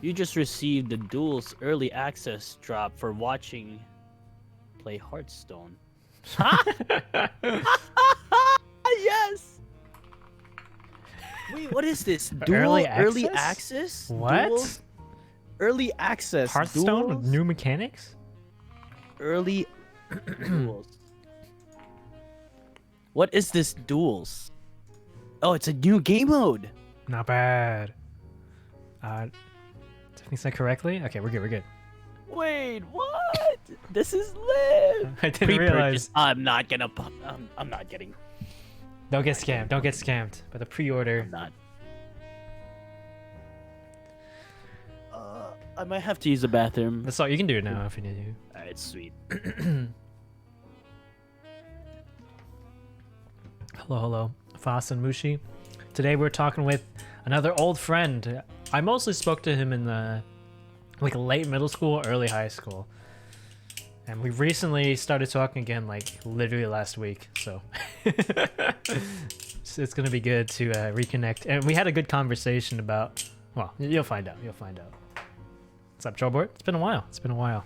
You just received the Duel's early access drop for watching play Hearthstone. Yes. Wait, what is this? Early Early access? access? What? Duels? Early access. Hearthstone with Duels? new mechanics? Early duels. What is this duels? Oh, it's a new game mode. Not bad. Did I think that correctly? Okay, we're good. We're good. Wait, what? This is lit. I didn't Pre-purchase. realize. I'm not gonna. I'm not getting. Don't get scammed. Don't get scammed by the pre-order. I'm not. I might have to use the bathroom. That's all. You can do it now if you need to. Alright, sweet. Hello. Fas and Mushi. Today we're talking with another old friend. I mostly spoke to him in the late middle school, early high school. And we recently started talking again, like literally last week. So it's gonna be good to reconnect. And we had a good conversation about. Well, you'll find out. You'll find out. What's up, Trollboard? It's been a while.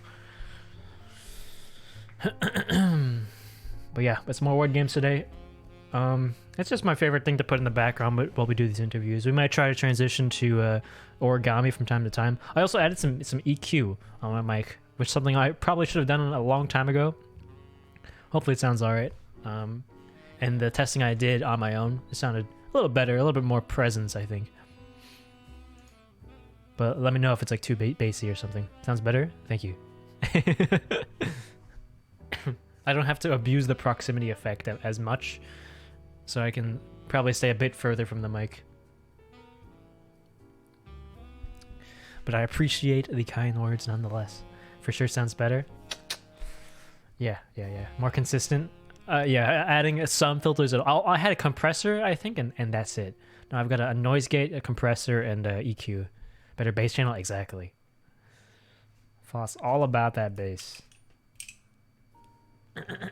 But yeah, it's more word games today. It's just my favorite thing to put in the background while we do these interviews. We might try to transition to origami from time to time. I also added some EQ on my mic, which is something I probably should have done a long time ago. Hopefully it sounds all right. And the testing I did on my own, it sounded a little better, a little bit more presence, I think. But let me know if it's like too bassy or something. Sounds better? Thank you. I don't have to abuse the proximity effect as much, so I can probably stay a bit further from the mic. But I appreciate the kind words nonetheless. For sure sounds better. Yeah. More consistent. Adding some filters. I had a compressor, I think, and that's it. Now I've got a noise gate, a compressor, and a EQ. Better bass channel? Exactly. Foss, all about that bass.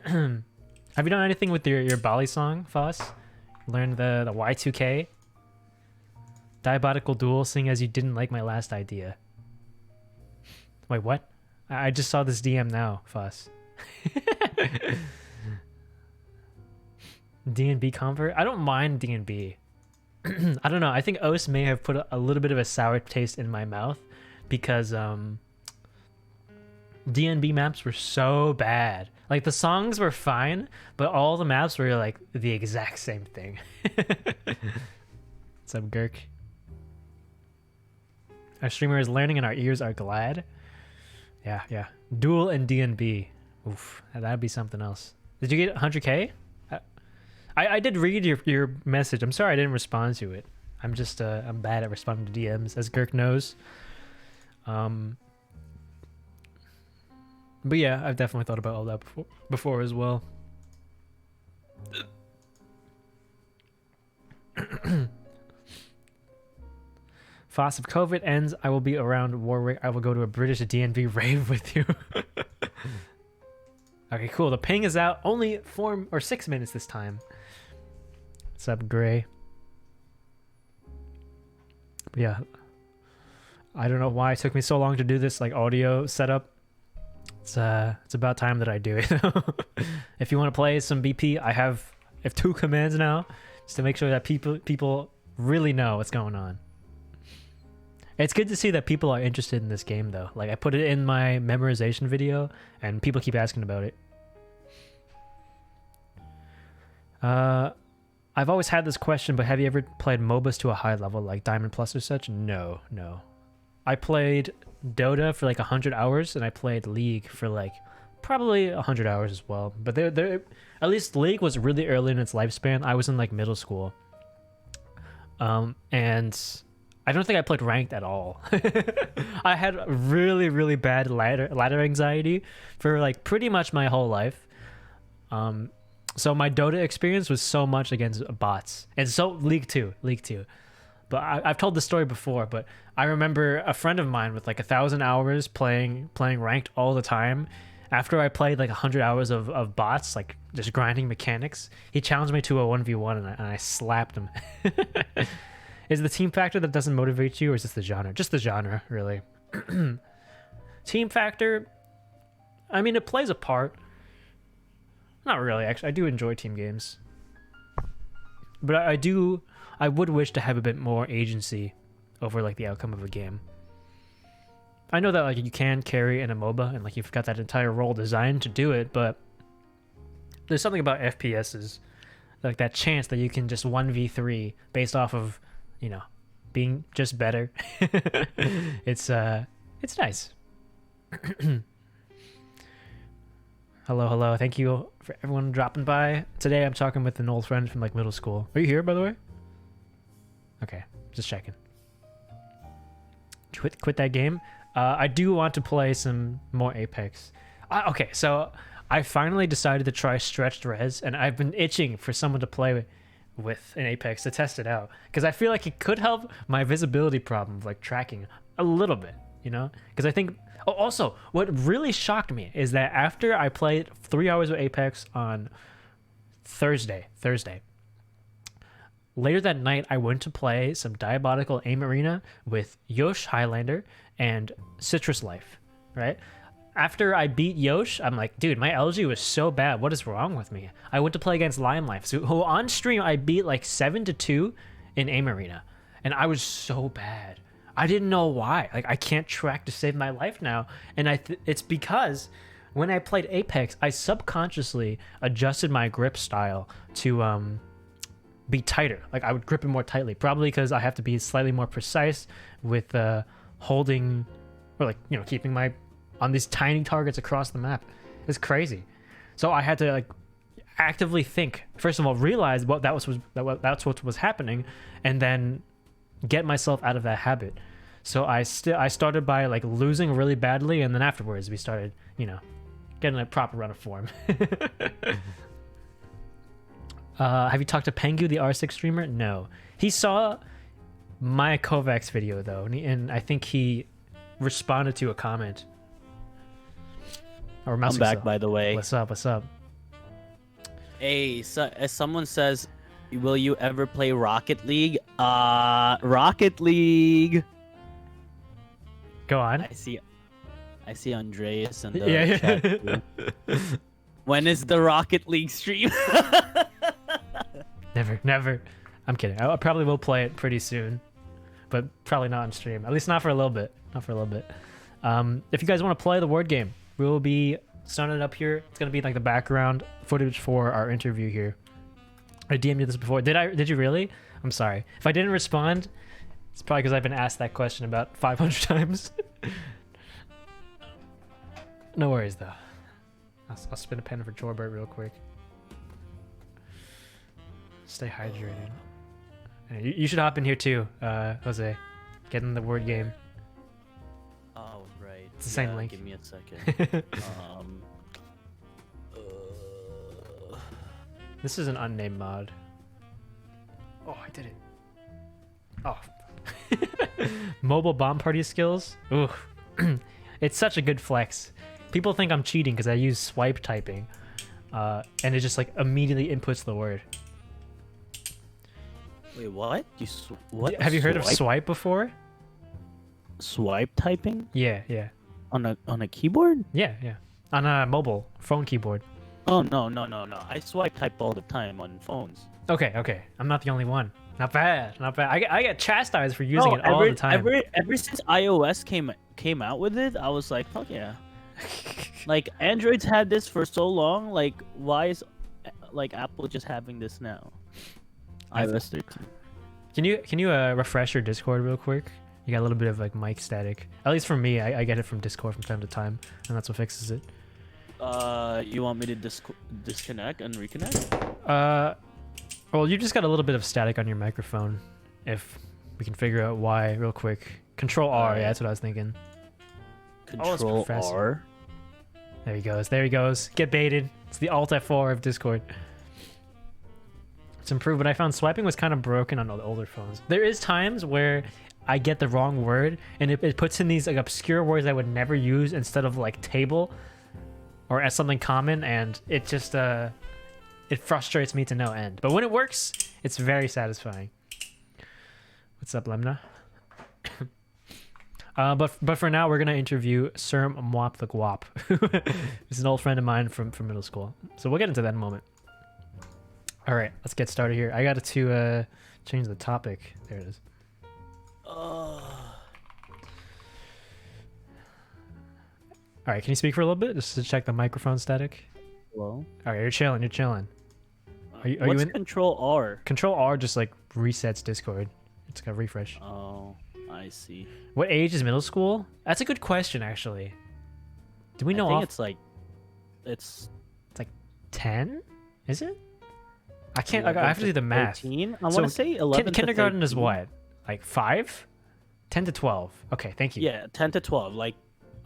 Have you done anything with your Bali song, Foss? Learned the Y2K? Diabolical duel, seeing as you didn't like my last idea. Wait, what? I just saw this DM now, Foss. D&B convert? I don't mind D&B. I don't know. I think Os may have put a little bit of a sour taste in my mouth because D&B maps were so bad. Like the songs were fine, but all the maps were like the exact same thing. What's up, Gurk? Our streamer is learning and our ears are glad. Yeah. Duel and D&B. Oof, that'd be something else. Did you get 100k? I did read your message. I'm sorry I didn't respond to it. I'm just I'm bad at responding to DMs, as Gurk knows. But yeah, I've definitely thought about all that before as well. Foss, if COVID ends, I will be around Warwick. I will go to a British D&B rave with you. Okay, cool. The ping is out. Only 4 or 6 minutes this time. What's up, Gray? But yeah, I don't know why it took me so long to do this audio setup. It's about time that I do it. If you want to play some BP, I have 2 commands now, just to make sure that people really know what's going on. It's good to see that people are interested in this game, though. Like, I put it in my memorization video, and people keep asking about it. I've always had this question, but have you ever played MOBAs to a high level, like Diamond Plus or such? No. I played Dota for 100 hours, and I played League for probably 100 hours as well. But they're at least League was really early in its lifespan. I was in middle school. And I don't think I played ranked at all. I had really, really bad ladder anxiety for pretty much my whole life. So my Dota experience was so much against bots, and so League 2. But I've told this story before, but I remember a friend of mine with 1,000 hours playing ranked all the time. After I played 100 hours of bots, just grinding mechanics, he challenged me to a 1v1, and I slapped him. Is it the team factor that doesn't motivate you, or is this the genre? Just the genre, really. Team factor, I mean, it plays a part. Not really, actually. I do enjoy team games. But I would wish to have a bit more agency over like the outcome of a game. I know that like you can carry in a MOBA and like you've got that entire role designed to do it, but there's something about FPSs, like that chance that you can just 1v3 based off of, you know, being just better. It's nice. Hello. Thank you for everyone dropping by. Today I'm talking with an old friend from like middle school. Are you here, by the way? Okay, just checking. Quit that game. I do want to play some more Apex. Okay, so I finally decided to try stretched res, and I've been itching for someone to play with in Apex to test it out, because I feel like it could help my visibility problem, like tracking a little bit, you know? Because I think. Oh, also, what really shocked me is that after I played 3 hours of Apex on Thursday, later that night I went to play some Diabolical Aim Arena with Yosh Highlander and Citrus Life, right? After I beat Yosh, I'm like, dude, my LG was so bad. What is wrong with me? I went to play against Lion Life, who on stream I beat like 7-2 in Aim Arena, and I was so bad. I didn't know why. Like, I can't track to save my life now. And it's because when I played Apex, I subconsciously adjusted my grip style to be tighter. Like, I would grip it more tightly, probably because I have to be slightly more precise with holding, or like, you know, keeping my on these tiny targets across the map. It's crazy. So I had to like actively think. First of all, realize that's what was happening, and then get myself out of that habit. So I started by like losing really badly, and then afterwards we started, you know, getting a proper run of form. Have you talked to Pengu, the R6 streamer? No. He saw my Kovacs video though, and I think he responded to a comment. Or I'm back, by the way. What's up? Hey, so, as someone says, will you ever play Rocket League? Rocket League. Go on. I see Andreas in the chat. When is the Rocket League stream? Never. I'm kidding. I probably will play it pretty soon, but probably not on stream. At least not for a little bit. If you guys want to play the word game, we will be starting it up here. It's gonna be like the background footage for our interview here. I DM'd you this before. Did you really? I'm sorry. If I didn't respond, it's probably because I've been asked that question about 500 times. No worries, though. I'll spin a pen for Jorbert real quick. Stay hydrated. You should hop in here too, Jose. Get in the word game. Oh, right. It's the same link. Give me a second. This is an unnamed mod. Oh, I did it. Oh. Mobile bomb party skills. Ooh. It's such a good flex. People think I'm cheating because I use swipe typing. And it just like immediately inputs the word. Wait, what? What? Have you heard of swipe before? Swipe typing? Yeah. On a keyboard? Yeah. On a mobile phone keyboard. Oh, no. I swipe type all the time on phones. Okay. I'm not the only one. Not bad. I get chastised for using it all the time. Ever since iOS came out with it, I was like, fuck yeah. Like, Android's had this for so long. Like, why is like Apple just having this now? iOS 13. Can you refresh your Discord real quick? You got a little bit of like mic static. At least for me, I get it from Discord from time to time, and that's what fixes it. You want me to disconnect and reconnect? Well, you just got a little bit of static on your microphone. If we can figure out why real quick. Control R, yeah, that's what I was thinking. Control R. There he goes. Get baited. It's the Alt F4 of Discord. It's improved, but I found swiping was kind of broken on all the older phones. There is times where I get the wrong word, and it puts in these like obscure words I would never use instead of like table or as something common, and it just it frustrates me to no end. But when it works, it's very satisfying. What's up, Lemna? But for now, we're gonna interview Sir Mwap the Guap. He's an old friend of mine from middle school. So we'll get into that in a moment. All right, let's get started here. I got to change the topic. There it is. All right, can you speak for a little bit just to check the microphone static? Hello. All right, you're chilling. You're chilling. Are you What's in Control R? Control R? Just like resets Discord. It's got refresh. Oh, I see. What age is middle school? That's a good question, actually. Do we know? I think off? it's 10. Is it? I can't. I have to do the math. 13? I want to say 11. Kindergarten to is what? Like 5? 10 to 12. Okay, thank you. Yeah, 10 to 12. Like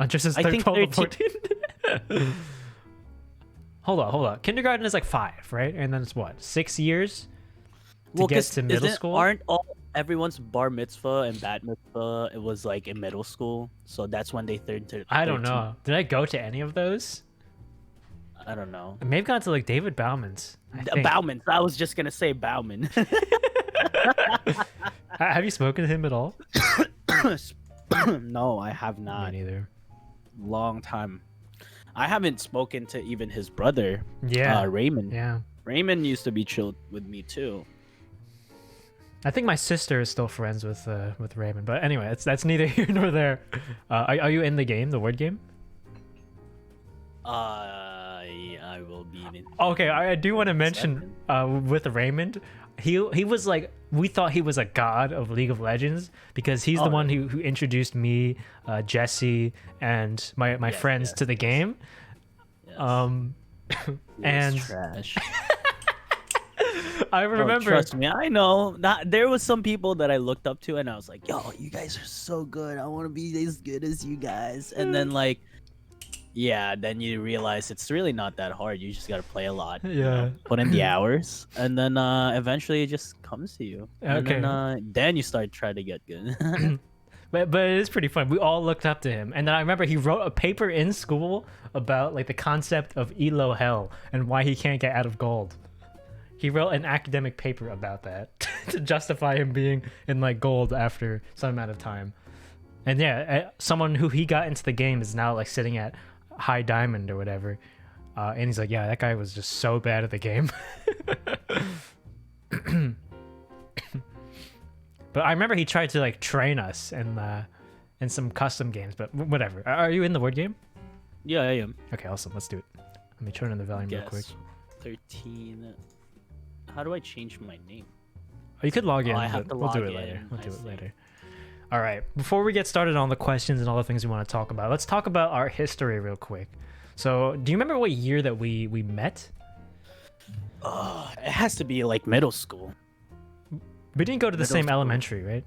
Just as I think 12 to 14. Hold on. Kindergarten is like 5, right? And then it's what? 6 years to get to middle school? Aren't everyone's bar mitzvah and bat mitzvah, it was like in middle school, so that's when they turned to 13. I don't know. Did I go to any of those? I don't know. I may have gone to like David Bauman's. Bauman's. I was just gonna say Bauman. Have you spoken to him at all? No, I have not. Me neither. Long time. I haven't spoken to even his brother. Yeah. Raymond. Yeah. Raymond used to be chilled with me too. I think my sister is still friends with Raymond, but anyway, that's neither here nor there. Are you in the game, the word game? I will be in. Okay, I do want to mention with Raymond, he was like, we thought he was a god of League of Legends because he's the one who introduced me, Jesse, and my friends to the game. Yes. And trash. I remember. Trust me, I know. There was some people that I looked up to, and I was like, "Yo, you guys are so good. I want to be as good as you guys." And then like, yeah, then you realize it's really not that hard. You just gotta play a lot. Yeah. Put in the hours, and then eventually it just comes to you. Okay. And then you start trying to get good. But it is pretty fun. We all looked up to him, and then I remember he wrote a paper in school about like the concept of Elo Hell and why he can't get out of gold. He wrote an academic paper about that to justify him being in like gold after some amount of time. And yeah, someone who he got into the game is now like sitting at high diamond or whatever. And he's like, yeah, that guy was just so bad at the game. But I remember he tried to like train us in some custom games, but whatever. Are you in the word game? Yeah, I am. Okay, awesome. Let's do it. Let me turn on the volume real quick. 13. How do I change my name? Oh, you could log in. I have to we'll do log it later. in. We'll do I it see. later. All right. Before we get started on the questions and all the things we want to talk about, let's talk about our history real quick. So, do you remember what year that we met? It has to be like middle school. We didn't go to the Middle same school. elementary, right?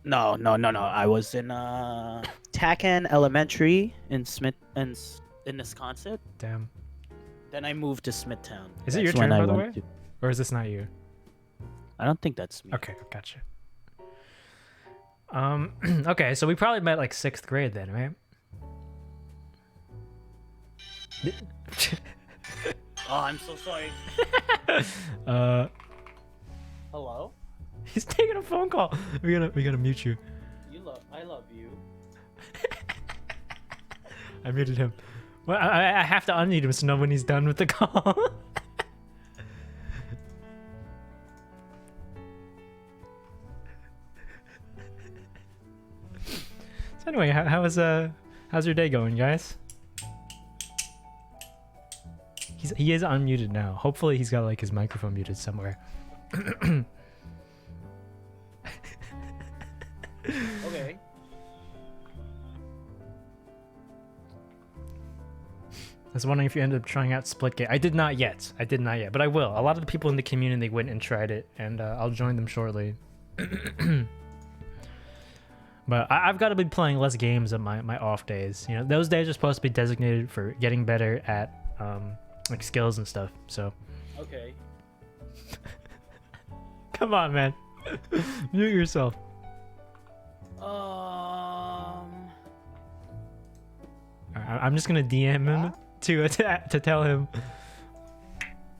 No. I was in Tacan Elementary in Wisconsin. Damn. Then I moved to Smithtown. Is it your That's when turn, I by the went way? to- Or is this not you? I don't think that's me. Okay, gotcha. Okay, so we probably met like 6th grade then, right? Oh, I'm so sorry. Hello? He's taking a phone call. We gotta mute you. I love you. I muted him. Well, I have to unmute him so know when he's done with the call. So anyway, how's your day going, guys? He is unmuted now. Hopefully he's got like his microphone muted somewhere. Okay. I was wondering if you ended up trying out Splitgate. I did not yet, but I will. A lot of the people in the community went and tried it, and I'll join them shortly. But I've got to be playing less games on my off days. You know, those days are supposed to be designated for getting better at like skills and stuff. So. Okay. Come on, man. Mute yourself. I'm just gonna DM him to tell him.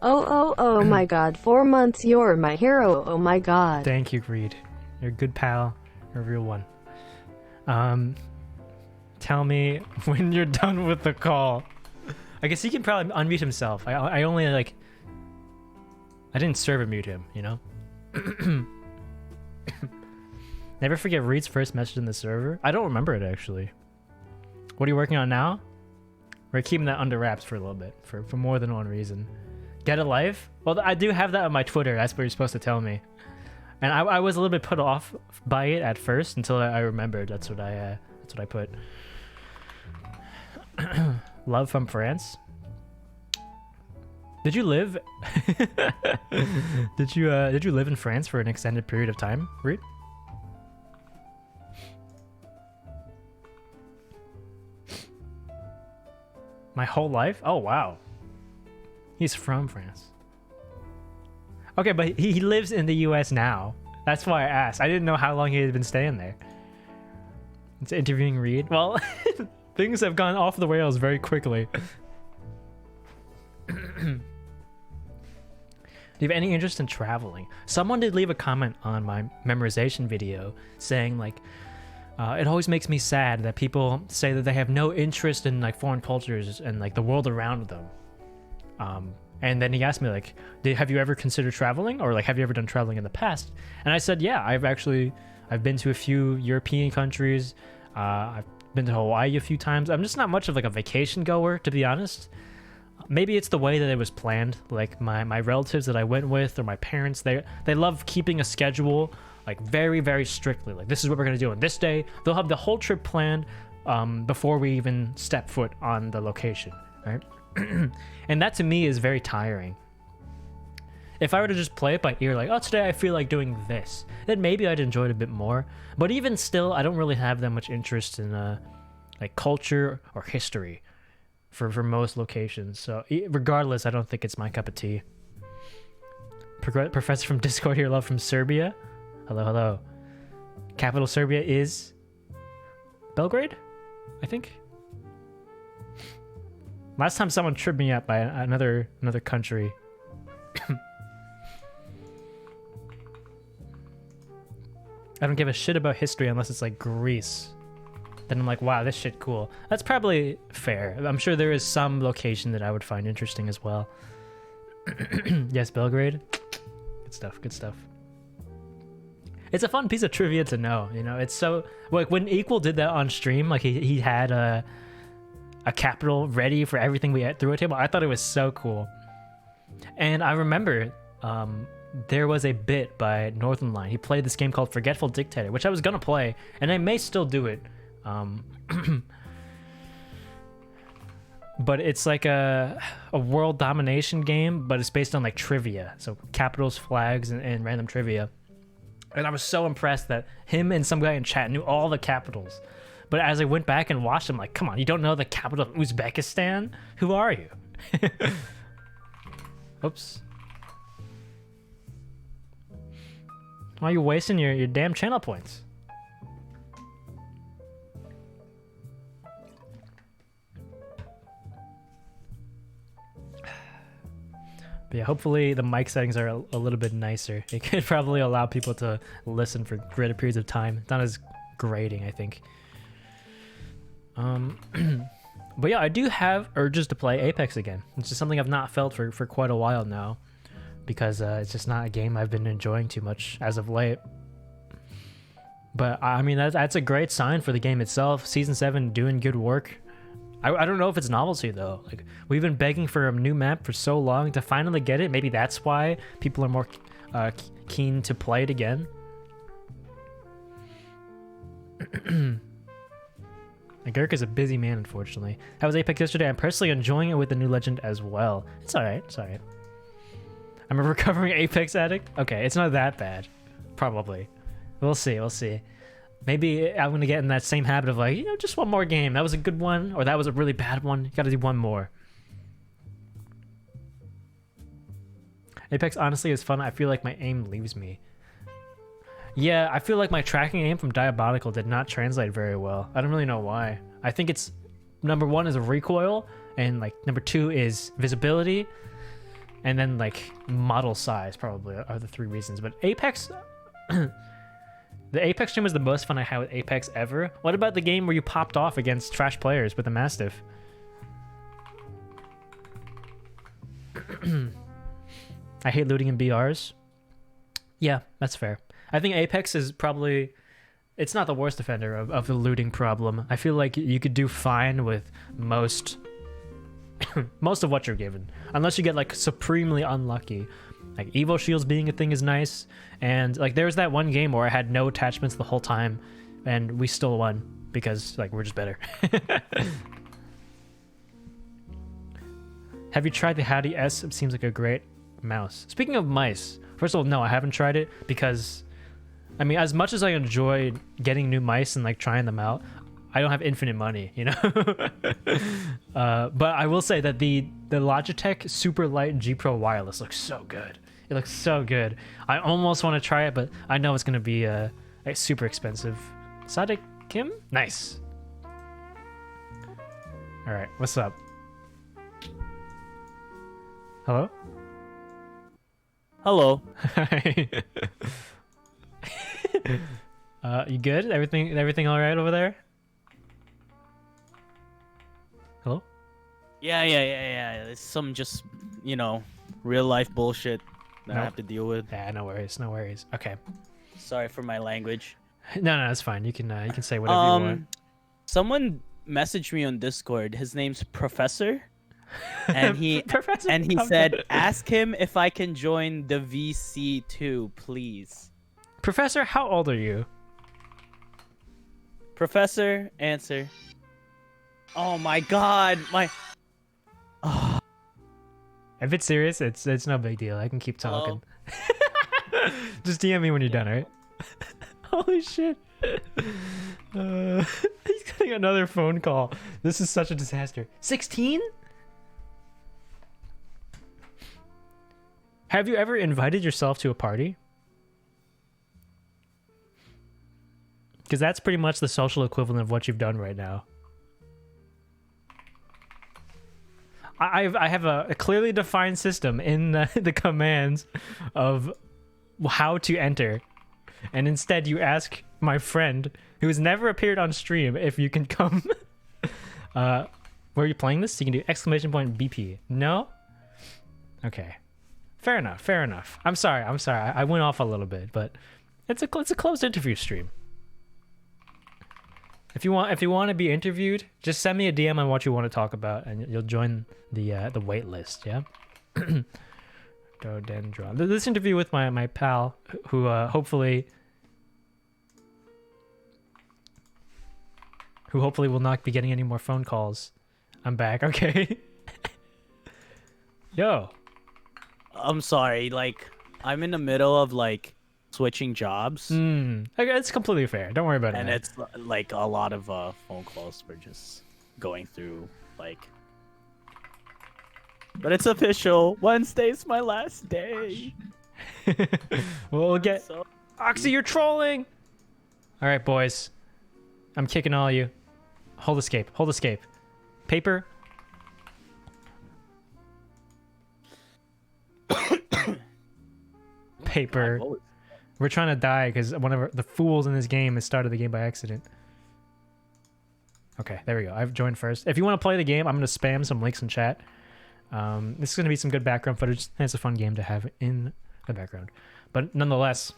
Oh my god, 4 months, you're my hero, oh my god. Thank you, Reed. You're a good pal. You're a real one. Tell me when you're done with the call. I guess he can probably unmute himself. I only like. I didn't server mute him, you know. Never forget Reed's first message in the server. I don't remember it actually. What are you working on now? We're keeping that under wraps for a little bit, for more than one reason. Get a life? Well, I do have that on my Twitter. That's what you're supposed to tell me. And I was a little bit put off by it at first until I remembered. That's what I put. Love from France. Did you live? Did you live in France for an extended period of time, Reed? My whole life? Oh wow. He's from France. Okay, but he lives in the US now. That's why I asked. I didn't know how long he had been staying there. It's interviewing Reed. Well, things have gone off the rails very quickly. Do you have any interest in traveling? Someone did leave a comment on my memorization video saying like, it always makes me sad that people say that they have no interest in like foreign cultures and like the world around them. And then he asked me like, have you ever considered traveling, or like have you ever done traveling in the past? And I said, yeah, I've been to a few European countries. I've been to Hawaii a few times. I'm just not much of like a vacation goer, to be honest. Maybe it's the way that it was planned. Like my relatives that I went with, or my parents, they love keeping a schedule like very, very strictly. Like, this is what we're going to do on this day. They'll have the whole trip planned before we even step foot on the location, right? And that to me is very tiring. If I were to just play it by ear, like, oh, today I feel like doing this, then maybe I'd enjoy it a bit more. But even still, I don't really have that much interest in like culture or history for most locations. So regardless, I don't think it's my cup of tea. Professor from Discord here, love from Serbia. Hello, hello. Capital Serbia is Belgrade, I think. Last time someone tripped me up by another country. I don't give a shit about history unless it's like Greece. Then I'm like, wow, this shit cool. That's probably fair. I'm sure there is some location that I would find interesting as well. Yes, Belgrade. Good stuff, good stuff. It's a fun piece of trivia to know, you know. It's so like when Equal did that on stream, like he had a capital ready for everything we threw at him. I thought it was so cool. And I remember there was a bit by Northern Line. He played this game called Forgetful Dictator, which I was gonna play, and I may still do it. But it's like a world domination game, but it's based on like trivia, so capitals, flags, and random trivia. And I was so impressed that him and some guy in chat knew all the capitals. But as I went back and watched him, like, come on, you don't know the capital of Uzbekistan? Who are you? Oops. Why are you wasting your damn channel points? But yeah, hopefully the mic settings are a little bit nicer. It could probably allow people to listen for greater periods of time. It's not as grating, I think. But yeah, I do have urges to play Apex again. It's just something I've not felt for quite a while now, because it's just not a game I've been enjoying too much as of late. But I mean, that's a great sign for the game itself. Season 7 doing good work. I don't know if it's novelty though. Like, we've been begging for a new map for so long to finally get it. Maybe that's why people are more keen to play it again. Garrick is a busy man, unfortunately. That was Apex yesterday. I'm personally enjoying it with the new legend as well. It's alright, it's alright. I'm a recovering Apex addict? Okay, it's not that bad. Probably. We'll see, we'll see. Maybe I'm going to get in that same habit of like, you know, just one more game. That was a good one, or that was a really bad one. You got to do one more. Apex honestly is fun. I feel like my aim leaves me. Yeah, I feel like my tracking aim from Diabolical did not translate very well. I don't really know why. I think it's number 1 is a recoil, and like number 2 is visibility, and then like model size probably are the 3 reasons. But Apex The Apex stream was the most fun I had with Apex ever. What about the game where you popped off against trash players with a Mastiff? I hate looting in BRs. Yeah, that's fair. I think Apex is probably... It's not the worst offender of the looting problem. I feel like you could do fine with most most of what you're given. Unless you get like supremely unlucky. Like Evo Shields being a thing is nice. And like there was that one game where I had no attachments the whole time and we still won because like we're just better. Have you tried the Howdy S? It seems like a great mouse. Speaking of mice, first of all, no, I haven't tried it because I mean, as much as I enjoy getting new mice and like trying them out, I don't have infinite money, you know. But I will say that the Logitech Super Light G Pro Wireless looks so good. It looks so good. I almost want to try it, but I know it's gonna be super expensive. Sadik Kim, nice. All right, what's up? Hello. Hello. Hi. You good? Everything all right over there? Hello? Yeah. It's some just, real life bullshit that I have to deal with. Yeah, no worries. Okay. Sorry for my language. No, it's fine. You can say whatever you want. Someone messaged me on Discord. His name's Professor. And he Professor, and he said, "Ask him if I can join the VC2, please." Professor, how old are you? Professor, answer. Oh my god, If it's serious, it's no big deal. I can keep talking. Just DM me when you're done, alright? Holy shit. He's getting another phone call. This is such a disaster. 16? Have you ever invited yourself to a party? Because that's pretty much the social equivalent of what you've done right now. I have a clearly defined system in the commands of how to enter. And instead you ask my friend, who has never appeared on stream, if you can come. Where are you playing this? You can do exclamation point BP. No? Okay. Fair enough. I'm sorry. I went off a little bit, but it's a closed interview stream. If you want to be interviewed, just send me a DM on what you want to talk about, and you'll join the wait list. Yeah. Dodendron. This interview with my pal, who hopefully will not be getting any more phone calls. I'm back. Okay. Yo. I'm sorry. Like, I'm in the middle of switching jobs. Okay, it's completely fair. Don't worry about it. And it's like a lot of phone calls we're just going through. But it's official. Wednesday's my last day. We'll get Oxy, you're trolling. All right, boys. I'm kicking all you. Hold escape. Paper. Paper. We're trying to die because one of the fools in this game has started the game by accident. Okay, there we go. I've joined first. If you want to play the game, I'm going to spam some links in chat. This is going to be some good background footage, and it's a fun game to have in the background. But nonetheless,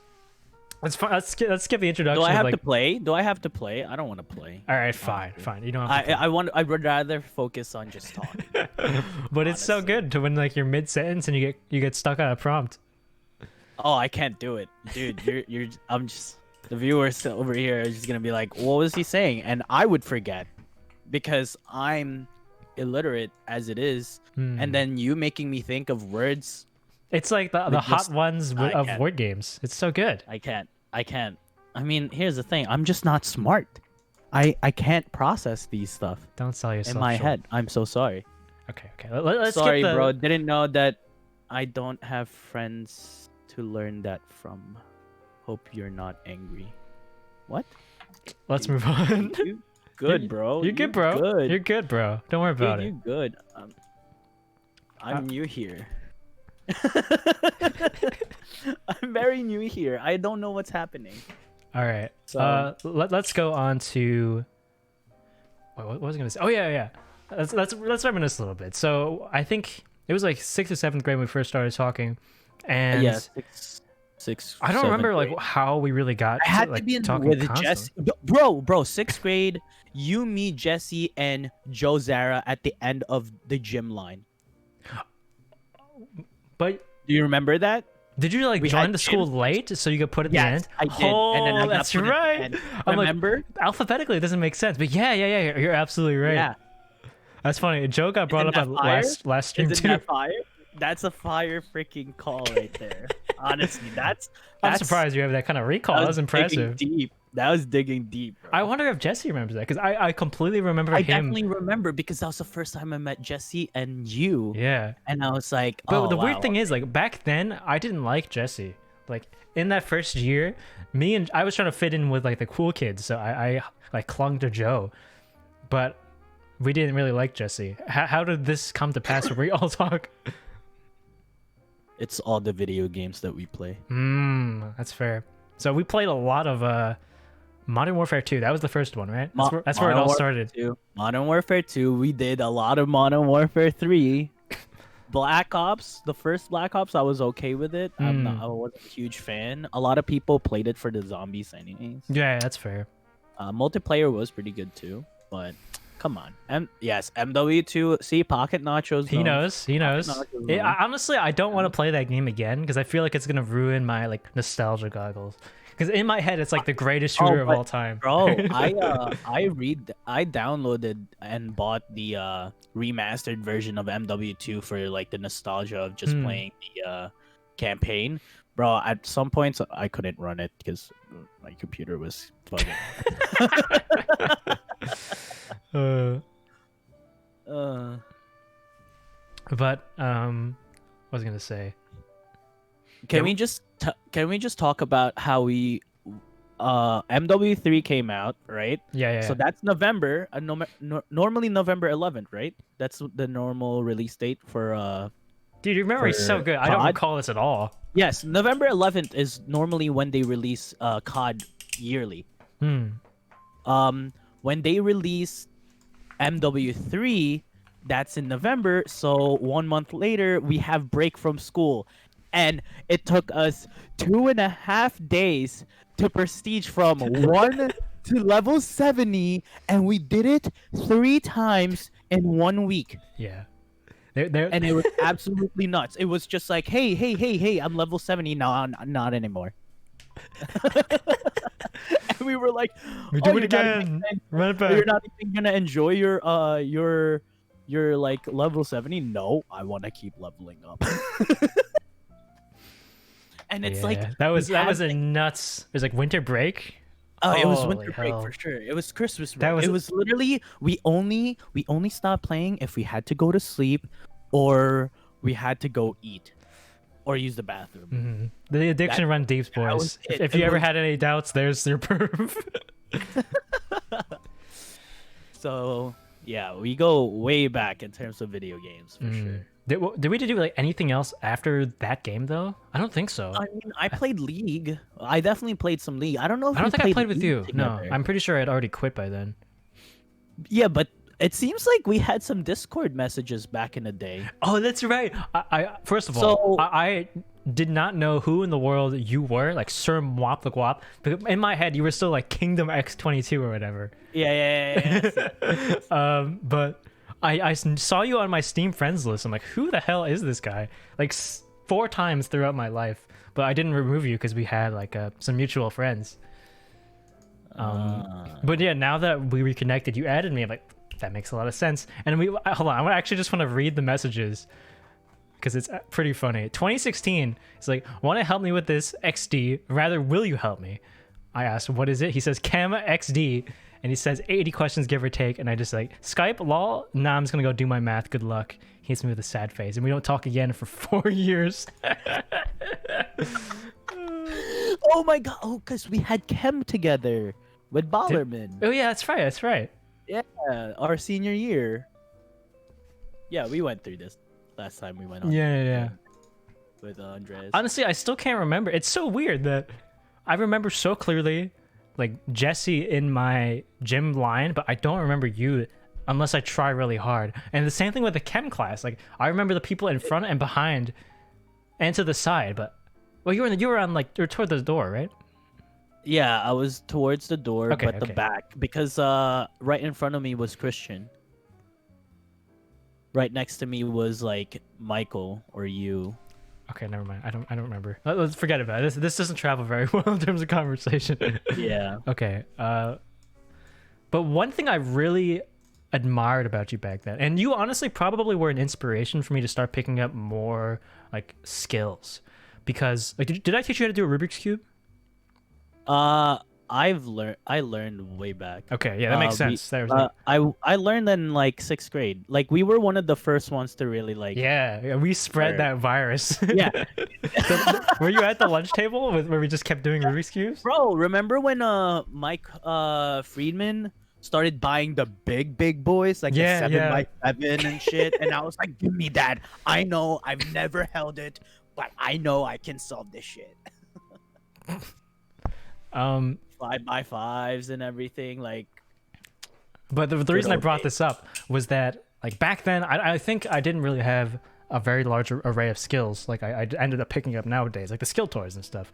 let's skip the introduction. Do I have to play? I don't want to play. All right, fine. You don't have to play. I would rather focus on just talking. But it's so good to when you're mid sentence and you get stuck on a prompt. Oh, I can't do it, dude. The viewers over here are just gonna be like, "What was he saying?" And I would forget because I'm illiterate as it is, and then you making me think of words. It's like the hot ones of word games. It's so good. I can't. I mean, here's the thing. I'm just not smart. I can't process these stuff. Don't sell yourself in my short. head. I'm so sorry. Okay. Let's sorry, skip bro. Didn't know that I don't have friends to learn that from. Hope you're not angry. What? Let's move on. You good, bro. You're good, bro. Good. You're good, bro. Don't worry about it. You're good. I'm new here. I'm very new here. I don't know what's happening. All right. So Let's go on to. Wait, what was I gonna say? Oh yeah. Let's reminisce a little bit. So I think it was like 6th or 7th grade when we first started talking, and yeah, six. I don't seventh remember like grade. how we really got I had like to be in talking with constantly. Jesse, bro. 6th grade, you, me, Jesse, and Joe Zara at the end of the gym line. But Do you remember that? did you like We join had the school gym. late so you could put at the Yes, end? I did, and then Oh, I got that's put at the right. end. I'm like, Remember? alphabetically, it doesn't make sense, but yeah, you're absolutely right. Yeah. That's funny. Joe got brought Isn't up that on fire? last stream Isn't too. that fire? That's a fire freaking call right there. Honestly, that's I'm surprised you have that kind of recall. That was impressive. digging deep. That was digging deep, bro. I wonder if Jesse remembers that because I completely remember I him. definitely remember because that was the first time I met Jesse and you. Yeah. And I was like, But oh, the weird wow. thing is, like back then, I didn't like Jesse. Like in that first year, I was trying to fit in with like the cool kids, so I like clung to Joe, but we didn't really like Jesse. How did this come to pass? Where we all talk? It's all the video games that we play. That's fair. So we played a lot of Modern Warfare 2. That was the first one, right? That's where it all started. 2. Modern Warfare 2. We did a lot of Modern Warfare 3. Black Ops, the first Black Ops, I was okay with it. I wasn't a huge fan. A lot of people played it for the zombies anyways. Yeah, that's fair. Multiplayer was pretty good too, but come on. Yes, MW2. See, Pocket Nachos. He knows. Nachos Honestly, I don't want to play that game again because I feel like it's gonna ruin my like nostalgia goggles. Because in my head, it's like the greatest shooter of all time. Bro, I downloaded and bought the remastered version of MW2 for like the nostalgia of just playing the campaign. Bro, at some points I couldn't run it because my computer was fucking. But what was I gonna say? Can we just talk about how we MW3 came out, right? Yeah. So that's November, normally November 11th, right? That's the normal release date for Dude, your memory's so good. I don't COD? recall this at all. Yes, November 11th is normally when they release COD yearly. When they release MW3, that's in November, so 1 month later we have break from school. And it took us 2.5 days to prestige from 1 to level 70, and we did it 3 times in 1 week. Yeah. And it was absolutely nuts. It was just like, hey, I'm level 70 now, not anymore. And we were like, we do it again. Run it back. You're not even gonna enjoy your like level 70. No, I want to keep leveling up. And it's like that was a nuts. It was like winter break. It was winter break for sure. It was Christmas break. It was literally we only stopped playing if we had to go to sleep, or we had to go eat, or use the bathroom. The addiction run deep, boys. If you ever had any doubts, there's your proof. So yeah, we go way back in terms of video games for sure. Did we do like anything else after that game though? I don't think so. I mean, I played League. I definitely played some League. I don't know if I don't think I played with you. Together. No, I'm pretty sure I'd already quit by then. Yeah, but it seems like we had some Discord messages back in the day. Oh, that's right. I first of all, I did not know who in the world you were, like Sir Mwap the Guap. But in my head, you were still like Kingdom X22 or whatever. Yeah. But I saw you on my Steam friends list. I'm like, who the hell is this guy? Like 4 times throughout my life, but I didn't remove you because we had like some mutual friends. But yeah, now that we reconnected, you added me. I'm like, that makes a lot of sense. And hold on, I actually just want to read the messages because it's pretty funny. 2016, it's like, want to help me with this XD? Rather, will you help me? I asked, what is it? He says, Kama XD. And he says 80 questions, give or take. And I just like, Skype, lol? Nah, I'm just going to go do my math. Good luck. He hits me with a sad face. And we don't talk again for 4 years. Oh my god. Oh, because we had Chem together with Ballerman. Oh, yeah, that's right. Yeah, our senior year. Yeah, we went through this last time we went on. Yeah. With Andres. Honestly, I still can't remember. It's so weird that I remember so clearly like Jesse in my gym line, but I don't remember you unless I try really hard. And the same thing with the chem class. Like I remember the people in front and behind and to the side, but well, you were on like you're toward the door, right? Yeah, I was towards the door, Okay, but the okay. back, because right in front of me was Christian. Right next to me was like Michael or you. Okay, never mind. I don't remember. Let's forget about it. This doesn't travel very well in terms of conversation. Yeah. Okay. But one thing I really admired about you back then, and you honestly probably were an inspiration for me to start picking up more like skills, because like did I teach you how to do a Rubik's cube? I learned way back. Okay, yeah, that makes sense. There was I learned in like 6th grade. Like we were one of the first ones to really like. yeah, we spread that virus. Yeah. Were you at the lunch table where we just kept doing Rubik's cubes? Bro, remember when Mike Friedman started buying the big boys, like the 7x7 and shit, and I was like, give me that. I know I've never held it, but I know I can solve this shit. 5x5s and everything, like. But the reason I brought this up was that like back then I think I didn't really have a very large array of skills like I ended up picking up nowadays, like the skill toys and stuff.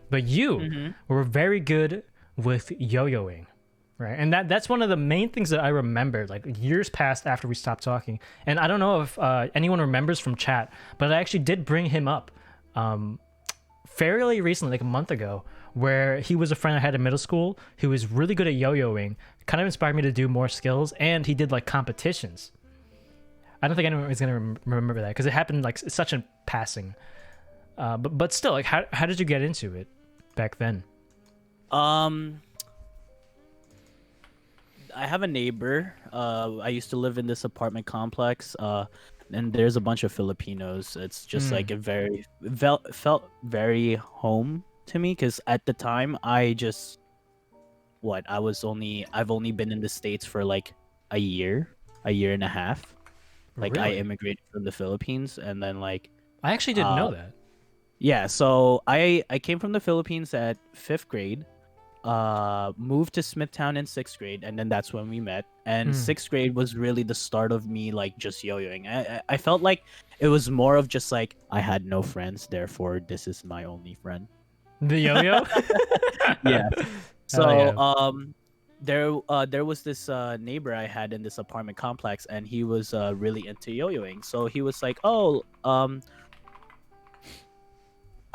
But you were very good with yo-yoing, right? And that's one of the main things that I remembered like years past after we stopped talking. And I don't know if anyone remembers from chat, but I actually did bring him up fairly recently, like a month ago, where he was a friend I had in middle school who was really good at yo-yoing, kind of inspired me to do more skills, and he did like competitions. I don't think anyone is gonna remember that because it happened like such a passing. But still, like how did you get into it back then? I have a neighbor. I used to live in this apartment complex. And there's a bunch of Filipinos. It's just like a very felt very home to me because at the time I've only been in the States for like a year and a half. Like I Really? immigrated from the Philippines and then like I actually didn't know that. yeah, so I came from the Philippines at 5th grade. Moved to Smithtown in 6th grade, and then that's when we met. And 6th grade was really the start of me like just yo-yoing. I felt like it was more of just like I had no friends, therefore this is my only friend. The yo-yo? Yeah. So Hell yeah. there was this neighbor I had in this apartment complex, and he was really into yo-yoing. So he was like, "Oh,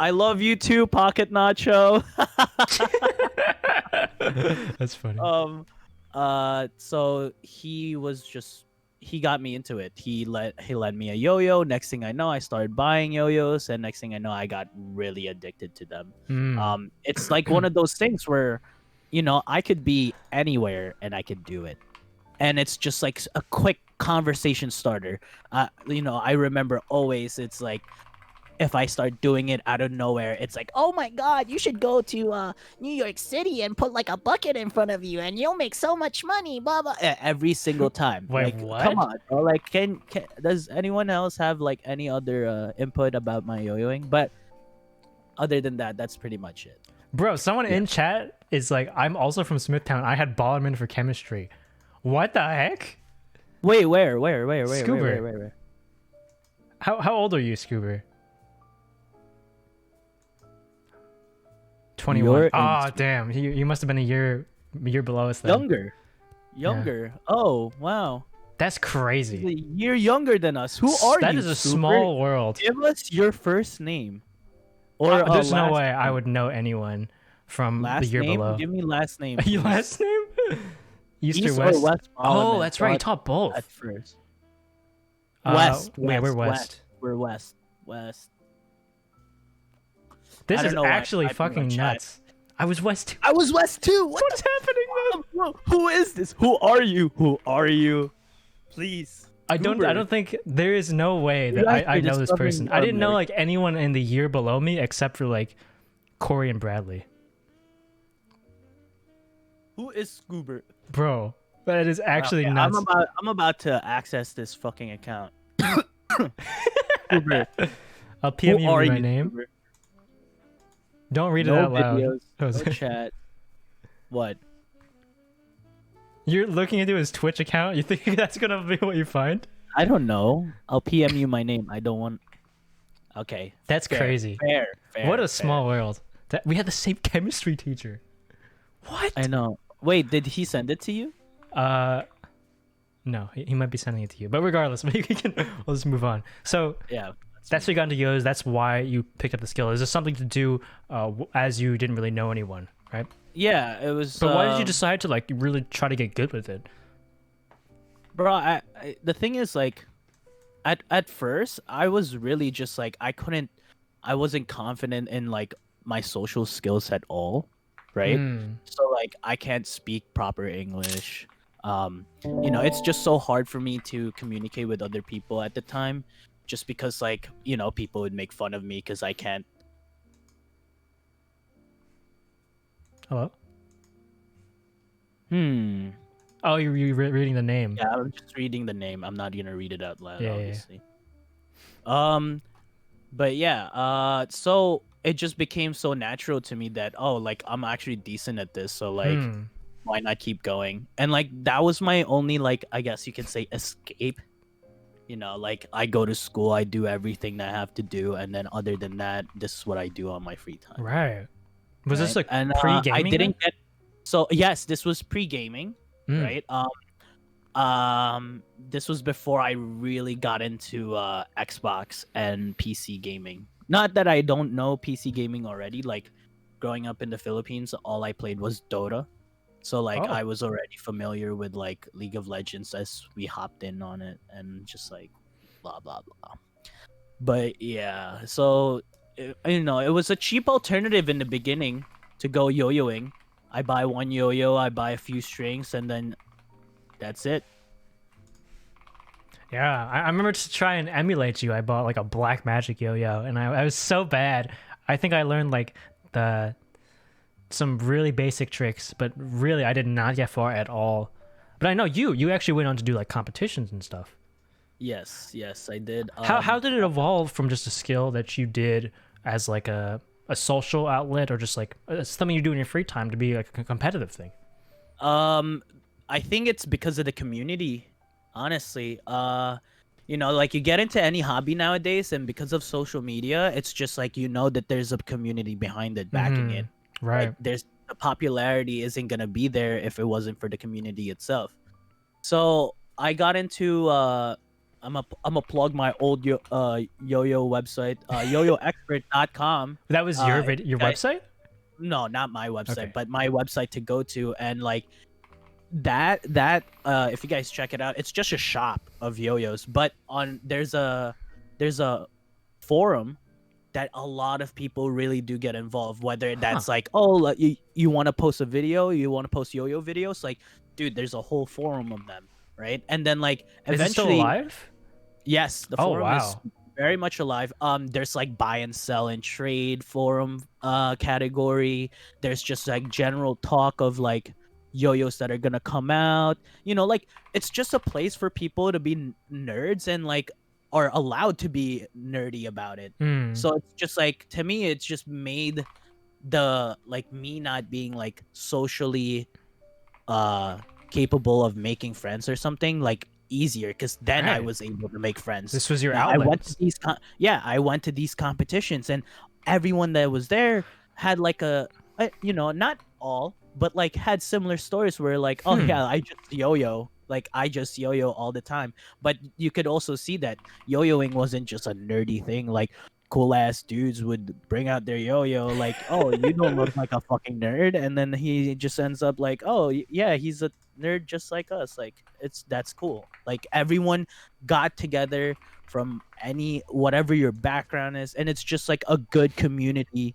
I love you too, Pocket Nacho." That's funny. So he got me into it. He led me a yo-yo. Next thing I know, I started buying yo-yos, and next thing I know, I got really addicted to them. It's like one of those things where, you know, I could be anywhere and I could do it, and it's just like a quick conversation starter. You know, I remember always it's like, if I start doing it out of nowhere, it's like, oh my God, you should go to New York City and put like a bucket in front of you and you'll make so much money, blah, blah. Every single time. Wait, like, what? Come on. Bro. Like, does anyone else have like any other input about my yo-yoing? But other than that, that's pretty much it. Bro, someone in chat is like, I'm also from Smithtown. I had Ballerman for chemistry. What the heck? Wait, where? Scoober. Where? How old are you, Scoober? 21. Oh, damn. You must have been a year below us then. Younger. Yeah. Oh, wow. That's crazy. He's a year younger than us. Who are you? That is a Scoober? small world. Give us your first name. Or there's no way I would know anyone from last the year name? Below. Give me last name. Your last name? East or East West? or West? Oh, that's right. You taught both. At first. West. Yeah, we're West. We're West. This is actually fucking nuts. I was West too. I was West too. What's happening, man? Who is this? Who are you? Please. I don't think there is no way that I know this person. I didn't know like anyone in the year below me except for like Corey and Bradley. Who is Scoober? Bro, that is actually nuts. I'm about to access this fucking account. Scoober. I'll PM you my name. Scoober? Don't read it out loud. Videos, no chat. What? You're looking into his Twitch account. You think that's gonna be what you find? I don't know. I'll PM you my name. I don't want. Okay. That's Fair, crazy. Fair. What a fair. small world. That we had the same chemistry teacher. What? I know. Wait, did he send it to you? No, he might be sending it to you. But regardless, we'll just move on. So Yeah. that's how you got into yo-yos. That's why you picked up the skill. Is this something to do as you didn't really know anyone, right? Yeah, it was. But why did you decide to like really try to get good with it? Bro, the thing is like, at first I was really just like I wasn't confident in like my social skills at all, right? So like I can't speak proper English. It's just so hard for me to communicate with other people at the time, just because like people would make fun of me because I can't. Hello? Hmm. Oh, you're reading the name. Yeah, I'm just reading the name. I'm not gonna read it out loud, Yeah, obviously. But yeah, so it just became so natural to me that like I'm actually decent at this, so like why not keep going? And like that was my only like I guess you could say escape. Like I go to school, I do everything that I have to do, and then other than that, this is what I do on my free time. Right. Was this Right? like And pre-gaming? I didn't get. So yes, this was pre-gaming, right? This was before I really got into Xbox and PC gaming. Not that I don't know PC gaming already. Like growing up in the Philippines, all I played was Dota. So like I was already familiar with like League of Legends as we hopped in on it and just like blah blah blah. But yeah, so it was a cheap alternative in the beginning to go yo-yoing. I buy one yo-yo, I buy a few strings, and then that's it. Yeah, I remember to try and emulate you. I bought like a black magic yo-yo, and I was so bad. I think I learned like some really basic tricks, but really I did not get far at all. But I know you actually went on to do like competitions and stuff. Yes, I did. How did it evolve from just a skill that you did as like a social outlet, or just like something you do in your free time to be like a competitive thing? I think it's because of the community, honestly. Like you get into any hobby nowadays, and because of social media, it's just like that there's a community behind it backing it. Right. Like, the popularity isn't gonna be there if it wasn't for the community itself. So I got into I'm a plug my old yo-yo website, yoyoexpert.com. That was your website? No, not my website, Okay. but my website to go to. And like that if you guys check it out, it's just a shop of yo-yos, but there's a forum that a lot of people really do get involved, whether that's like you want to post a video, you want to post yo-yo videos, like dude, there's a whole forum of them, right? And then like eventually, is it still alive? Yes, the Oh, forum wow. is very much alive. There's like buy and sell and trade forum category. There's just like general talk of like yo-yos that are gonna come out. Like it's just a place for people to be nerds and like are allowed to be nerdy about it. So it's just like, to me, it's just made the like me not being like socially capable of making friends or something like easier, because then I Right. was able to make friends. This was your I outlet. went to these I went to these competitions, and everyone that was there had like not all, but like had similar stories where like, oh yeah, I just yo-yo all the time. But you could also see that yo-yoing wasn't just a nerdy thing. Like cool ass dudes would bring out their yo-yo, like, oh, you don't look like a fucking nerd, and then he just ends up like, oh yeah, he's a nerd just like us. Like that's cool. Like everyone got together from whatever your background is, and it's just like a good community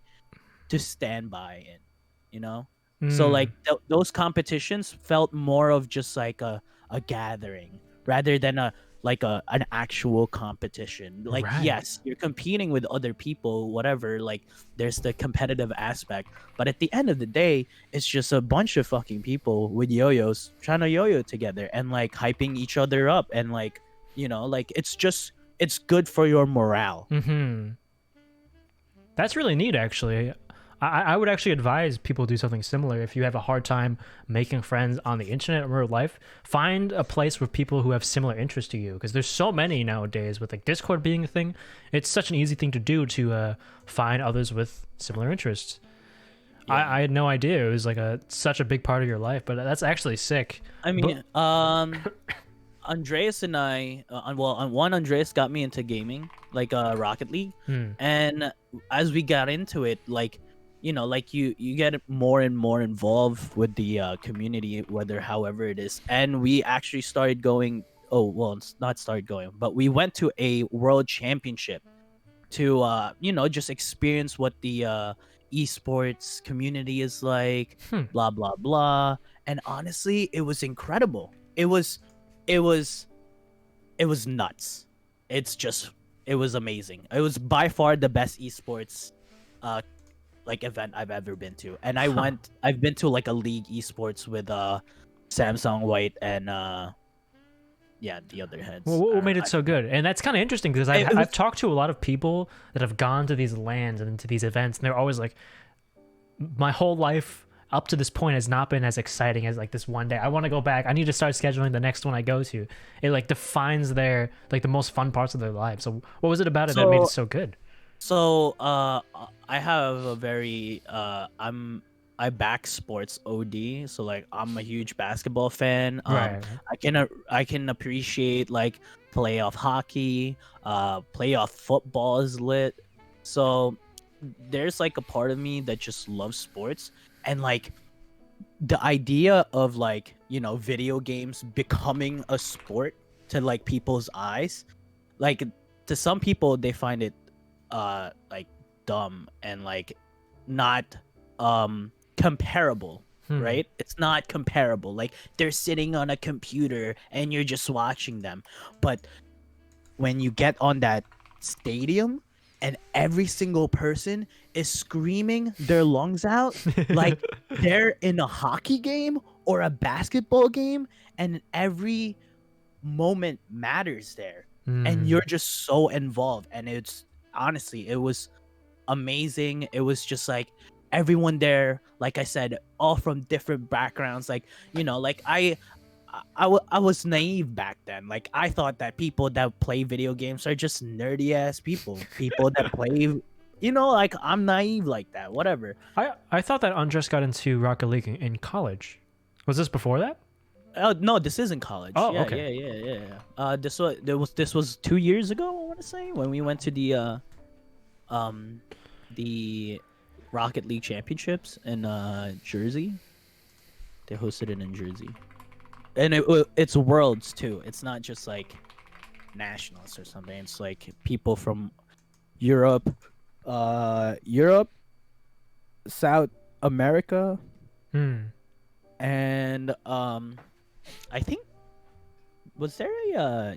to stand by in. So like those competitions felt more of just like a gathering rather than an actual competition. Like, Right. yes, you're competing with other people, whatever, like there's the competitive aspect, but at the end of the day, it's just a bunch of fucking people with yo-yos trying to yo-yo together and like hyping each other up, and like like it's good for your morale. That's really neat, actually. I would actually advise people do something similar. If you have a hard time making friends on the internet or real life, find a place with people who have similar interests to you, because there's so many nowadays with like Discord being a thing. It's such an easy thing to do to find others with similar interests. Yeah. I had no idea it was like such a big part of your life, but that's actually sick. I mean, Andreas and I, Andreas got me into gaming, like Rocket League, and as we got into it, like, like you get more and more involved with the community, whether however it is, and we actually started going. Oh well, it's not started going, but we went to a world championship to just experience what the esports community is like, blah blah blah. And honestly, it was incredible. It was nuts. It was amazing. It was by far the best esports like event I've ever been to. And I've been to like a league esports with Samsung White and the other heads. Well, what made it so good? And that's kind of interesting because I've talked to a lot of people that have gone to these LANs and to these events, and they're always like, my whole life up to this point has not been as exciting as like this one day. I want to go back. I need to start scheduling the next one I go to. It like defines their like the most fun parts of their lives. So what was it about it that made it so good? So I have a very I back sports OD, so like I'm a huge basketball fan. Right. I can appreciate like playoff hockey, playoff football is lit. So there's like a part of me that just loves sports, and like the idea of like video games becoming a sport to like people's eyes, like to some people they find it like dumb and like not comparable, right? It's not comparable. Like they're sitting on a computer and you're just watching them. But when you get on that stadium and every single person is screaming their lungs out like they're in a hockey game or a basketball game, and every moment matters there, and you're just so involved, and it's honestly, it was amazing. It was just like everyone there, like I said, all from different backgrounds. Like like I was naive back then. Like I thought that people that play video games are just nerdy ass people that play, like I'm naive like that. Whatever. I thought that Andres got into Rocket League in college. Was this before that? No, this is in college. Oh, yeah, okay. Yeah. This was 2 years ago, I want to say, when we went to the Rocket League Championships in Jersey. They hosted it in Jersey, and it's worlds too. It's not just like nationals or something. It's like people from Europe, South America, and I think, was there a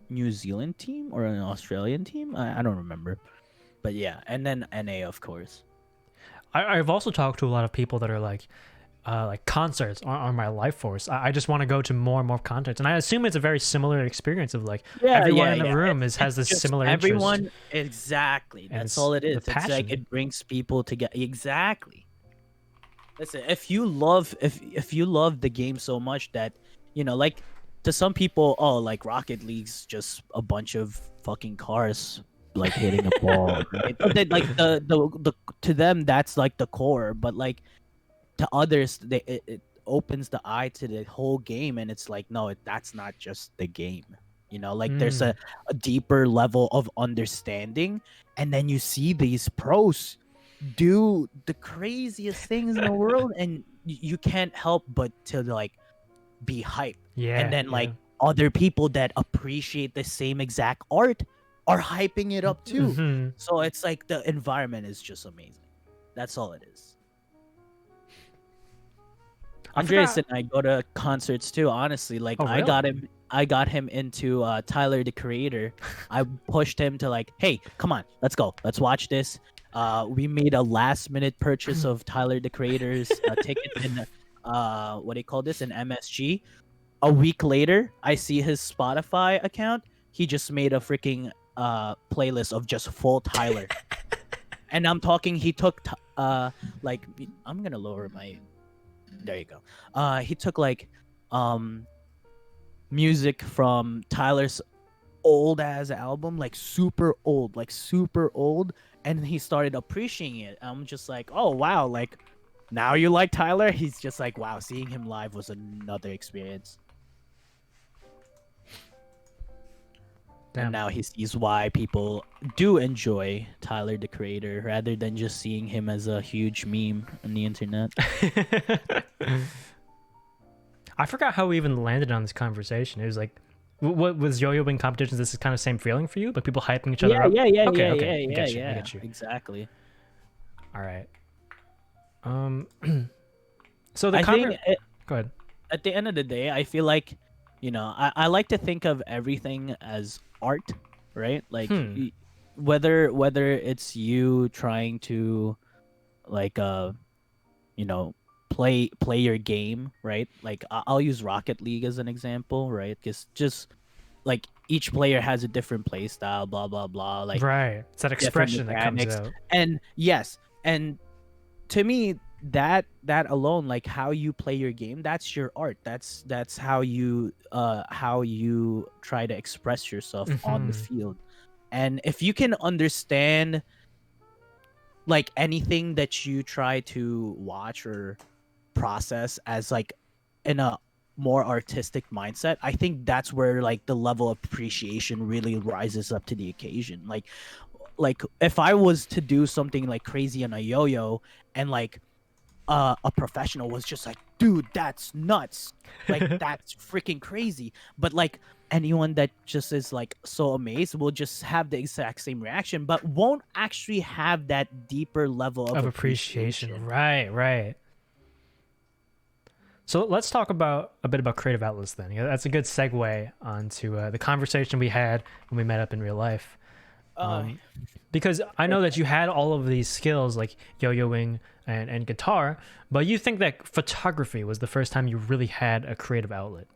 New Zealand team or an Australian team? I don't remember, but yeah, and then NA, of course. I've also talked to a lot of people that are like concerts are my life force. I just want to go to more and more concerts, and I assume it's a very similar experience of like everyone in the room has this similar everyone interest. Exactly, And that's all it is. It's like it brings people together. Exactly. Listen, if you love the game so much that like, to some people, oh, like Rocket League's just a bunch of fucking cars like hitting a ball. Right? Like the to them that's like the core, but like to others it opens the eye to the whole game, and it's like, no, that's not just the game. Like there's a deeper level of understanding, and then you see these pros do the craziest things in the world, and you can't help but to like be hyped. And then like other people that appreciate the same exact art are hyping it up too. So it's like the environment is just amazing. That's all it is. Andreas and I go to concerts too, honestly. Like, oh, really? I got him into Tyler the Creator. I pushed him to like, hey, come on, let's go. Let's watch this. We made a last minute purchase of Tyler the Creator's tickets in what do you call this? An MSG. A week later, I see his Spotify account. He just made a freaking playlist of just full Tyler. And I'm talking, he took like I'm gonna lower my. There you go. He took like um music from Tyler's old ass album, like super old, and he started appreciating it. I'm just like, oh wow, like now you like Tyler? He's just like, wow, seeing him live was another experience. And Damn. now he sees why people do enjoy Tyler the Creator rather than just seeing him as a huge meme on the internet. I forgot how we even landed on this conversation. It was like, what was yo-yoing competitions? This is kind of same feeling for you, like people hyping each other Yeah, up. yeah, yeah, Okay, yeah, okay, yeah, I yeah, get you. yeah. I get you. Exactly. All right. Um. So the I think Go ahead. at the end of the day, I feel like, I like to think of everything as art, right? Like whether it's you trying to like you know play your game, right? Like I'll use Rocket League as an example, right? Because just like each player has a different play style, blah blah blah, like Right. It's that different expression that comes mechanics, out. and yes, and to me that alone, like how you play your game, that's your art. That's how you try to express yourself on the Hmm. field. And if you can understand like anything that you try to watch or process as like in a more artistic mindset, I think that's where like the level of appreciation really rises up to the occasion. Like if I was to do something like crazy on a yo-yo, and like a professional was just like, dude, that's nuts, like that's freaking crazy, but like anyone that just is like so amazed will just have the exact same reaction, but won't actually have that deeper level of Of appreciation. appreciation. Right, right. So let's talk about a bit about creative outlets then. Yeah, that's a good segue onto the conversation we had when we met up in real life. uh Because I know that you had all of these skills like yo-yoing and guitar, but you think that photography was the first time you really had a creative outlet.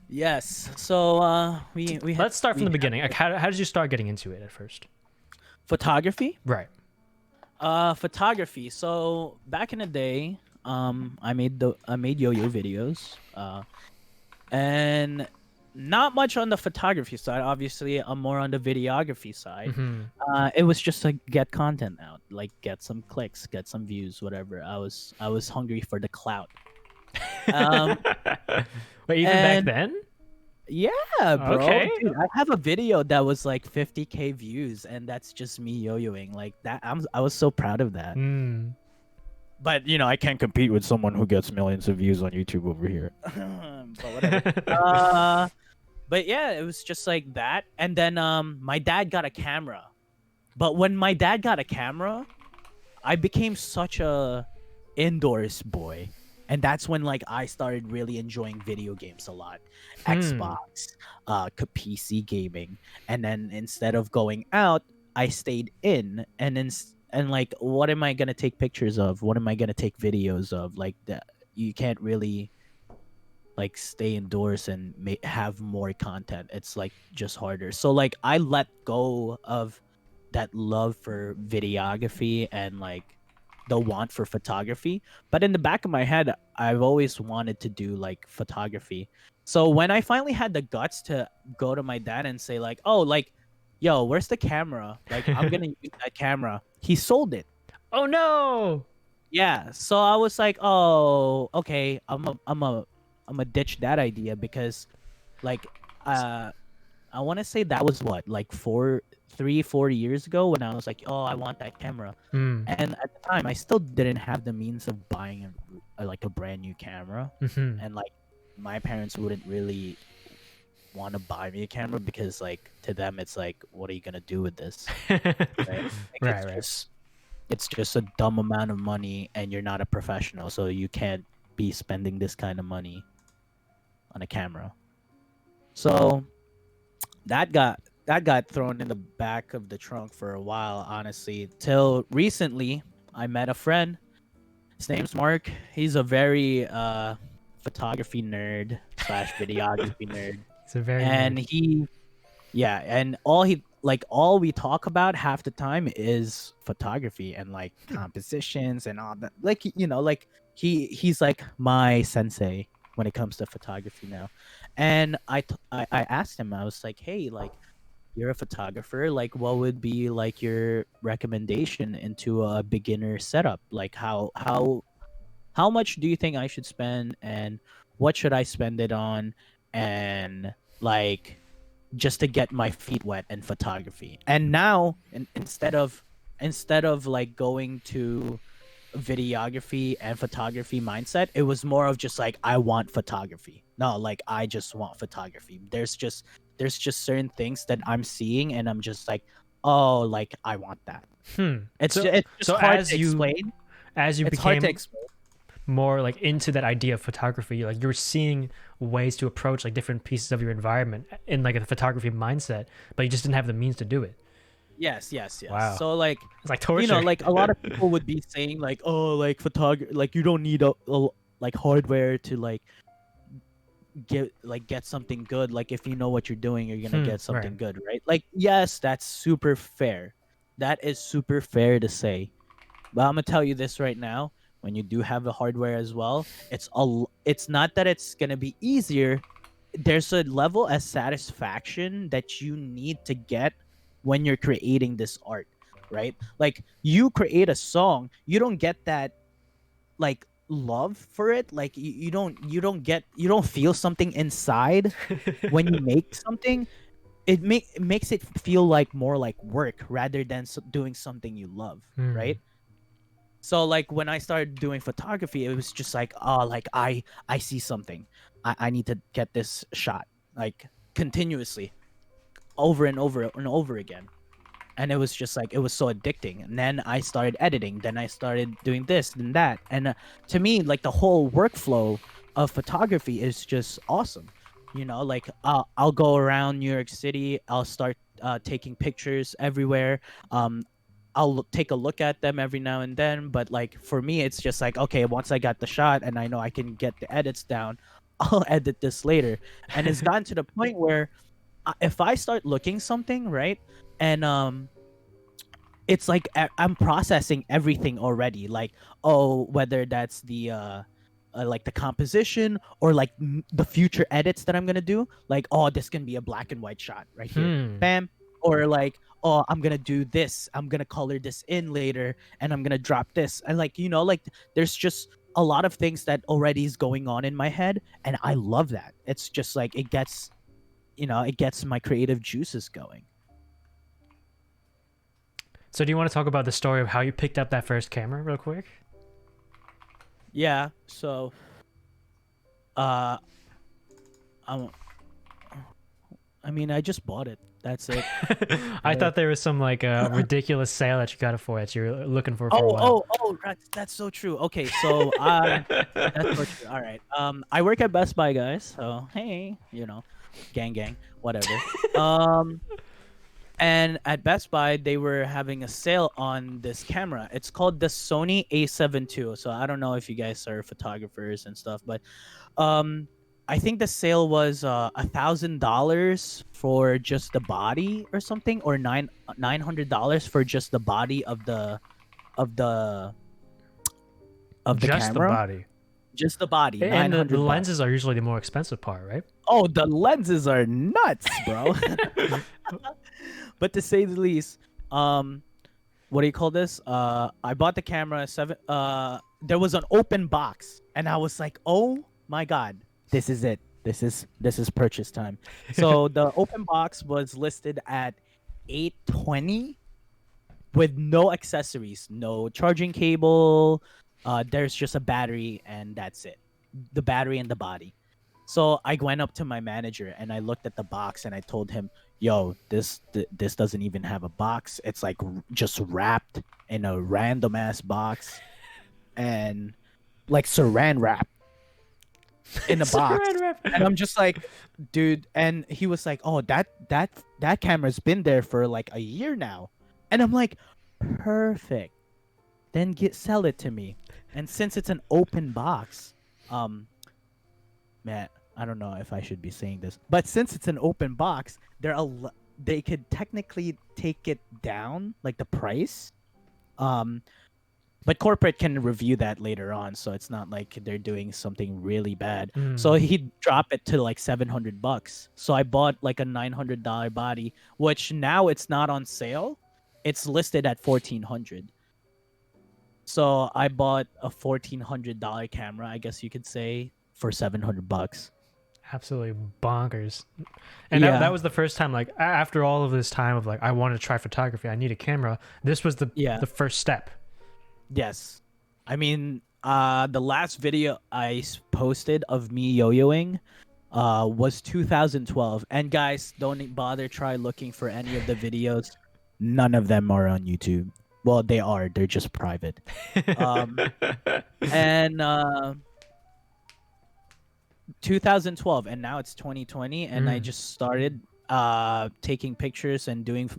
yes, so we had Let's start from we the had beginning. Like, how did you start getting into it at first? photography. Right. Photography. So back in the day, I made yo-yo videos, and not much on the photography side. Obviously, I'm more on the videography side. Hmm. It was just to get content out, like get some clicks, get some views, whatever. I was hungry for the clout. Um, Wait, even back and then? yeah, bro, Okay. dude, I have a video that was like 50K views, and that's just me yo-yoing like that. I was so proud of that. Mm. But I can't compete with someone who gets millions of views on YouTube over here. But whatever. But yeah, it was just like that. And then my dad got a camera. But when my dad got a camera, I became such a indoors boy. And that's when like I started really enjoying video games a lot. Xbox, PC gaming. And then instead of going out, I stayed in, and then and like what am I going to take pictures of? What am I going to take videos of? Like that you can't really like stay indoors and have more content. It's like just harder. So like I let go of that love for videography and like the want for photography, but in the back of my head I've always wanted to do like photography. So when I finally had the guts to go to my dad and say like, oh, like, yo, where's the camera, like I'm gonna use that camera, he sold it. Oh no. Yeah, so I was like, oh, okay, I'm a ditch that idea, because like uh I want to say that was what, like 4 years ago, when I was like, oh, I want that camera. Mm. And at the time I still didn't have the means of buying like a brand new camera. Hmm. And like my parents wouldn't really want to buy me a camera, because like to them it's like, what are you gonna do with this, right? Like, Right, it's right. just it's just a dumb amount of money, and you're not a professional, so you can't be spending this kind of money on a camera. So that got thrown in the back of the trunk for a while, honestly, till recently. I met a friend. His name's Mark. He's a very photography nerd slash videography nerd, It's a very and nerd. yeah, and all he like all we talk about half the time is photography and like compositions and all that. Like like he's like my sensei when it comes to photography now. And I asked him, I was like, hey, like you're a photographer, like what would be like your recommendation into a beginner setup? Like how much do you think I should spend, and what should I spend it on, and like just to get my feet wet in photography. And now instead of like going to videography and photography mindset, it was more of just like I want photography. No, like I just want photography. There's just certain things that I'm seeing and I'm just like, oh, like I want that. Hmm. It's just So hard to explain. as you It's hard to became explain. more like into that idea of photography, like you're seeing ways to approach like different pieces of your environment in like a photography mindset, but you just didn't have the means to do it. Yes, yes, yes. Wow. So like It's like torture. like a lot of people would be saying like, oh, like photography, like you don't need like hardware to like get something good. Like if you know what you're doing, you're gonna get Right. something good, right? Like yes, that's super fair. That is super fair to say. But I'm gonna tell you this right now: when you do have the hardware as well, it's not that it's gonna be easier. There's a level of satisfaction that you need to get when you're creating this art, right? Like you create a song, you don't get that like love for it. Like you don't feel something inside when you make something. It makes it feel like more like work rather than doing something you love, Hmm. right? So like when I started doing photography, it was just like, oh, like I see something. I need to get this shot like continuously over and over and over again. And it was just like it was so addicting. And then I started editing, then I started doing this and that. And to me, like the whole workflow of photography is just awesome. Like I'll go around New York City, I'll start taking pictures everywhere. I'll take a look at them every now and then, but like for me, it's just like, okay, once I got the shot and I know I can get the edits down, I'll edit this later. And it's gotten to the point where if I start looking something, right, and it's like I'm processing everything already. Like, oh, whether that's the like the composition or like the future edits that I'm gonna do. Like, oh, this can be a black and white shot right here, Hmm. bam. Or like, oh, I'm gonna do this. I'm gonna color this in later, and I'm gonna drop this. And like, like there's just a lot of things that already is going on in my head, and I love that. It's just like it gets my creative juices going. So do you want to talk about the story of how you picked up that first camera real quick? Yeah. So, uh, I'm I mean, I just bought it. That's it. I Uh, thought there was some like ridiculous sale that you got it for that you're looking for a oh, while. oh, oh, that's so true. Okay, so that's so true. All right. I work at Best Buy, guys. So hey, gang, gang, whatever. Um, and at Best Buy, they were having a sale on this camera. It's called the Sony A7 II. So I don't know if you guys are photographers and stuff, but um, I think the sale was $1,000 for just the body or something, or $900 for just the body of the of the Just the camera. body. Just the body, And nine the hundred bucks. lenses are usually the more expensive part, right? Oh, the lenses are nuts, bro. But to say the least, um, what do you call this? I bought the camera seven. There was an open box, and I was like, oh my god, this is it. This is purchase time. So the open box was listed at 820 with no accessories, no charging cable. There's just a battery, and that's it. The battery and the body. So I went up to my manager and I looked at the box and I told him, "Yo, this doesn't even have a box. It's like just wrapped in a random ass box and like saran wrap in a box." Saran wrap. And I'm just like, "Dude," and he was like, "Oh, that camera's been there for like a year now." And I'm like, "Perfect. Then sell it to me." And since it's an open box, um man, I don't know if I should be saying this, but since it's an open box, they could technically take it down, like the price. Um, but corporate can review that later on, so it's not like they're doing something really bad. So Mm. he'd drop it to like $700. So I bought like a $900 body, which now it's not on sale. It's listed at 1400. So I bought a $1,400 camera, I guess you could say, for $700. Absolutely bonkers. And that Yeah, was the first time, like after all of this time of like I want to try photography, I need a camera. This was yeah, the first step. yes. I mean, the last video I posted of me yo-yoing was 2012. And guys, don't bother try looking for any of the videos. None of them are on YouTube. Well, they are. They're just private. Um, and 2012, and now it's 2020, and I Mm. just started taking pictures and doing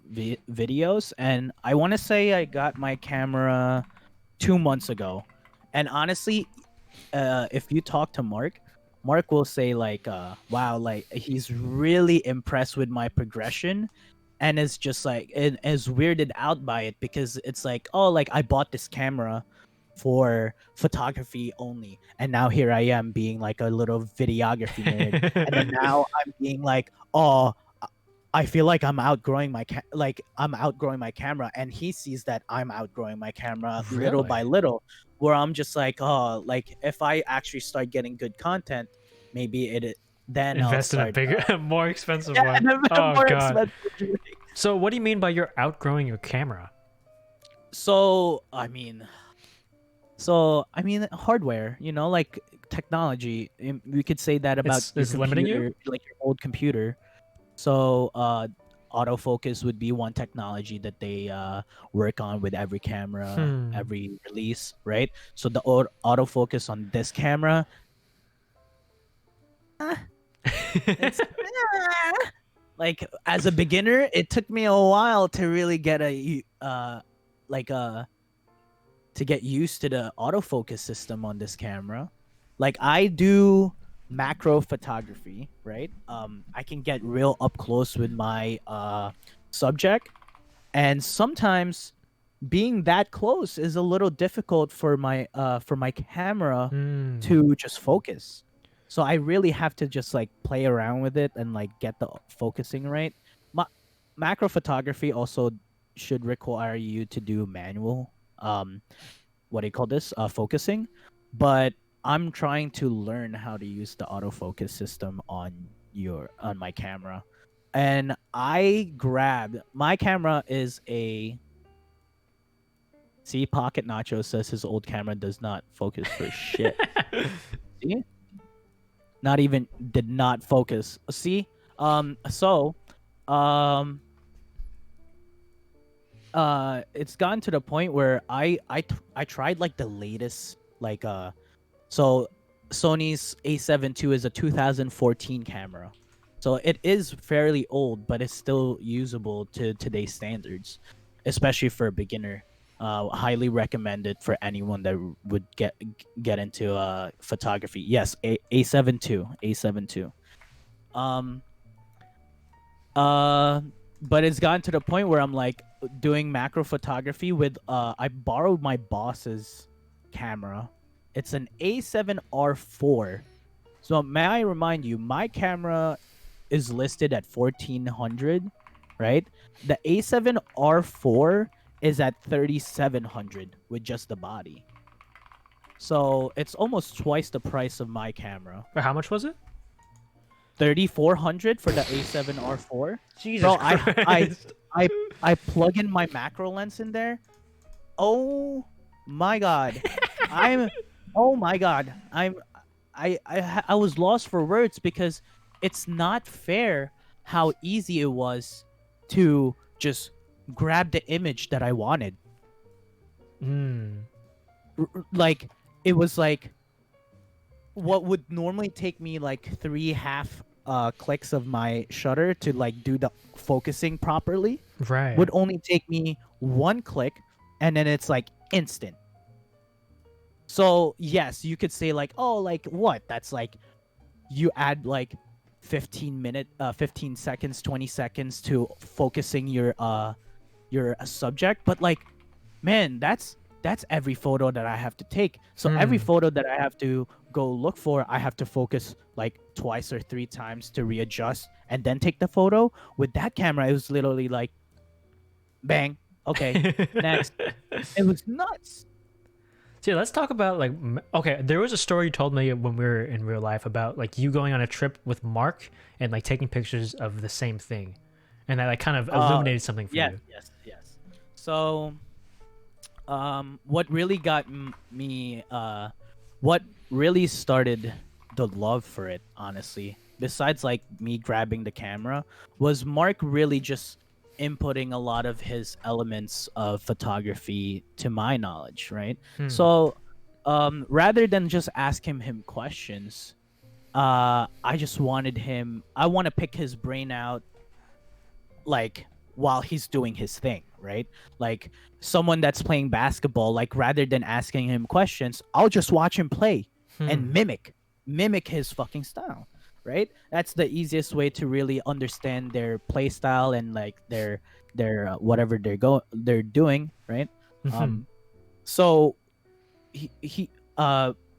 videos. And I want to say I got my camera 2 months ago. And honestly, if you talk to Mark will say like, wow, like he's really impressed with my progression, and is just like and is weirded out by it because it's like, oh, like I bought this camera for photography only, and now here I am being like a little videography nerd, and then now I'm being like, oh, I feel like I'm outgrowing I'm outgrowing my camera, and he sees that I'm outgrowing my camera little Really? by little. Where I'm just like, oh, like if I actually start getting good content, maybe then I'll Invest in a start. bigger, more expensive Yeah, one. and a Oh more god. expensive rig. So what do you mean by you're outgrowing your camera? So I mean hardware, like technology. We could say that about your It's limiting you? computer, like your old computer. So autofocus would be one technology that they work on with every camera, Hmm. every release, right? So the autofocus on this camera, it's like as a beginner, it took me a while to really get like to get used to the autofocus system on this camera. Like I do macro photography, right? I can get real up close with my subject, and sometimes being that close is a little difficult for my camera Hmm. to just focus. So I really have to just like play around with it and like get the focusing right. Macro photography also should require you to do manual what do you call this focusing, but I'm trying to learn how to use the autofocus system on my camera. And I grabbed my camera is a see Pocket Nacho says his old camera does not focus for shit. See, not even did not focus. See, so um it's gotten to the point where I tried like the latest like so Sony's A7 II is a 2014 camera. So it is fairly old, but it's still usable to today's standards, especially for a beginner. Highly recommended for anyone that would get into photography. Yes, A7 II, A7 II. Um uh but it's gotten to the point where I'm like doing macro photography with I borrowed my boss's camera. It's an A7R4. So may I remind you, my camera is listed at 1400, right? The A7R4 is at 3700 with just the body. So it's almost twice the price of my camera. Wait, how much was it? 3400 for the A7R4. Jesus Bro, Christ. I plug in my macro lens in there. Oh my god. I'm oh my god. I was lost for words because it's not fair how easy it was to just grab the image that I wanted. Hmm. Like it was like what would normally take me like 3 half clicks of my shutter to like do the focusing properly Right. would only take me 1 click, and then it's like instant. So yes, you could say like, oh, like what? That's like you add like 15 seconds, 20 seconds to focusing your subject. But like, man, that's every photo that I have to take. So every Hmm. photo that I have to go look for, I have to focus like twice or three times to readjust and then take the photo. With that camera, it was literally like bang, okay, next. It was nuts. So yeah, let's talk about like okay, there was a story you told me when we were in real life about like you going on a trip with Mark and like taking pictures of the same thing, and that like kind of Uh, illuminated something for yes, you. yes, yes. So, what really got me, what really started the love for it, honestly, besides like me grabbing the camera, was Mark really just inputting a lot of his elements of photography to my knowledge, right? Hmm. So, rather than just asking him questions, I just wanted him. I want to pick his brain out like while he's doing his thing, right? Like someone that's playing basketball, like rather than asking him questions, I'll just watch him play and Hmm. mimic his fucking style, right? That's the easiest way to really understand their play style and like their whatever they're doing, right? Hmm. Um so he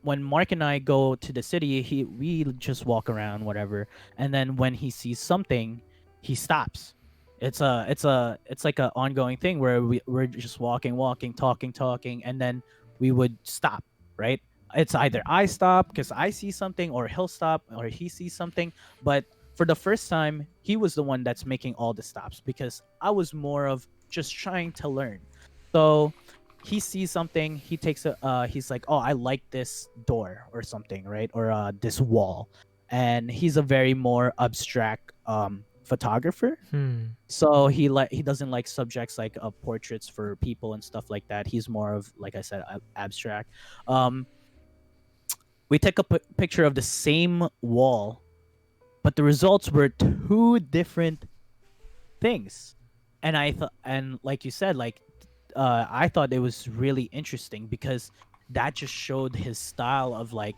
when Mark and I go to the city, we just walk around whatever, and then when he sees something, he stops. It's like a ongoing thing where we're just walking, talking, and then we would stop, right? It's either I stop because I see something, or he'll stop, or he sees something. But for the first time, he was the one that's making all the stops because I was more of just trying to learn. So he sees something, he takes he's like, oh, I like this door or something, right? Or this wall. And he's a very more abstract photographer. Hmm. So he doesn't like subjects like portraits for people and stuff like that. He's more of, like I said, abstract. um we take a picture of the same wall, but the results were two different things. And I thought, and like you said, like I thought it was really interesting because that just showed his style of like,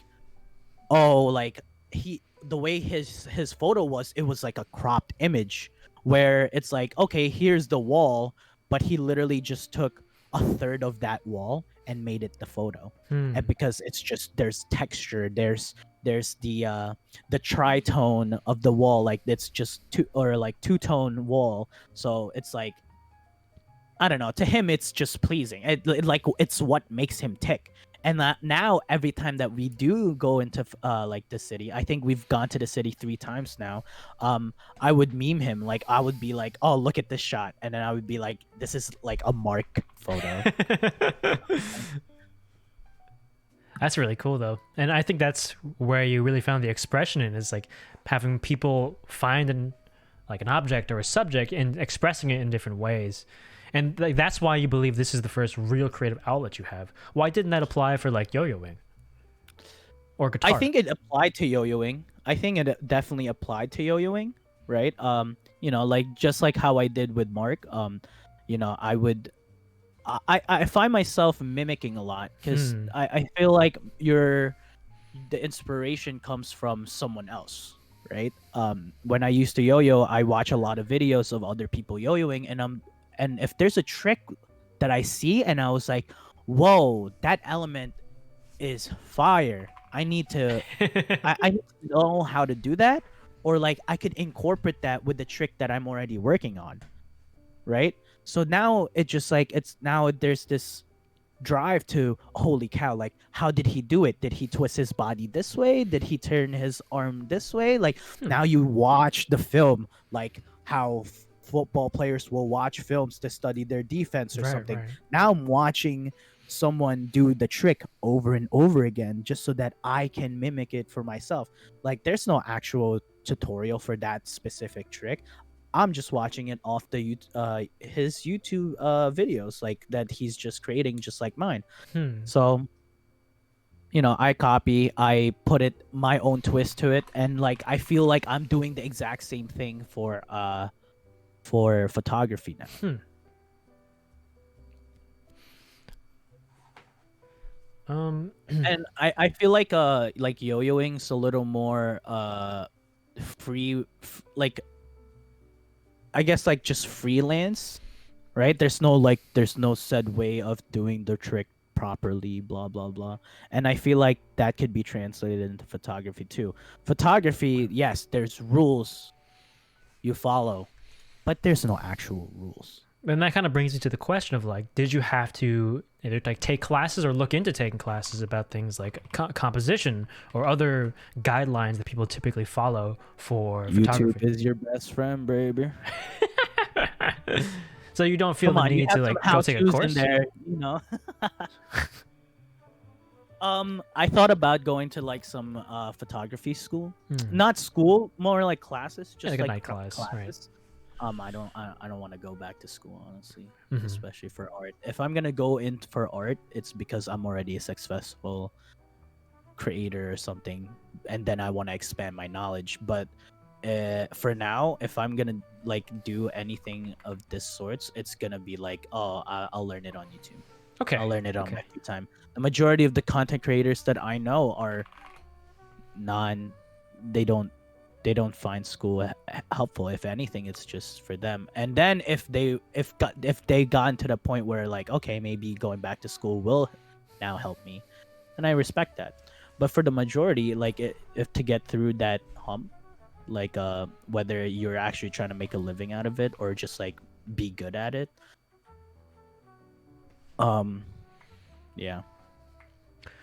oh, like he the way his photo was, it was like a cropped image where it's like, okay, here's the wall, but he literally just took a third of that wall and made it the photo. And Hmm. because it's just, there's texture, there's the tritone of the wall, like it's just two, or like two-tone wall, so it's like, I don't know. To him, it's just pleasing. Like it's what makes him tick. And that now, every time that we do go into like the city, I think we've gone to the city 3 times now. I would meme him. Like I would be like, "Oh, look at this shot," and then I would be like, "This is like a Mark photo." That's really cool though, and I think that's where you really found the expression in is like having people find an object or a subject and expressing it in different ways. And like that's why you believe this is the first real creative outlet you have. Why didn't that apply for like yo-yoing or I guitar? think it applied to yo-yoing. I think it definitely applied to yo-yoing, right? Like just like how I did with Mark. I would I find myself mimicking a lot because Hmm. I feel like the inspiration comes from someone else, right? When I used to yo-yo, I watch a lot of videos of other people yo-yoing, and if there's a trick that I see and I was like, whoa, that element is fire. I need to know how to do that, or like I could incorporate that with the trick that I'm already working on, right? So now it just like, it's now there's this drive to, holy cow, like how did he do it? Did he twist his body this way? Did he turn his arm this way? Like Hmm. now you watch the film, like how football players will watch films to study their defense or Right, something. right. Now I'm watching someone do the trick over and over again just so that I can mimic it for myself. Like there's no actual tutorial for that specific trick. I'm just watching it off his YouTube videos, like that he's just creating just like mine. Hmm. So, I copy, I put it my own twist to it, and like I feel like I'm doing the exact same thing for photography now. Hmm. Um. And I feel like yo-yoing's a little more like I guess like just freelance, right? There's no said way of doing the trick properly, blah blah blah. And I feel like that could be translated into photography too. Photography, yes, there's rules you follow, but there's no actual rules. And that kind of brings me to the question of like, did you have to either like take classes or look into taking classes about things like composition or other guidelines that people typically follow for YouTube photography? is your best friend, baby. So you don't feel Come the on, you need have to some like go take a how-tos course? in there, you know. I thought about going to like some photography school. Not school, more like classes, just like a like night class, right. classes. I don't want to go back to school, honestly, Mhm. especially for art. If I'm gonna go in for art, it's because I'm already a successful creator or something, and then I want to expand my knowledge. But for now, if I'm gonna like do anything of this sorts, it's gonna be like, oh, I'll learn it on YouTube. Okay. I'll learn it on Okay. my free time. The majority of the content creators that I know are they don't find school helpful. If anything, it's just for them. And then if they gotten to the point where like, okay, maybe going back to school will now help me, and I respect that. But for the majority, like if to get through that hump, like whether you're actually trying to make a living out of it or just like be good at it, yeah.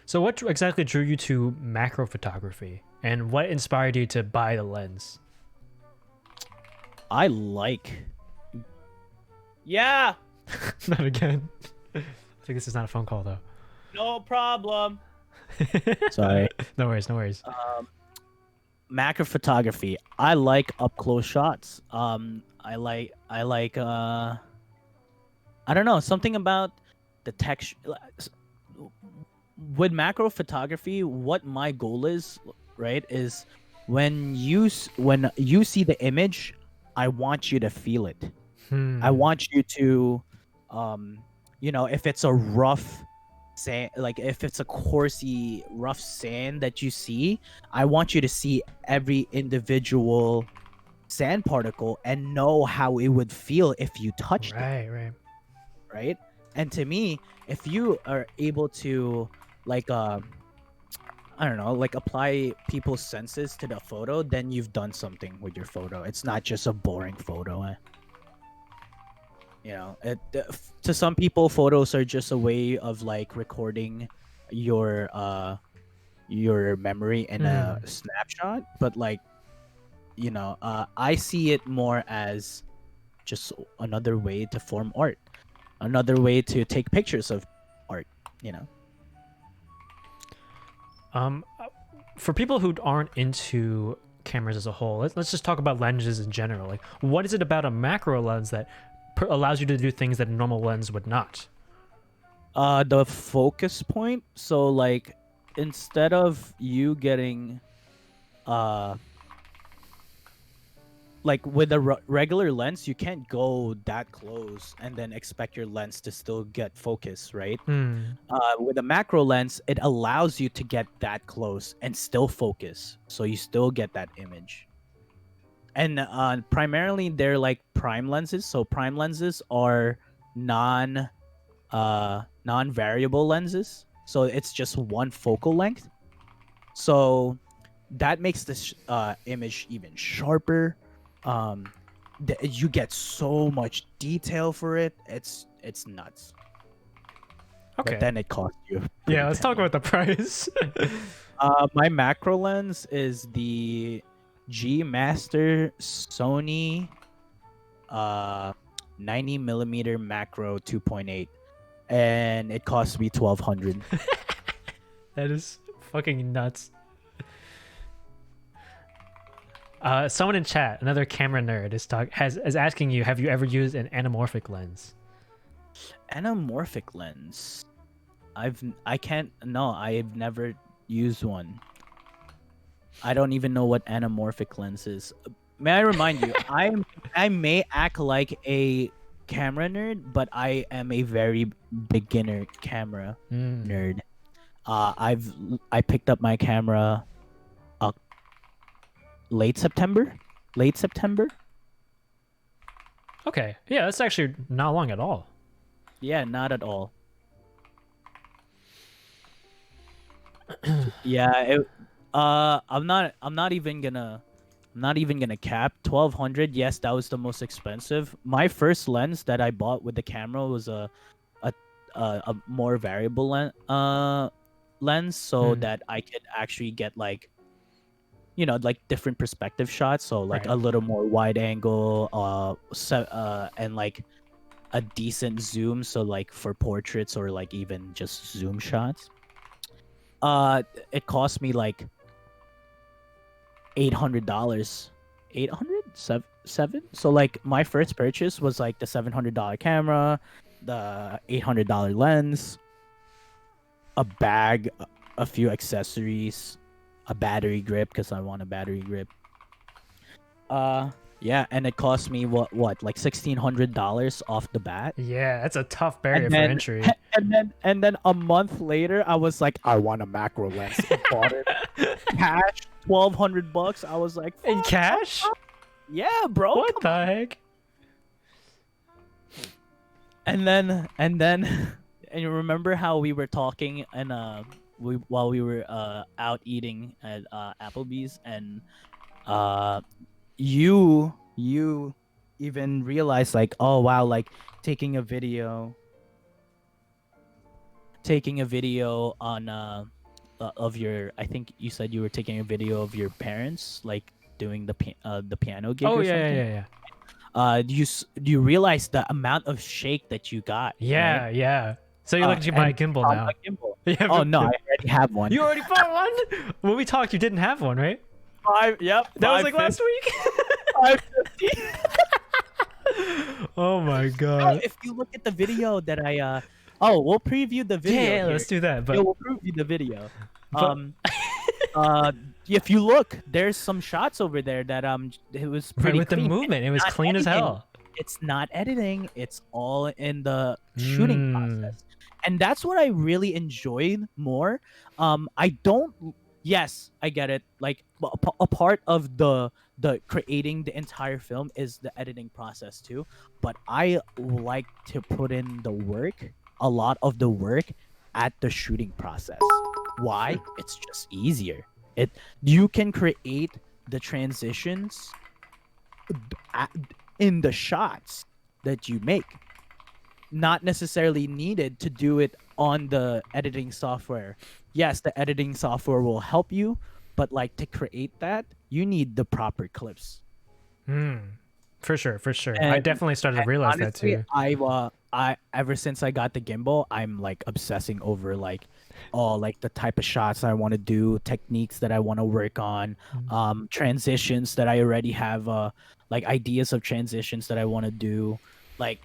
So what exactly drew you to macro photography, and what inspired you to buy the lens? I like. Yeah. Not again. I think this is not a phone call though. No problem. Sorry. No worries. No worries. Macro photography. I like up close shots. I like. I don't know, something about the texture. With macro photography, what my goal is, right, is when you see the image, I want you to feel it. I want you to, if it's a rough sand, like if it's a coursey rough sand that you see, I want you to see every individual sand particle and know how it would feel if you touched it. Right. And to me, if you are able to like I don't know, like apply people's senses to the photo, then you've done something with your photo. It's not just a boring photo. To some people, photos are just a way of like recording your memory in a snapshot. But like, I see it more as just another way to form art, another way to take pictures of art. For people who aren't into cameras as a whole, let's just talk about lenses in general. Like, what is it about a macro lens that allows you to do things that a normal lens would not? The focus point. So like, instead of you getting like with a regular lens, you can't go that close and then expect your lens to still get focus, right? With a macro lens, it allows you to get that close and still focus, so you still get that image. And primarily they're like prime lenses. So prime lenses are non-variable lenses, so it's just one focal length. So that makes this image even sharper. You get so much detail for it. It's nuts. Okay. But then it costs you. Yeah, let's talk about the price. My macro lens is the G Master Sony 90mm macro 2.8, and it cost me $1,200. That is fucking nuts. Someone in chat, another camera nerd, is asking you, have you ever used an anamorphic lens? Anamorphic lens. I've never used one. I don't even know what anamorphic lens is. May I remind you, I may act like a camera nerd, but I am a very beginner camera nerd. I picked up my camera late September. Late September. Okay. Yeah, that's actually not long at all. Yeah, not at all. Yeah, I'm not even gonna cap 1200. Yes, that was the most expensive. My first lens that I bought with the camera was a a more variable lens so Hmm. that I could actually get like like different perspective shots, so like Right. a little more wide angle and like a decent zoom, so like for portraits or like even just zoom shots. It cost me like $800. 800 seven. So like my first purchase was like the $700 camera, the $800 lens, a bag, a few accessories, a battery grip because I want a battery grip. Yeah, and it cost me what like $1,600 off the bat. Yeah, that's a tough And barrier for then entry. and then a month later, I was like, I want a macro lens. Bought it cash, $1,200. I was like, In "Fuck, cash? yeah, bro. What Come the on." heck? And then and you remember how we were talking and while we were out eating at Applebee's, and uh you even realized like, oh wow, like taking a video on of your, I think you said you were taking a video of your parents like doing the piano gig Oh or yeah, something. yeah, yeah, Do you realize the amount of shake that you got, right? yeah. Yeah. So you're looking to buy a And gimbal from now. a gimbal. Yeah, Oh no, I already have one. you already bought one? When we talked, you didn't have one, right? Yep, That was like last week. 550. Oh my No, god. if you look at the video that we'll preview the Yeah, video yeah, here. let's do that. Yeah, But we'll preview the video. but Uh, if you look, there's some shots over there that it was right pretty with the clean. movement, it was Not clean as editing. hell. It's not editing. It's all in the shooting Mm. process, and that's what I really enjoyed more. I don't. Yes, I get it. Like a part of the creating the entire film is the editing process too, but I like to put in a lot of the work at the shooting process. Why? It's just easier. It You can create the transitions at, in the shots that you make, not necessarily needed to do it on the editing software. Yes, the editing software will help you, but like to create that, you need the proper clips. Mm. For sure, for sure. I And, definitely started to and realize that honestly, too. I ever since I got the gimbal, I'm like obsessing over like like the type of shots I want to do, techniques that I want to work on, transitions that I already have, like ideas of transitions that I want to do. Like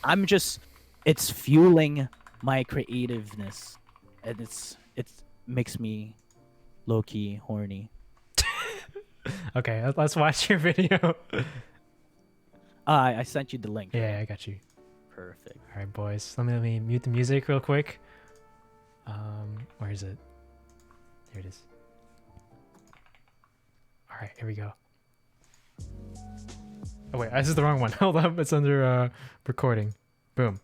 I'm just, it's fueling my creativeness, and it makes me low key horny. Okay, let's watch your video. I sent you the link. Yeah, I got you. Perfect. All right, boys. Let me mute the music real quick. Where is it? There it is. All right, here we go. Oh wait, this is the wrong one. Hold up, it's under recording. Boom.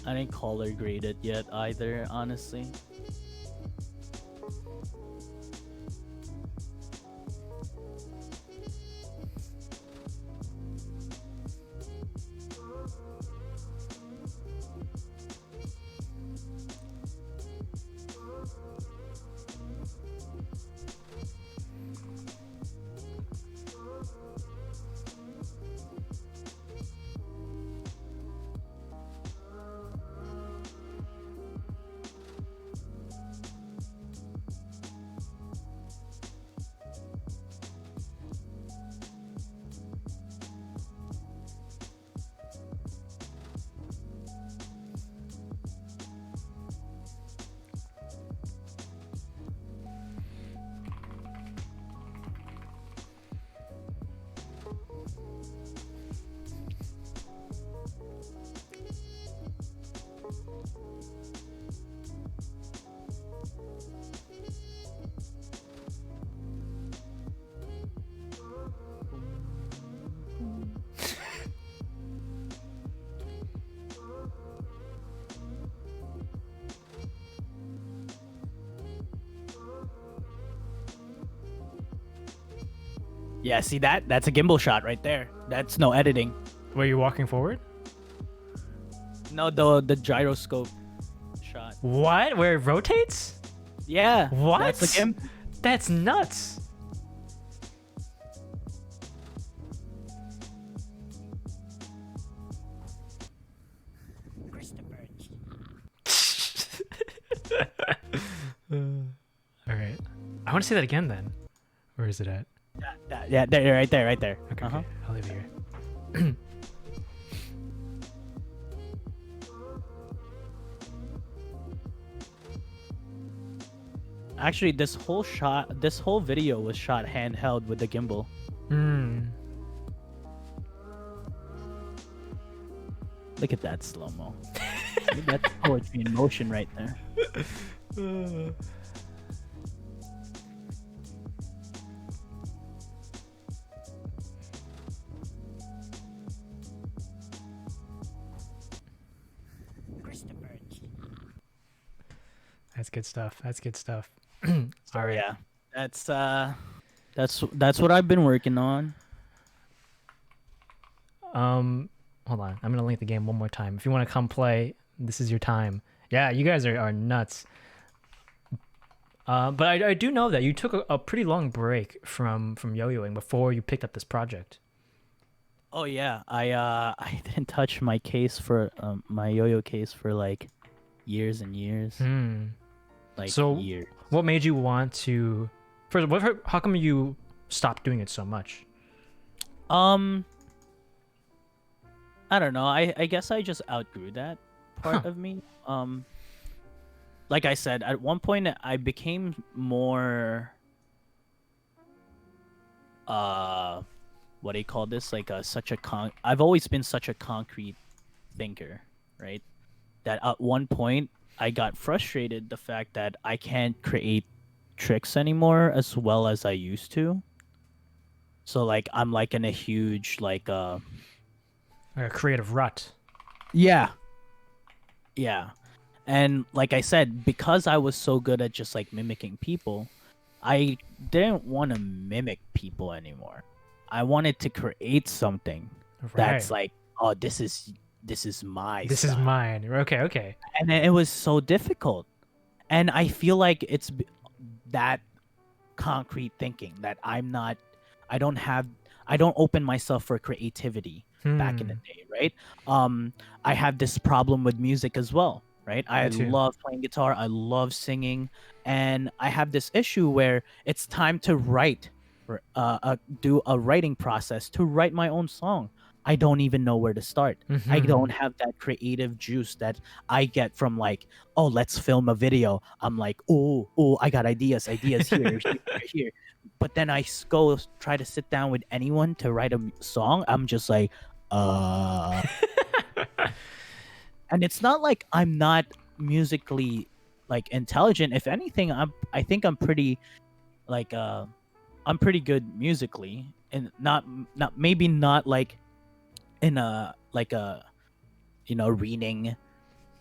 I didn't color grade it yet either, honestly. Yeah, see that? That's a gimbal shot right there. That's no editing. Were you walking forward? No, the gyroscope shot. What? Where it rotates? Yeah. What? That's a gimbal. That's nuts. All right. I want to see that again then. Where is it at? Yeah, there, right there, right there. Okay, Uh-huh. okay. I'll leave it here. Actually, this whole video was shot handheld with the gimbal. Hmm. Look at that slow-mo. That's poetry in motion right there. That's good stuff. That's good stuff. All right. Yeah, that's what I've been working on. Hold on. I'm gonna link the game one more time. If you want to come play, this is your time. Yeah, you guys are nuts. But I do know that you took a pretty long break from yo-yoing before you picked up this project. Oh yeah, I didn't touch my case for my yo-yo case for like years and years. Hmm. Like So- years. What made you want to? First, how come you stopped doing it so much? I don't know. I guess I just outgrew that part of me. Like I said, at one point I became more what do you call this? Like I've always been such a concrete thinker, right? That at one point I got frustrated the fact that I can't create tricks anymore as well as I used to. So like I'm like in a huge like Like a creative rut. yeah. Yeah. And like I said, because I was so good at just like mimicking people, I didn't want to mimic people anymore. I wanted to create something that's Right. like, oh, this is my This is style. mine. Okay, okay. And then it was so difficult. And I feel like it's that concrete thinking that I don't open myself for creativity back in the day, right? I have this problem with music as well, right? I too. love playing guitar, I love singing, and I have this issue where it's time to write, do a writing process to write my own song. I don't even know where to start. I Mhm. don't have that creative juice that I get from like, oh, let's film a video. I'm like, oh, I got ideas here, here. But then go try to sit down with anyone to write a song. I'm just like, and it's not like I'm not musically like intelligent. If anything, I think I'm pretty like I'm pretty good musically, and not maybe not like in a like a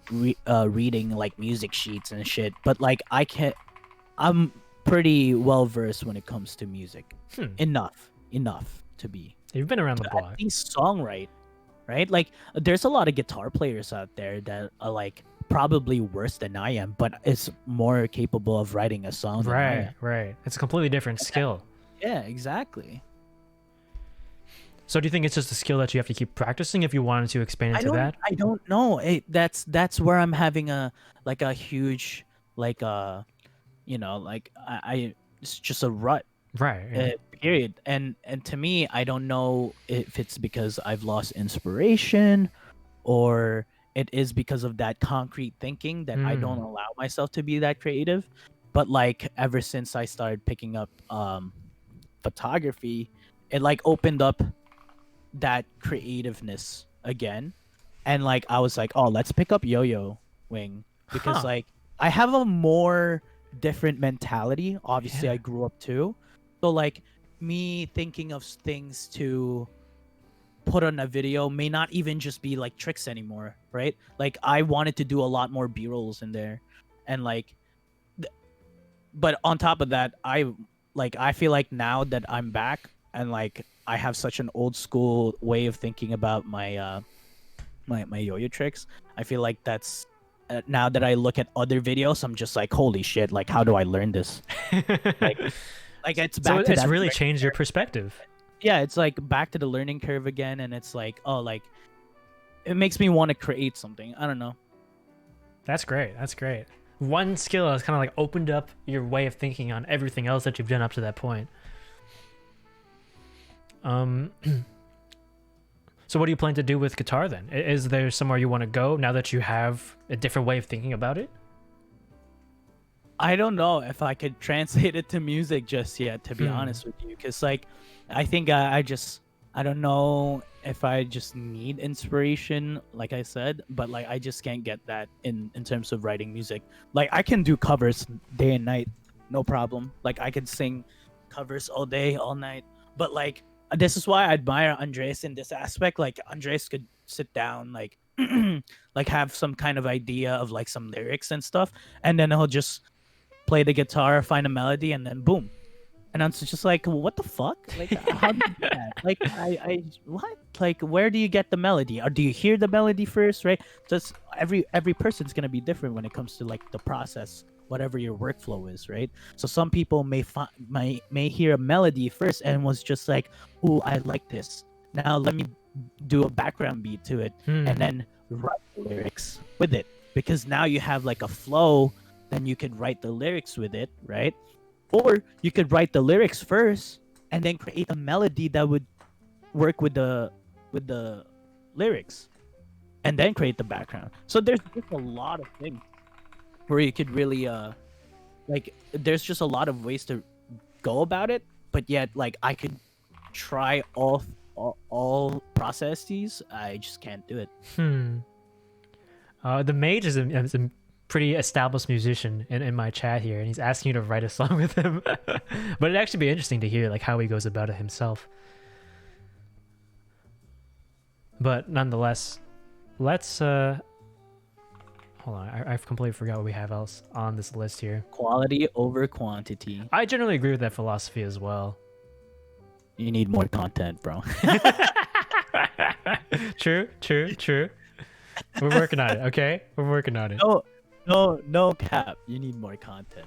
reading like music sheets and shit, but like I'm pretty well versed when it comes to music. Enough to be You've been around the to block. at least songwrite, right? Like there's a lot of guitar players out there that are like probably worse than I am, but it's more capable of writing a song than I Right, am. right. It's a completely different skill. Yeah, exactly. So do you think it's just a skill that you have to keep practicing if you wanted to expand into that? I don't know. That's where I'm having a huge like like I it's just a rut. Right. Yeah. Period. And to me, I don't know if it's because I've lost inspiration, or it is because of that concrete thinking that I don't allow myself to be that creative. But like ever since I started picking up photography, it like opened up that creativeness again. And like I was like, oh, let's pick up yo-yo wing, because Huh. like I have a more different mentality. Obviously, Yeah. I grew up too, so like me thinking of things to put on a video may not even just be like tricks anymore, right? Like I wanted to do a lot more b-rolls in there, and like but on top of that, I feel like now that I'm back, and like I have such an old school way of thinking about my yo-yo tricks. I feel like that's now that I look at other videos, I'm just like, holy shit! Like, how do I learn this? Like, like it's So back to it's that. really changed your perspective. Yeah, it's like back to the learning curve again, and it's like, oh, like it makes me want to create something. I don't know. That's great. That's great. One skill has kind of like opened up your way of thinking on everything else that you've done up to that point. So what do you plan to do with guitar then? Is there somewhere you want to go now that you have a different way of thinking about it? I don't know if I could translate it to music just yet, to be honest with you, because like I think I don't know if I just need inspiration, like I said, but like I just can't get that in terms of writing music. Like I can do covers day and night, no problem. Like I could sing covers all day, all night. But like this is why I admire Andres in this aspect. Like Andres could sit down, like like have some kind of idea of like some lyrics and stuff, and then he'll just play the guitar, find a melody, and then boom. And I'm just like, what the fuck? Like, how do you do that? Like, what? Like, where do you get the melody? Or do you hear the melody first, right? Just every person's gonna be different when it comes to like the process, whatever your workflow is, right? So some people may hear a melody first and was just like, "Ooh, I like this. Now let me do a background beat to it, and then write the lyrics with it." Because now you have like a flow, then you could write the lyrics with it, right? Or you could write the lyrics first and then create a melody that would work with the lyrics, and then create the background. So there's just a lot of things where you could really like there's just a lot of ways to go about it, but yet like I could try all processes. I just can't do it. The mage is a pretty established musician in my chat here, and he's asking you to write a song with him. But it'd actually be interesting to hear like how he goes about it himself. But nonetheless, let's hold on. I've completely forgot what we have else on this list here. Quality over quantity. I generally agree with that philosophy as well. You need more content, bro. True. We're working on it, okay? We're working on it. No cap. You need more content.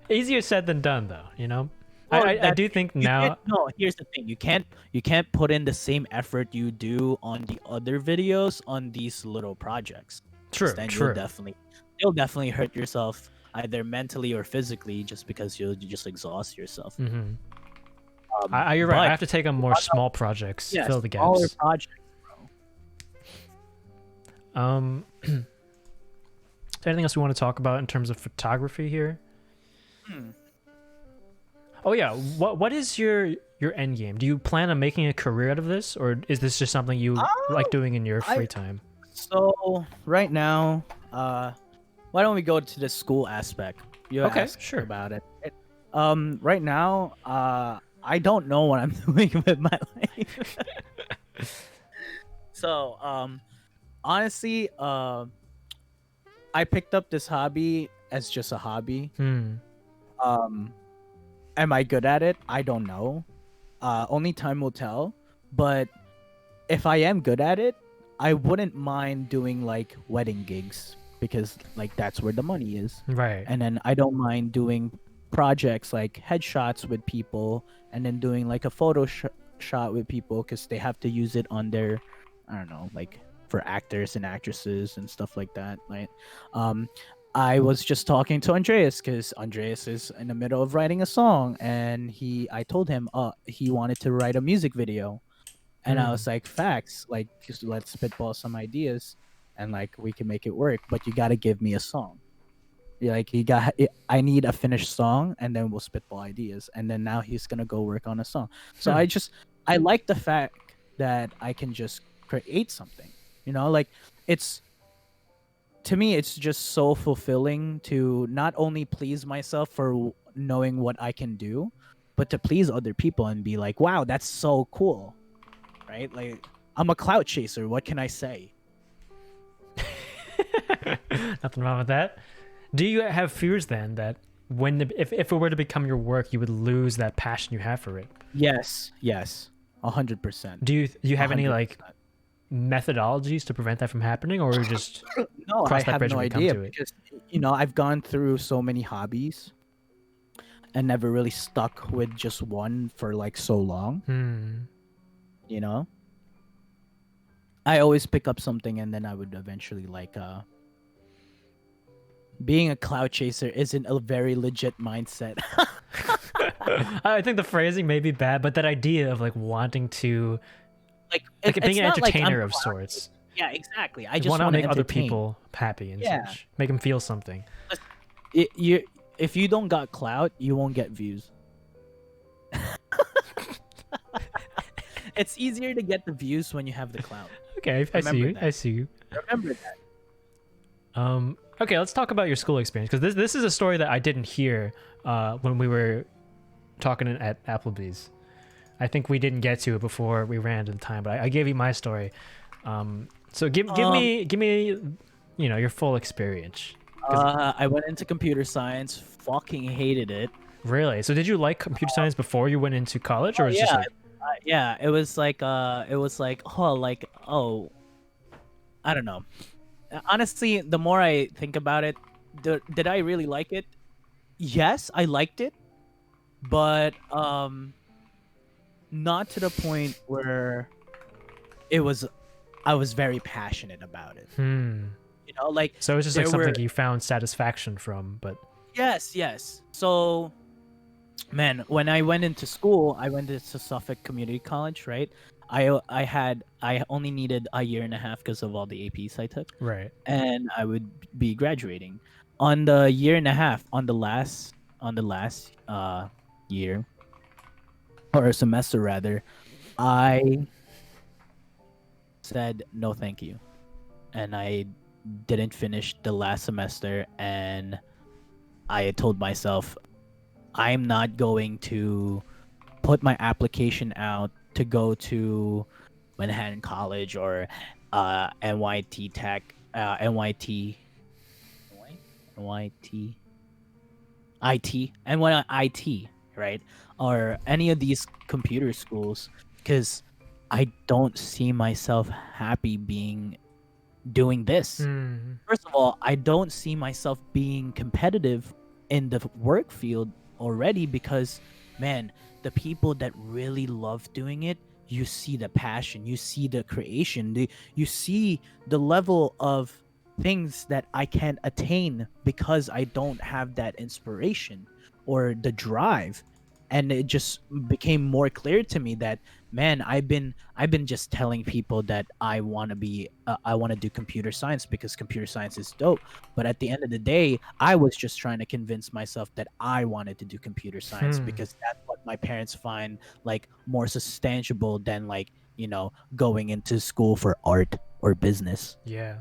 Easier said than done, though. You know, Well, I do think now. No, here's the thing. You can't put in the same effort you do on the other videos on these little projects. True. Then True. you'll definitely hurt yourself either mentally or physically just because you just exhaust yourself. Mm-hmm. You're right. I have to take on more small projects, fill the gaps. Smaller projects, bro. Anything else we want to talk about in terms of photography here? Oh yeah, what is your end game? Do you plan on making a career out of this, or is this just something you like doing in your free time? So right now, why don't we go to the school aspect? You asked sure about it. Right now, I don't know what I'm doing with my life. So, honestly, I picked up this hobby as just a hobby. Am I good at it? I don't know. Only time will tell. But if I am good at it, I wouldn't mind doing like wedding gigs because like that's where the money is. Right. And then I don't mind doing projects like headshots with people, and then doing like a photo shot with people because they have to use it on their, I don't know, like for actors and actresses and stuff like that, right? I was just talking to Andreas because Andreas is in the middle of writing a song, and I told him he wanted to write a music video, and I was like, facts, like just let's spitball some ideas and like we can make it work, but you got to give me a song. Like I need a finished song, and then we'll spitball ideas. And then now he's gonna go work on a song. So I like the fact that I can just create something, you know, like to me it's just so fulfilling to not only please myself for knowing what I can do, but to please other people and be like, wow, that's so cool, right? Like I'm a clout chaser, what can I say? Nothing wrong with that. Do you have fears then that if it were to become your work, you would lose that passion you have for it. Yes, 100%. Do you have any 100%. like methodologies to prevent that from happening, or just No, I cross that have bridge no when we come idea to it? because I've gone through so many hobbies and never really stuck with just one for like so long. You know, I always pick up something and then I would eventually like being a cloud chaser isn't a very legit mindset. I think the phrasing may be bad, but that idea of like wanting to like like being it's an not like I'm entertainer of cloud sorts. Yeah, exactly. I You just want to want to make other entertain. people happy and Yeah. such. Make them feel something. If you don't got clout, you won't get views. It's easier to get the views when you have the clout. Okay, I see Remember you. that. I see you. Remember that. Okay, let's talk about your school experience, because this is a story that I didn't hear when we were talking at Applebee's. I think we didn't get to it before we ran out of time, but I gave you my story. So give me your full experience. I went into computer science. Fucking hated it. Really? So did you like computer science before you went into college, or was it just like Yeah. It was like I don't know. Honestly, the more I think about it, did I really like it? Yes, I liked it, but not to the point where I was very passionate about it. Like so it's just like there something were- you found satisfaction from, but Yes. So, man, when I went into school, I went into Suffolk Community College, right? I only needed a year and a half because of all the APs I took, right. and I would be graduating on the year and a half on the last year or semester rather. I said no, thank you, and I didn't finish the last semester, and I told myself I'm not going to put my application out to go to Manhattan College or NYT Tech, NYT, IT, right? Or any of these computer schools, because I don't see myself happy doing this. First of all, I don't see myself being competitive in the work field already because, man, the people that really love doing it, you see the passion, you see the creation, you see the level of things that I can't attain because I don't have that inspiration or the drive. And it just became more clear to me that, man, I've been just telling people that I want to do computer science because computer science is dope, but at the end of the day I was just trying to convince myself that I wanted to do computer science because that's what my parents find like more substantiable than like going into school for art or business. Yeah.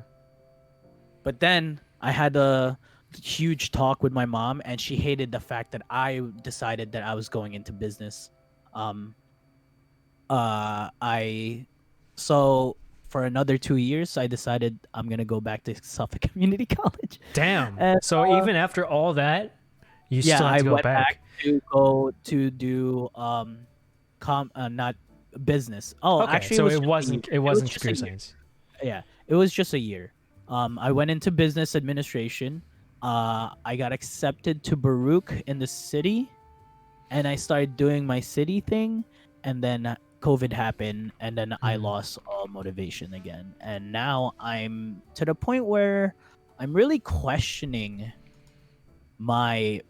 But then I had a huge talk with my mom, and she hated the fact that I decided that I was going into business. So for another 2 years, I decided I'm gonna go back to Suffolk Community College. Damn. And, So even after all that, you still have I to go went back. to go to do not business. Oh, Okay, actually, so it it wasn't just a computer year. science. Yeah, it was just a year. I went into business administration. I got accepted to Baruch in the city, and I started doing my city thing, and then COVID happened, and then I lost all motivation again. And now I'm to the point where I'm really questioning my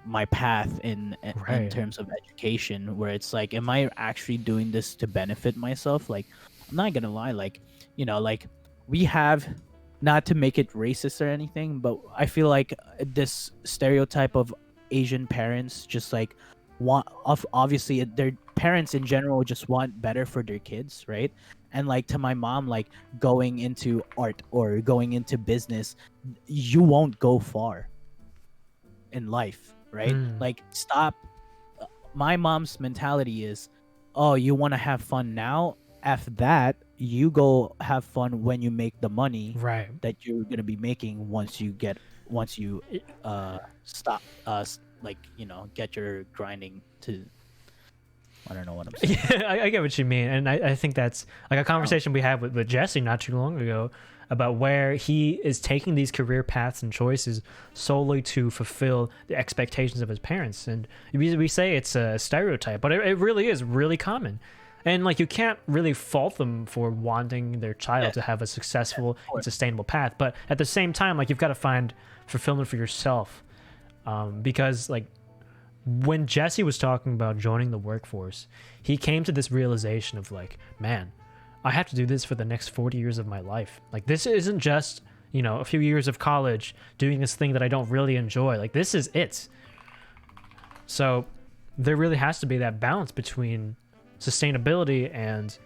my path in Right. terms of education, where it's like, am I actually doing this to benefit myself? Like, I'm not gonna lie, like like we have, not to make it racist or anything, but I feel like this stereotype of Asian parents just like obviously their parents in general just want better for their kids, right? And like to my mom, like going into art or going into business, you won't go far in life, right? Like, stop. My mom's mentality is, oh, you want to have fun now? After that, you go have fun when you make the money Right. that you're gonna be making once you get once you stop like get your grinding to. I don't know what I'm saying. Yeah, I get what you mean, and I think that's like a conversation we had with Jesse not too long ago about where he is taking these career paths and choices solely to fulfill the expectations of his parents. And we say it's a stereotype, but it really is really common. And like you can't really fault them for wanting their child to have a successful and sustainable path, but at the same time, like you've got to find fulfillment for yourself, because like when Jesse was talking about joining the workforce, he came to this realization of like, man, I have to do this for the next 40 years of my life. Like this isn't just, a few years of college doing this thing that I don't really enjoy. Like this is it. So there really has to be that balance between sustainability and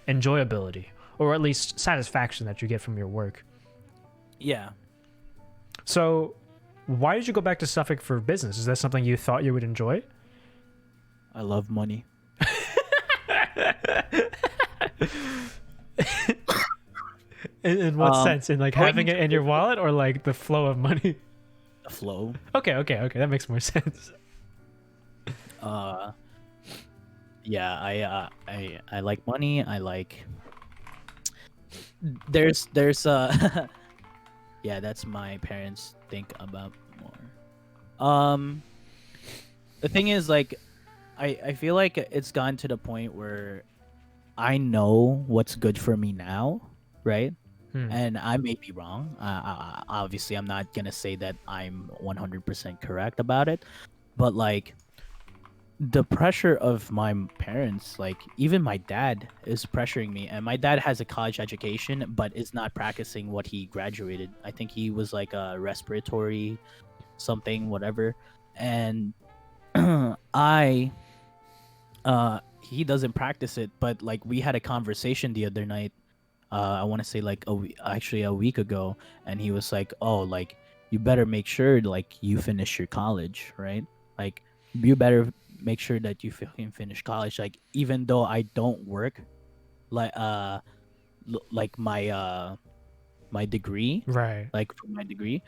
enjoyability, or at least satisfaction that you get from your work. Yeah. So why did you go back to Suffolk for business? Is that something you thought you would enjoy? I love money. In what sense? In like having it in your wallet, or like the flow of money? The flow. Okay, that makes more sense. Yeah, I like money. I like. There's yeah, that's my parents think about more. The thing is, like, I feel like it's gotten to the point where I know what's good for me now, right? And I may be wrong. Obviously, I'm not gonna say that I'm 100% correct about it, but like the pressure of my parents, like even my dad is pressuring me, and my dad has a college education but is not practicing what he graduated. I think he was like a respiratory something, whatever. And he doesn't practice it, but like we had a conversation the other night, I want to say like actually a week ago, and he was like, oh, like you better make sure like you finish your college, right? Like you better make sure that you can finish college, like even though I don't work like like my degree, Right. like for my degree,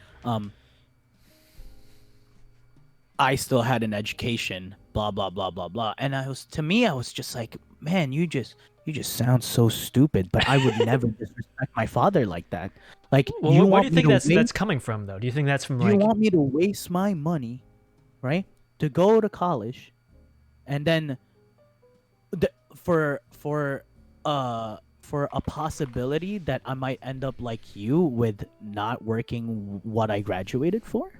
I still had an education, blah blah blah blah blah. And I was just like, man, you just sound so stupid, but I would never disrespect my father like that. Like, Well, you where do want you me think to that's coming from, though? Do you think that's from you like? want me to waste my money, right, to go to college, and then for a possibility that I might end up like you with not working what I graduated for,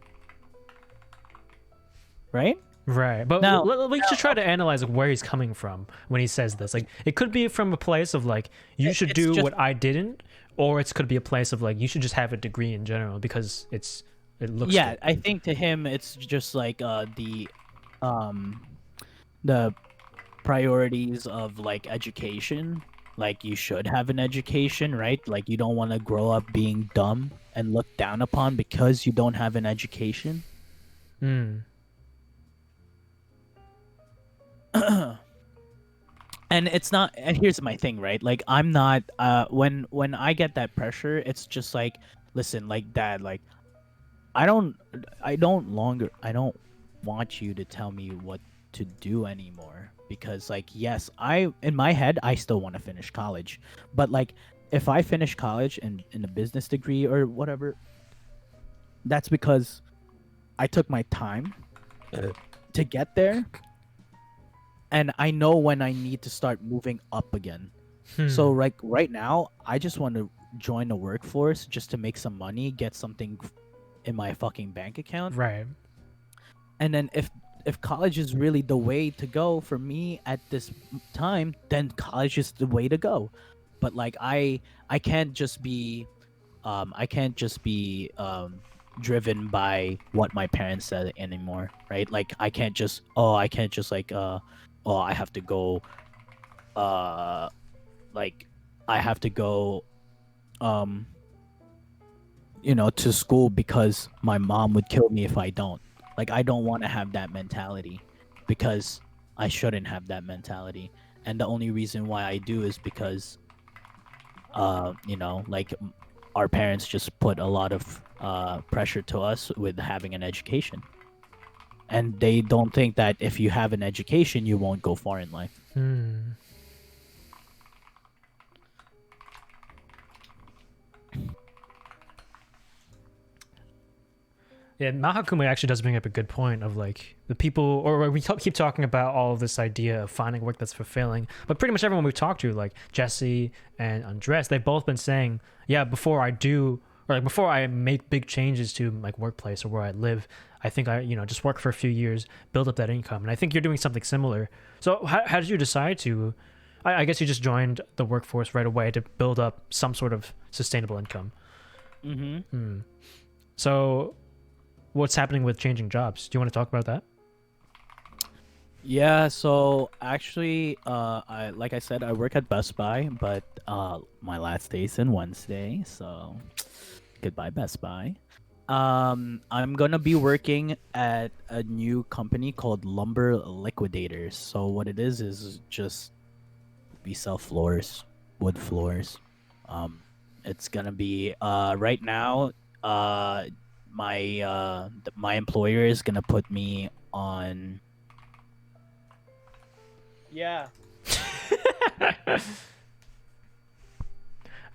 right? Right, but Now- we should try to analyze where he's coming from when he says this. Like, it could be from a place of like, you should It's do just- what I didn't, or it could be a place of like, you should just have a degree in general because it looks Yeah, good. I think to him it's just like the priorities of like education. Like you should have an education, right? Like you don't want to grow up being dumb and looked down upon because you don't have an education. And it's not, and here's my thing, right? Like I'm not when I get that pressure, it's just like, listen, like dad, like I don't want you to tell me what to do anymore, because like yes, in my head I still want to finish college, but like if I finish college in a business degree or whatever, that's because I took my time to get there, and I know when I need to start moving up again. So like right now I just want to join the workforce just to make some money, get something in my fucking bank account. Right. And then if college is really the way to go for me at this time, then college is the way to go. But like I can't just be driven by what my parents said anymore, right? Like I can't just like I have to go like I have to go to school because my mom would kill me if I don't. Like I don't want to have that mentality, because I shouldn't have that mentality. And the only reason why I do is because like our parents just put a lot of pressure to us with having an education, and they don't think that if you have an education, you won't go far in life. Hmm. Yeah, Mahakumi actually does bring up a good point of like the people, or we keep talking about all of this idea of finding work that's fulfilling, but pretty much everyone we've talked to, like Jesse and Andres, they've both been saying, yeah, before I do, or like before I make big changes to like workplace or where I live, I think I, just work for a few years, build up that income. And I think you're doing something similar. So how did you decide to, I guess you just joined the workforce right away to build up some sort of sustainable income. Mm-hmm. So what's happening with changing jobs? Do you want to talk about that? Yeah, so actually, I like I said, I work at Best Buy, but my last day is in Wednesday, so goodbye, Best Buy. I'm gonna be working at a new company called Lumber Liquidators. So what it is just we sell floors, wood floors. It's gonna be right now. My employer is gonna put me on. Yeah.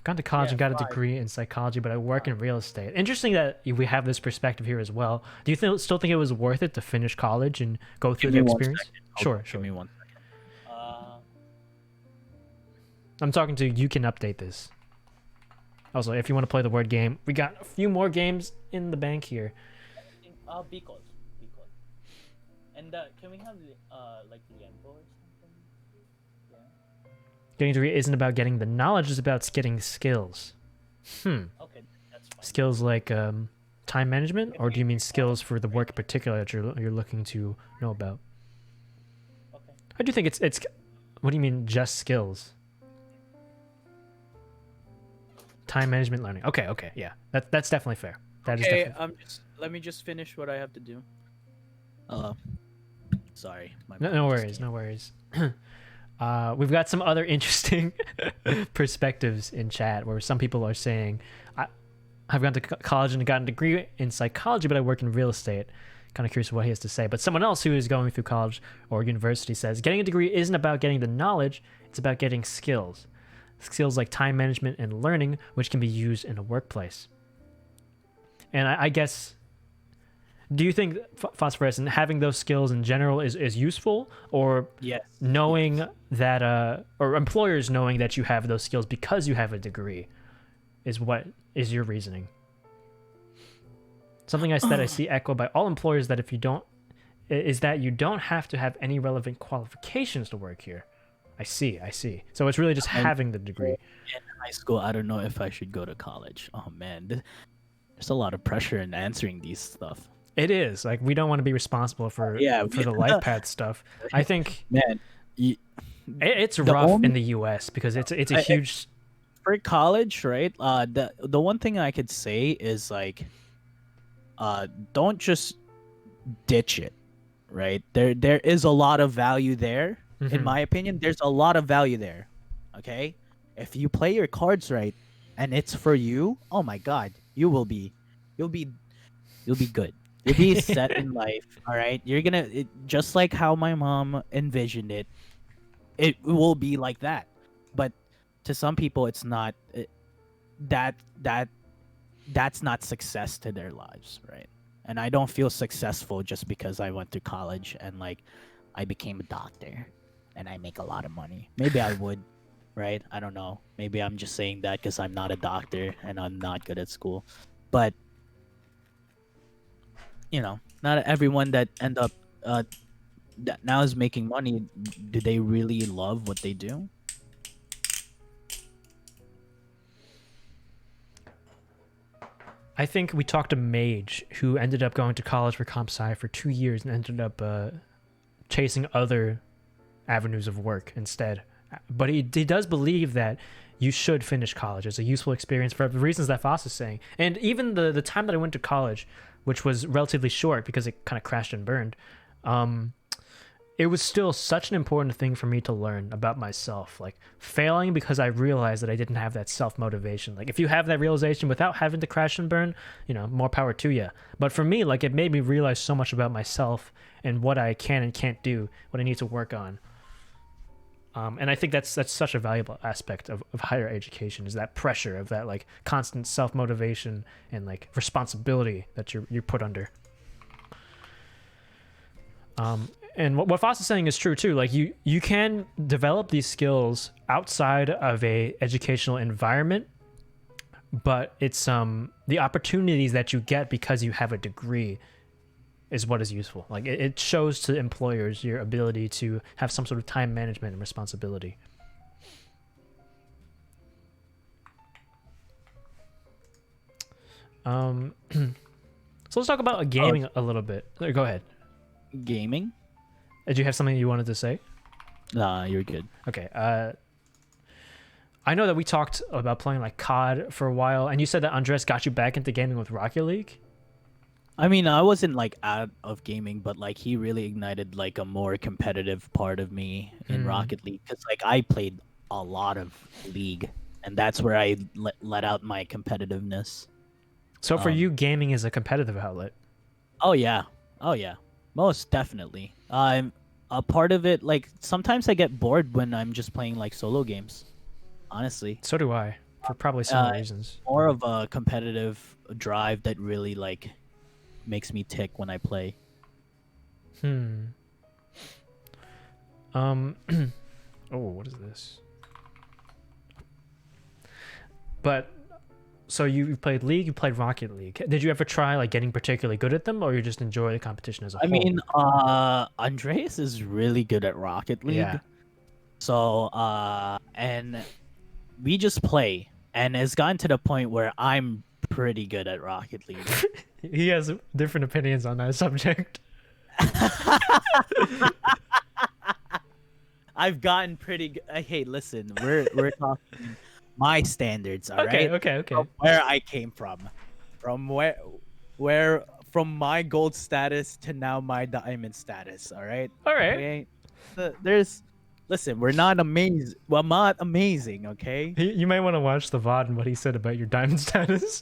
Gone to college and got a 5. degree in psychology, but I work in real estate. Interesting that we have this perspective here as well. Do you still think it was worth it to finish college and go through the Give me 1 experience? second. Sure. Give me 1 second. I'm talking to you. Can update this. Also, if you want to play the word game, we got a few more games in the bank here. Because. And can we have like the info or something? Yeah. Getting a degree isn't about getting the knowledge; it's about getting skills. Okay, that's fine. Skills like time management, or do you mean skills for the work in particular that you're looking to know about? Okay. I do think it's. What do you mean, just skills? Time management learning. Okay, yeah. That's definitely fair. That is definitely let me just finish what I have to do. Sorry. no worries. We've got some other interesting perspectives in chat where some people are saying, I've gone to college and gotten a degree in psychology, but I work in real estate. Kind of curious what he has to say. But someone else who is going through college or university says, getting a degree isn't about getting the knowledge, it's about getting skills. Skills like time management and learning, which can be used in a workplace. And I guess, do you think phosphorescent having those skills in general is useful, or Yes. knowing that or employers knowing that you have those skills because you have a degree is what is your reasoning? Something I see echoed by all employers that you don't have to have any relevant qualifications to work here. I see. So it's really just having the degree. In high school, I don't know if I should go to college. Oh man, there's a lot of pressure in answering these stuff. It is like we don't want to be responsible for the life path stuff. I think, man, it's rough in the U.S. because it's a huge. For college, right? The one thing I could say is like, don't just ditch it, right? There is a lot of value there. In my opinion, there's a lot of value there. Okay, if you play your cards right, and it's for you, oh my God, you'll be good. You'll be set in life. All right, you're gonna just like how my mom envisioned it. It will be like that, but to some people, it's not. That's not success to their lives, right? And I don't feel successful just because I went to college and like I became a doctor and I make a lot of money. Maybe I would, right? I don't know. Maybe I'm just saying that because I'm not a doctor and I'm not good at school. But not everyone that end up that now is making money. Do they really love what they do? I think we talked to Mage, who ended up going to college for comp sci for 2 years and ended up chasing other avenues of work instead. But he does believe that you should finish college. It's a useful experience for the reasons that Foss is saying. And even the time that I went to college, which was relatively short because it kind of crashed and burned, it was still such an important thing for me to learn about myself. Like failing because I realized that I didn't have that self motivation. Like if you have that realization without having to crash and burn, more power to you. But for me, like it made me realize so much about myself and what I can and can't do, what I need to work on. And I think that's such a valuable aspect of higher education, is that pressure of that like constant self motivation and like responsibility that you're put under. And what Foss is saying is true too. Like you can develop these skills outside of a educational environment, but it's the opportunities that you get because you have a degree is what is useful. Like it shows to employers your ability to have some sort of time management and responsibility. So let's talk about gaming a little bit. Go ahead. Gaming? Did you have something you wanted to say? Nah, you're good. Okay. I know that we talked about playing like COD for a while, and you said that Andres got you back into gaming with Rocket League. I mean, I wasn't like out of gaming, but like he really ignited like a more competitive part of me in Rocket League, because like I played a lot of League, and that's where I let out my competitiveness. So for you, gaming is a competitive outlet. Oh yeah, most definitely. I'm a part of it. Like sometimes I get bored when I'm just playing like solo games. Honestly, So do I, for probably similar reasons. more of a competitive drive that really like makes me tick when I play. Oh, what is this? But so you played League, you played Rocket League. Did you ever try like getting particularly good at them, or you just enjoy the competition as a whole? I mean, Andreas is really good at Rocket League. Yeah. So, and we just play, and it's gotten to the point where I'm pretty good at Rocket League. He has different opinions on that subject. I've gotten pretty good. Hey, listen, we're talking my standards, all right? Okay. From where I came from from my gold status to now my diamond status, all right? All right. Okay? Listen, we're not amazing. Well, I'm not amazing, okay? You might want to watch the VOD and what he said about your diamond status.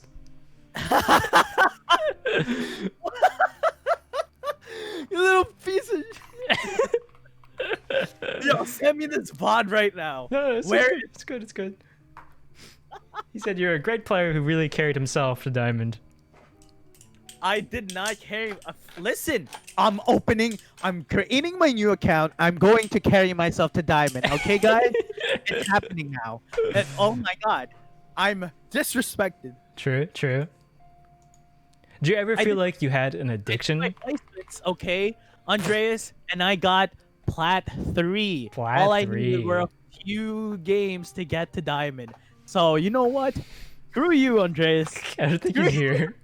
You little piece of Yo, send me this VOD right now. No, Where it's good. He said you're a great player who really carried himself to diamond. I did not carry. Listen, I'm creating my new account. I'm going to carry myself to diamond. Okay, guys? It's happening now. And, oh my god, I'm disrespected. True. Do you ever feel like you had an addiction? My placements, okay, Andreas, and I got Plat 3. Plat All I 3. needed were a few games to get to diamond. So you know what? Screw you, Andreas. I don't think you're here.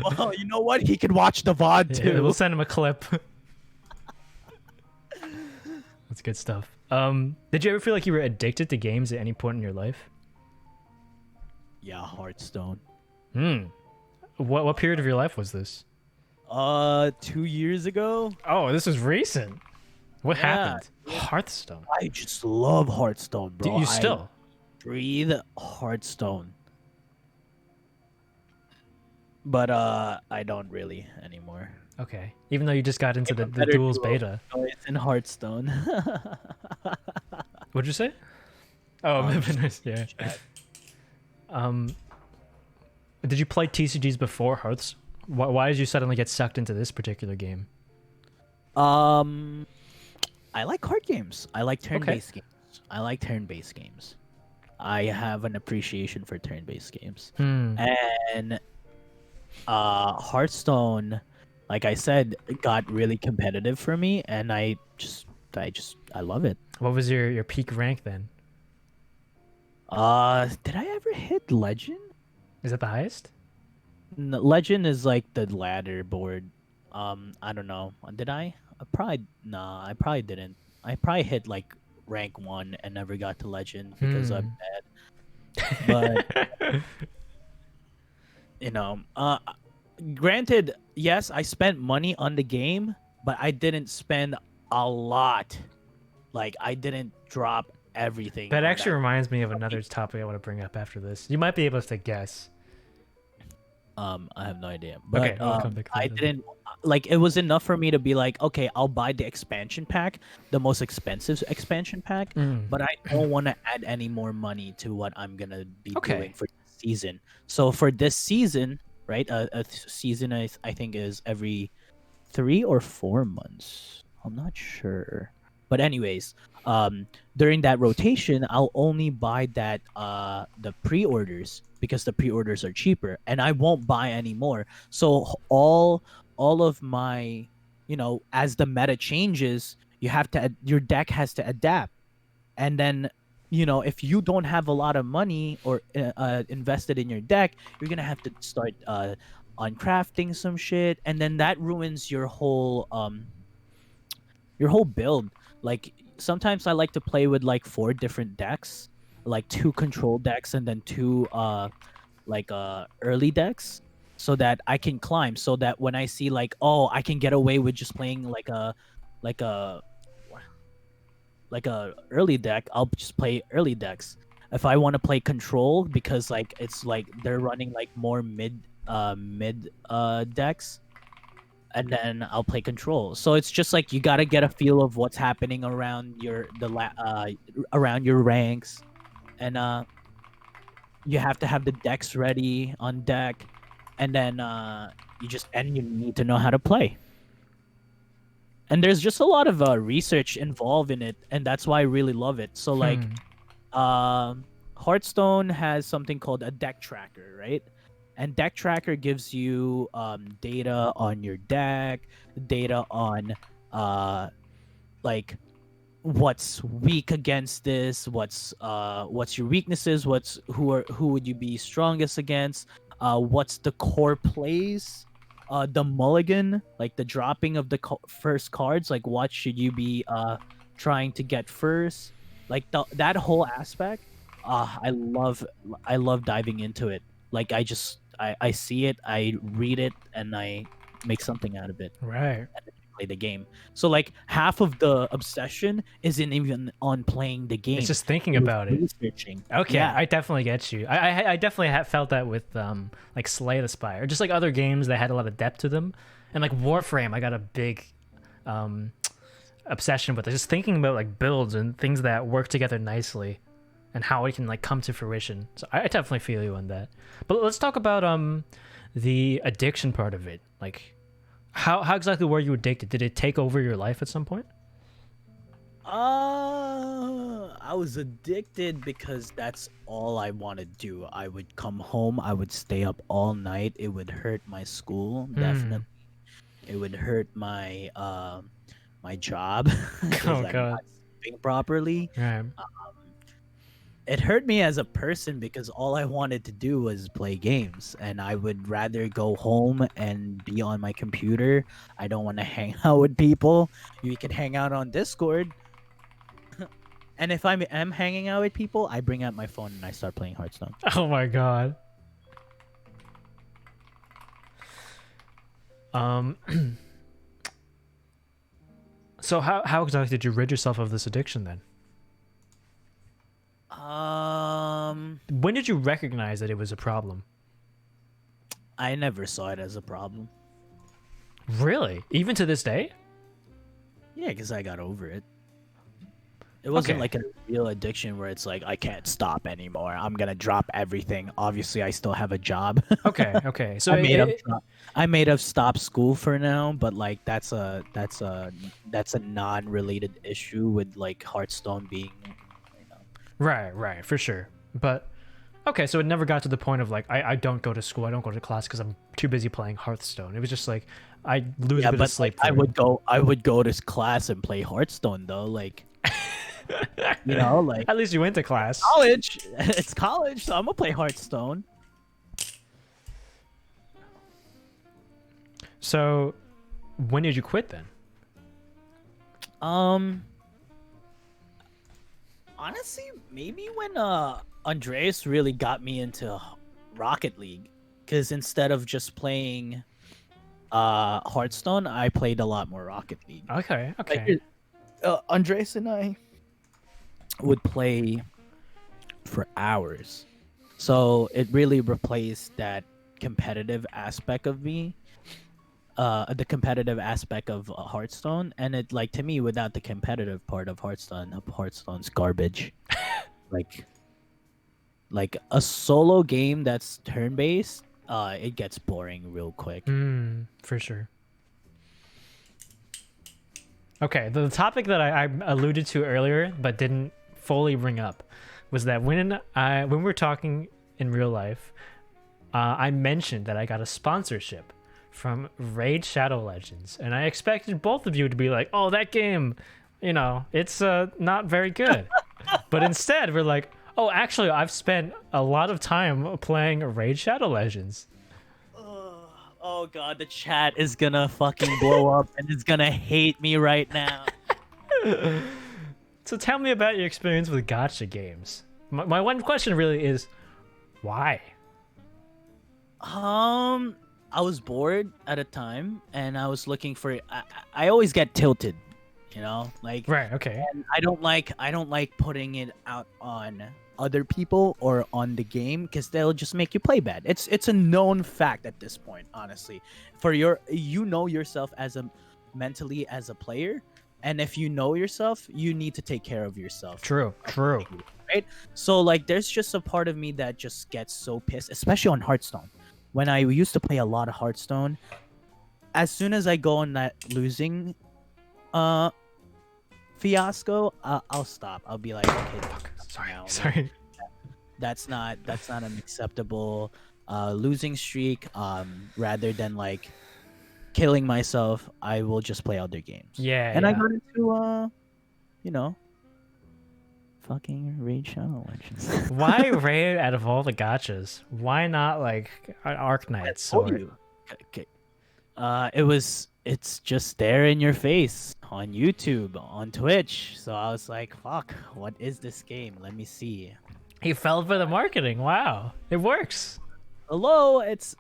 Well, you know what? He can watch the VOD too. Yeah, we'll send him a clip. That's good stuff. Did you ever feel like you were addicted to games at any point in your life? Yeah, Hearthstone. What period of your life was this? 2 years ago. Oh, this is recent. What Yeah. happened? Hearthstone. I just love Hearthstone, bro. Do you still? I breathe Hearthstone. But I don't really anymore. Okay. Even though you just got into the better duels duo. beta. Oh, it's in Hearthstone. What'd you say? Oh, nice. Yeah. Chat. Did you play TCGs before Hearths? Why did you suddenly get sucked into this particular game? I like card games. I like turn-based games. I have an appreciation for turn-based games. And Hearthstone, like I said, got really competitive for me, and I love it. What was your peak rank then? Did I ever hit Legend? Is that the highest? Legend is like the ladder board. I don't know. Did I? I probably didn't. I probably hit like rank 1 and never got to Legend because I'm bad. But you know, granted, yes, I spent money on the game, but I didn't spend a lot. Like I didn't drop everything. That on actually reminds me of another topic I want to bring up after this. You might be able to guess. I have no idea, Okay, but we'll come to I that. didn't like. It was enough for me to be like, okay, I'll buy the expansion pack, the most expensive expansion pack, Mm. but I don't want to add any more money to what I'm gonna be Okay. doing for this season. So for this season, right, season I think is every 3 or 4 months. I'm not sure, but anyways, during that rotation, I'll only buy that the pre-orders because the pre-orders are cheaper, and I won't buy any more. So all of my, as the meta changes, your deck has to adapt, and then if you don't have a lot of money or invested in your deck, you're gonna have to start on crafting some shit, and then that ruins your whole build. Like sometimes I like to play with like 4 different decks, like 2 control decks and then 2 early decks, so that I can climb, so that when I see like, oh, I can get away with just playing like a early deck, I'll just play early decks. If I want to play control, because like it's like they're running like more mid decks, and then I'll play control. So it's just like you gotta get a feel of what's happening around around your ranks, and you have to have the decks ready on deck, and then you need to know how to play. And there's just a lot of research involved in it, and that's why I really love it. So like, Hearthstone has something called a deck tracker, right? And deck tracker gives you data on your deck, data on like what's weak against this, what's your weaknesses, who would you be strongest against, what's the core plays, the mulligan, like the dropping of the first cards, like what should you be trying to get first, like that whole aspect. I love diving into it. Like I see it, I read it, and I make something out of it. Right. And then I play the game. So like half of the obsession isn't even on playing the game. It's just thinking It's about it. researching. Okay, Yeah. I definitely get you. I definitely have felt that with like Slay the Spire, just like other games that had a lot of depth to them, and like Warframe. I got a big obsession with it. Just thinking about like builds and things that work together nicely, and how it can like come to fruition. So I definitely feel you on that. But let's talk about the addiction part of it. Like, how exactly were you addicted? Did it take over your life at some point? I was addicted because that's all I want to do. I would come home, I would stay up all night. It would hurt my school, definitely. It would hurt my my job because Oh I'm god. not sleeping properly. Right. It hurt me as a person because all I wanted to do was play games, and I would rather go home and be on my computer. I don't want to hang out with people. You can hang out on Discord. And if I'm hanging out with people, I bring out my phone and I start playing Hearthstone. Oh my god. So how exactly did you rid yourself of this addiction then? When did you recognize that it was a problem? I never saw it as a problem. Really? Even to this day? Yeah, because I got over it. It wasn't Okay. like a real addiction where it's like I can't stop anymore. I'm gonna drop everything. Obviously, I still have a job. Okay, okay. So I made up stop school for now, but like that's a non-related issue with like Hearthstone being, right, for sure. But okay, so it never got to the point of like I don't go to school, I don't go to class because I'm too busy playing Hearthstone. It was just like I lose a bit of but sleep. like, I would go to class and play Hearthstone though, like like At least you went to class. college. It's college, so I'm gonna play Hearthstone. So when did you quit then? Honestly, maybe when Andreas really got me into Rocket League, because instead of just playing Hearthstone, I played a lot more Rocket League. Okay, Like, okay. Andres and I would play for hours. So it really replaced that competitive aspect of me, the competitive aspect of Hearthstone, and it like to me without the competitive part of Hearthstone's garbage. like like a solo game that's turn based, it gets boring real quick. For sure. Okay, the topic that I alluded to earlier but didn't fully bring up was that when we were talking in real life, I mentioned that I got a sponsorship from Raid Shadow Legends, and I expected both of you to be like, "Oh, that game, it's not very good." But instead, we're like, "Oh, actually, I've spent a lot of time playing Raid Shadow Legends." Oh god, the chat is gonna fucking blow up and it's gonna hate me right now. So tell me about your experience with gacha games. My one question really is, why? I was bored at a time and I was looking for I always get tilted, like Right. Okay. and I don't like putting it out on other people or on the game because they'll just make you play bad. It's a known fact at this point, honestly. For yourself as a mentally as a player, and if you know yourself, you need to take care of yourself. True. True. Right? So like there's just a part of me that just gets so pissed, especially on Hearthstone. When I used to play a lot of Hearthstone, as soon as I go on that losing fiasco, I'll stop. I'll be like, okay, Sorry. now, Sorry. that's not an acceptable losing streak. Rather than like killing myself, I will just play other games. Yeah. And yeah. I got into fucking Raid Shadow Legends. Why Raid out of all the gachas? Why not like Arc Knights told or you. Okay. It's just there in your face on YouTube, on Twitch. So I was like, fuck, what is this game? Let me see. he fell for the marketing? Wow, it works. Hello, it's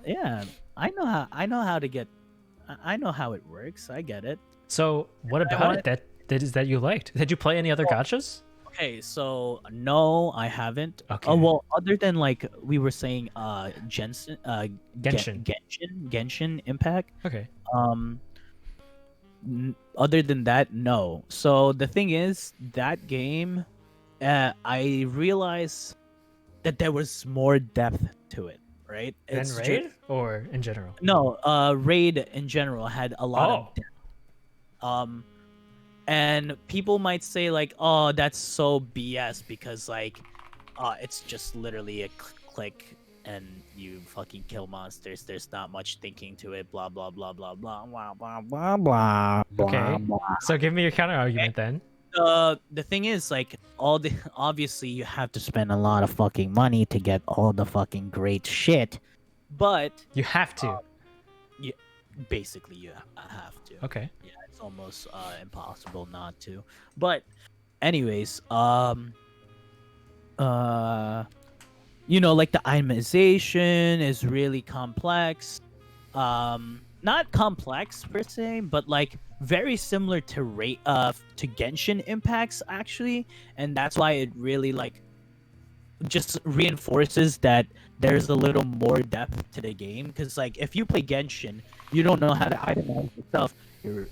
yeah. I know how to get. I know how it works. I get it. So what about it that you liked? Did you play any other gachas? Okay, so no, I haven't. Okay. Oh well, other than like we were saying, Genshin, Genshin. Genshin Impact. Okay. Other than that, no. So the thing is, that game, I realized that there was more depth to it. Right? And Raid or in general? No, Raid in general had a lot of depth. And people might say like, "Oh, that's so BS," because like, it's just literally a click and you fucking kill monsters. There's not much thinking to it. Blah blah blah blah blah blah blah blah blah. Okay. Blah. So give me your counter argument then. The thing is, like, obviously you have to spend a lot of fucking money to get all the fucking great shit, but You have to. basically you have to. Okay. Yeah, it's almost impossible not to. But anyways, like the itemization is really complex. Not complex per se, but like very similar to Genshin Impacts actually, and that's why it really like just reinforces that there's a little more depth to the game. Because like if you play Genshin, you don't know how to itemize yourself, you're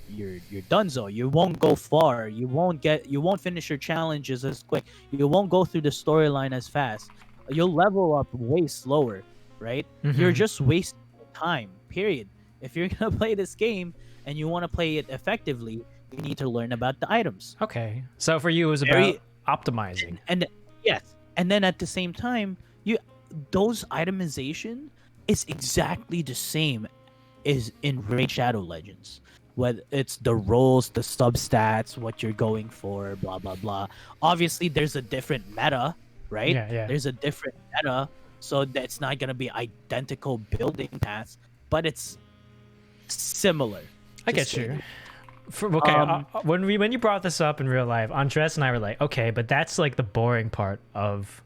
donezo. You won't go far. You won't finish your challenges as quick. You won't go through the storyline as fast. You'll level up way slower, right? You're just wasting time. Period. If you're gonna play this game and you want to play it effectively, you need to learn about the items. Okay. So for you, it was about optimizing. And yes, and then at the same time, those itemization is exactly the same as in Raid Shadow Legends. Whether it's the roles, the substats, what you're going for, blah blah blah. Obviously, there's a different meta, right? Yeah. There's a different meta, so that's not gonna be identical building paths, but it's similar. I get you. When you brought this up in real life, Andres and I were like, okay, but that's like the boring part of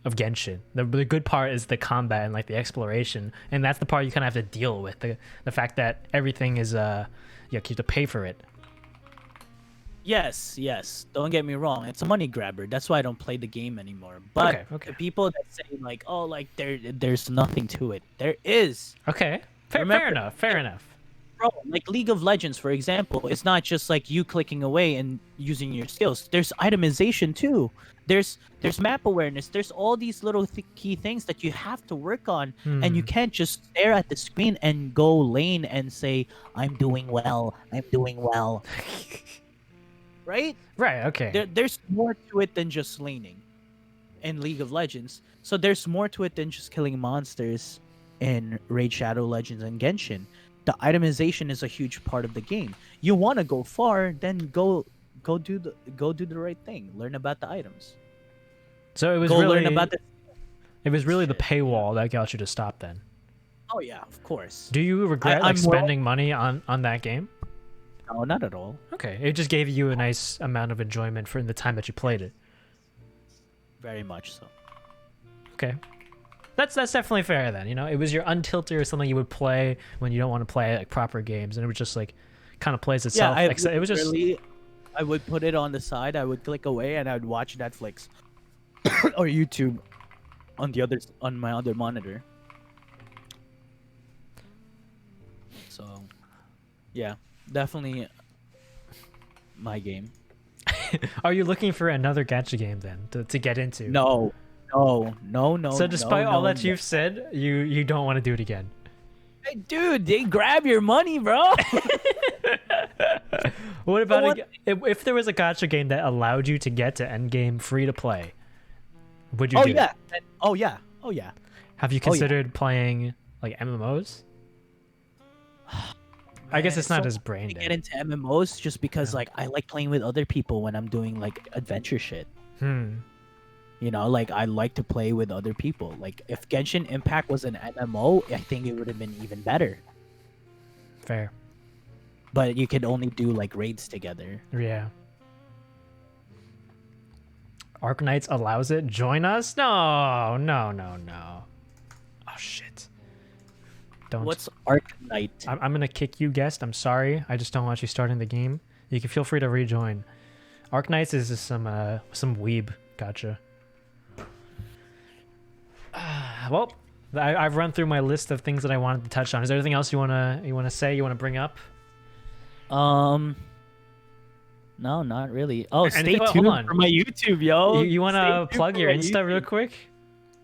of Genshin. The good part is the combat and like the exploration, and that's the part you kind of have to deal with. The fact that everything is you have to pay for it. Yes, yes. Don't get me wrong. It's a money grabber. That's why I don't play the game anymore. But Okay. the people that say like, oh, like there's nothing to it. There is. Okay. Fair enough. Fair enough. Bro, like League of Legends, for example, it's not just like you clicking away and using your skills. There's itemization too. There's map awareness. There's all these little key things that you have to work on, and you can't just stare at the screen and go lane and say, "I'm doing well. I'm doing well." Right? Right. Okay. There's more to it than just laning in League of Legends. So there's more to it than just killing monsters in Raid Shadow Legends and Genshin. The itemization is a huge part of the game. You want to go far, then go do the right thing. Learn about the items. So it was Go really learn about the. it was really the paywall that got you to stop then. Oh yeah, of course. Do you regret I'm like spending money on that game? No, not at all. Okay, it just gave you a nice amount of enjoyment for the time that you played it. Very much so. Okay. That's definitely fair then. You know, it was your Untilted or something you would play when you don't want to play like proper games, and it was just like kind of plays itself. Yeah, it was just I would put it on the side. I would click away, and I would watch Netflix or YouTube on my other monitor. So, yeah, definitely my game. Are you looking for another gacha game then to get into? No. So despite all that no. you've said, you don't want to do it again. Hey, dude, they grab your money, bro. What about if there was a gacha game that allowed you to get to endgame free to play? Would you do it? Oh yeah. Have you considered playing like MMOs? I guess it's not as brain to dead. get into MMOs just because like I like playing with other people when I'm doing like adventure shit. You know, like I like to play with other people. Like if Genshin Impact was an MMO, I think it would have been even better. Fair. But you could only do like raids together. Yeah. Arknights allows it. Join us? No. Oh shit. Don't. What's Arknight? I'm gonna kick you, guest. I'm sorry. I just don't want you starting the game. You can feel free to rejoin. Arknights is just some weeb. Gotcha. Well, I've run through my list of things that I wanted to touch on. Is there anything else you wanna say? You wanna bring up? No, not really. Oh, stay hold tuned on. for my YouTube, yo. You wanna Stay tuned plug for your my Insta real YouTube. quick?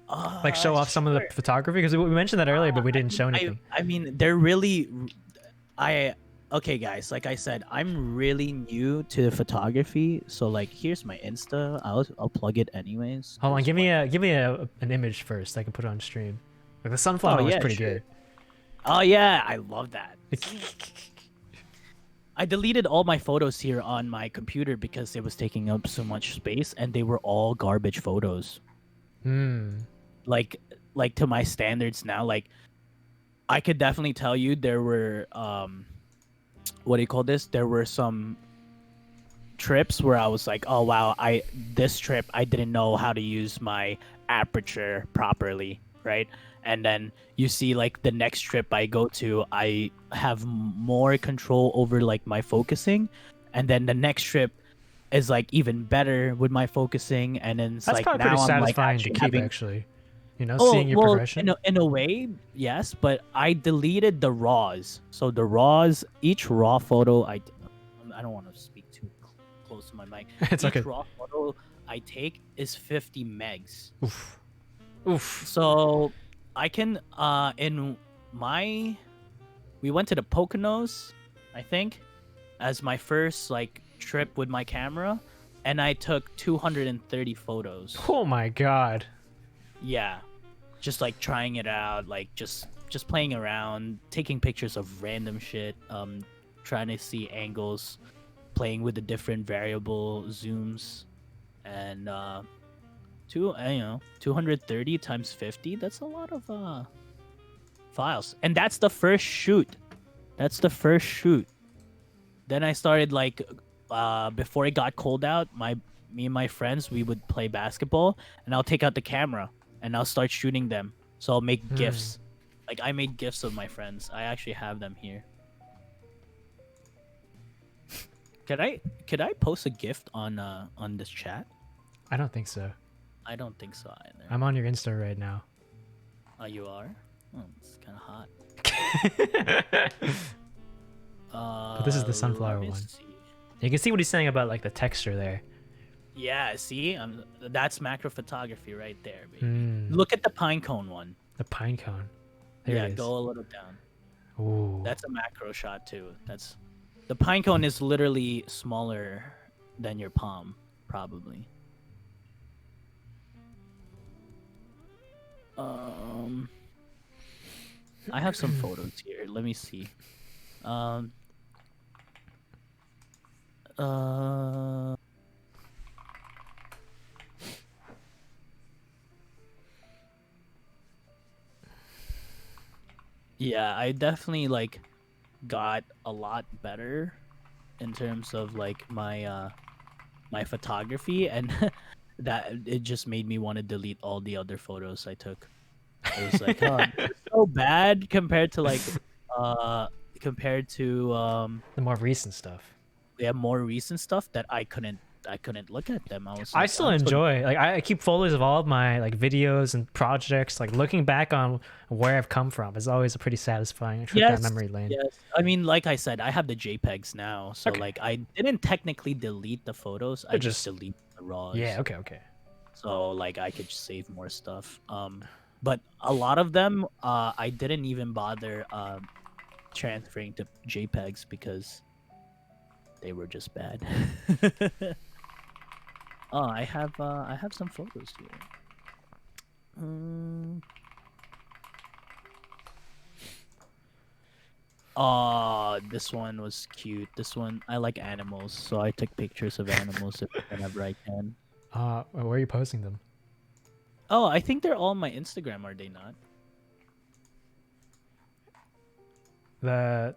Like show off some of the photography, because we mentioned that earlier, but we didn't show anything. I mean, they're really. Okay, guys. Like I said, I'm really new to photography, so like, here's my Insta. I'll plug it anyways. Hold on, give me an image first. I can put it on stream. Like the sunflower was pretty good. Oh yeah, I love that. I deleted all my photos here on my computer because it was taking up so much space, and they were all garbage photos. Like to my standards now, like I could definitely tell you there were what do you call this? There were some trips where I was like, oh wow, this trip I didn't know how to use my aperture properly, right? And then you see like the next trip I go to, I have more control over like my focusing, and then the next trip is like even better with my focusing, and then it's That's like probably now pretty I'm like satisfying to actually keep, actually. You know, Oh, seeing your well, progression. in a way, yes, but I deleted the raws. So the raws, each raw photo, I don't want to speak too close to my mic. It's each okay. raw photo I take is 50 megs. Oof. So I can we went to the Poconos, I think, as my first like trip with my camera, and I took 230 photos. Oh my god. Yeah, just like trying it out, like just playing around, taking pictures of random shit, trying to see angles, playing with the different variable zooms, and 230 times 50. That's a lot of files, and that's the first shoot. Then I started like before it got cold out, my me and my friends, we would play basketball, and I'll take out the camera and I'll start shooting them. So I'll make gifs. Like I made gifs of my friends. I actually have them here. Could I post a gift on this chat? I don't think so. I don't think so either. I'm on your Insta right now. Oh, you are? Oh, it's kind of hot. But this is the sunflower let me one. see. You can see what he's saying about like the texture there. Yeah, see, that's macro photography right there, baby. Mm, Look at the pine cone one. the pine cone. There Yeah, it is. go a little down. Ooh. That's a macro shot too. That's the pine cone is literally smaller than your palm, probably. I have some photos here. Let me see. Uh, yeah, I definitely like got a lot better in terms of like my my photography, and that it just made me want to delete all the other photos I took. It was like, oh, this is so bad compared to The more recent stuff. yeah, more recent stuff that I couldn't look at them. I was I like, still I'm so- enjoy like I keep photos of all of my like videos and projects. Like looking back on where I've come from is always a pretty satisfying trip down memory lane. Yes. I mean, like I said, I have the JPEGs now, so Okay. like I didn't technically delete the photos. I just just- deleted the raws. Yeah. Okay. So like I could save more stuff. But a lot of them, I didn't even bother transferring to JPEGs because they were just bad. Oh, I have some photos here. Oh, this one was cute. This one, I like animals, so I took pictures of animals whenever I can. Where are you posting them? Oh, I think they're all on my Instagram, are they not? The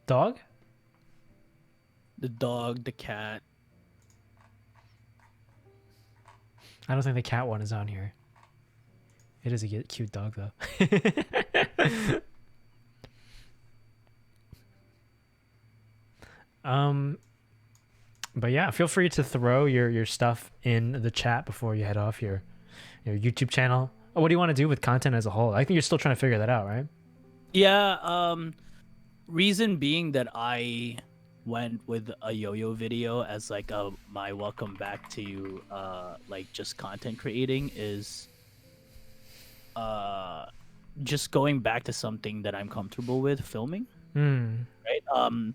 dog? The dog, the cat. I don't think the cat one is on here. It is a cute dog though. But yeah, feel free to throw your stuff in the chat before you head off your YouTube channel. What do you want to do with content as a whole? I think you're still trying to figure that out, right? Yeah, reason being that I went with a yo-yo video as like my welcome back to like just content creating is just going back to something that I'm comfortable with filming, right?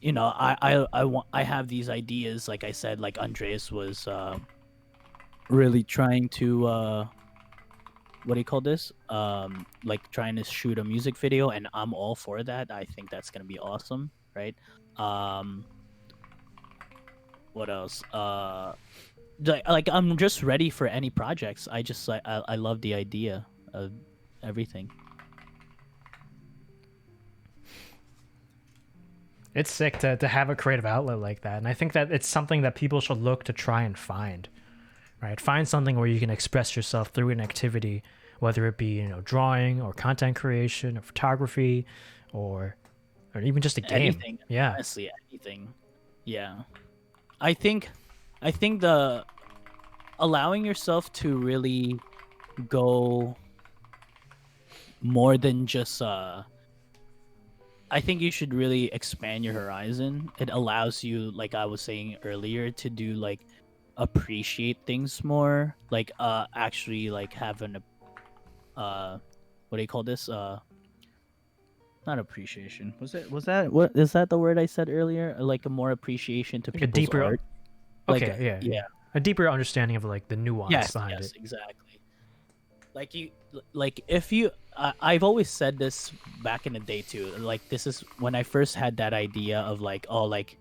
You know, I have these ideas, like I said, like Andreas was really trying to what do you call this? Like trying to shoot a music video, and I'm all for that. I think that's gonna be awesome, right? What else? Like I'm just ready for any projects. I just like I love the idea of everything. It's sick to have a creative outlet like that. And I think that it's something that people should look to try and find, right? Find something where you can express yourself through an activity, whether it be, drawing or content creation or photography or even just a game. Anything, Yeah. honestly, anything. Yeah, I think the allowing yourself to really go more than just I think you should really expand your horizon. It allows you, like I was saying earlier, to do like appreciate things more, like actually like have an what do you call this, not appreciation, what is that the word I said earlier, like a more appreciation to Like a people's deeper art. Okay, Like, yeah. A deeper understanding of like the nuance behind yes, it. exactly. Like if you I've always said this back in the day too, like this is when I first had that idea of like, oh, like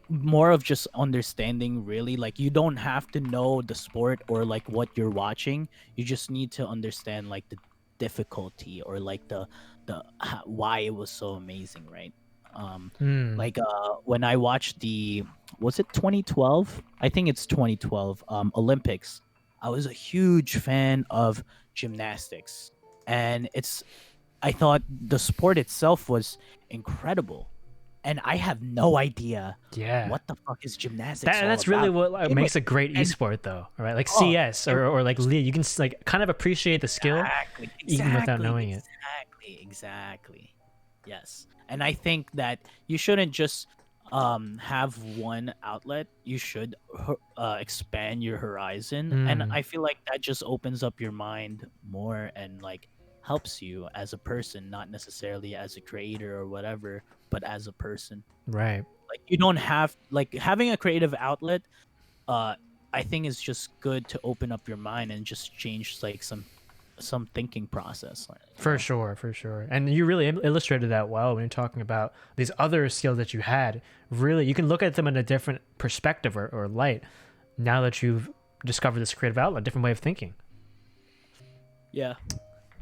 more of just understanding, really. Like you don't have to know the sport or like what you're watching, you just need to understand like the difficulty or like the why it was so amazing, right? Like when I watched was it 2012? I think it's 2012 Olympics. I was a huge fan of gymnastics, and I thought the sport itself was incredible, and I have no idea Yeah. what the fuck is gymnastics. That's really what makes a great And- esport, though, right? Like Oh, CS or like League, you can like kind of appreciate the skill even without knowing it. Exactly. Yes. And I think that you shouldn't just have one outlet. You should expand your horizon, and I feel like that just opens up your mind more and like helps you as a person, not necessarily as a creator or whatever, but as a person. Right. Like you don't have like having a creative outlet. I think is just good to open up your mind and just change like some thinking process. For sure. And you really illustrated that well when you're talking about these other skills that you had. Really, you can look at them in a different perspective or light now that you've discovered this creative outlet, different way of thinking. Yeah.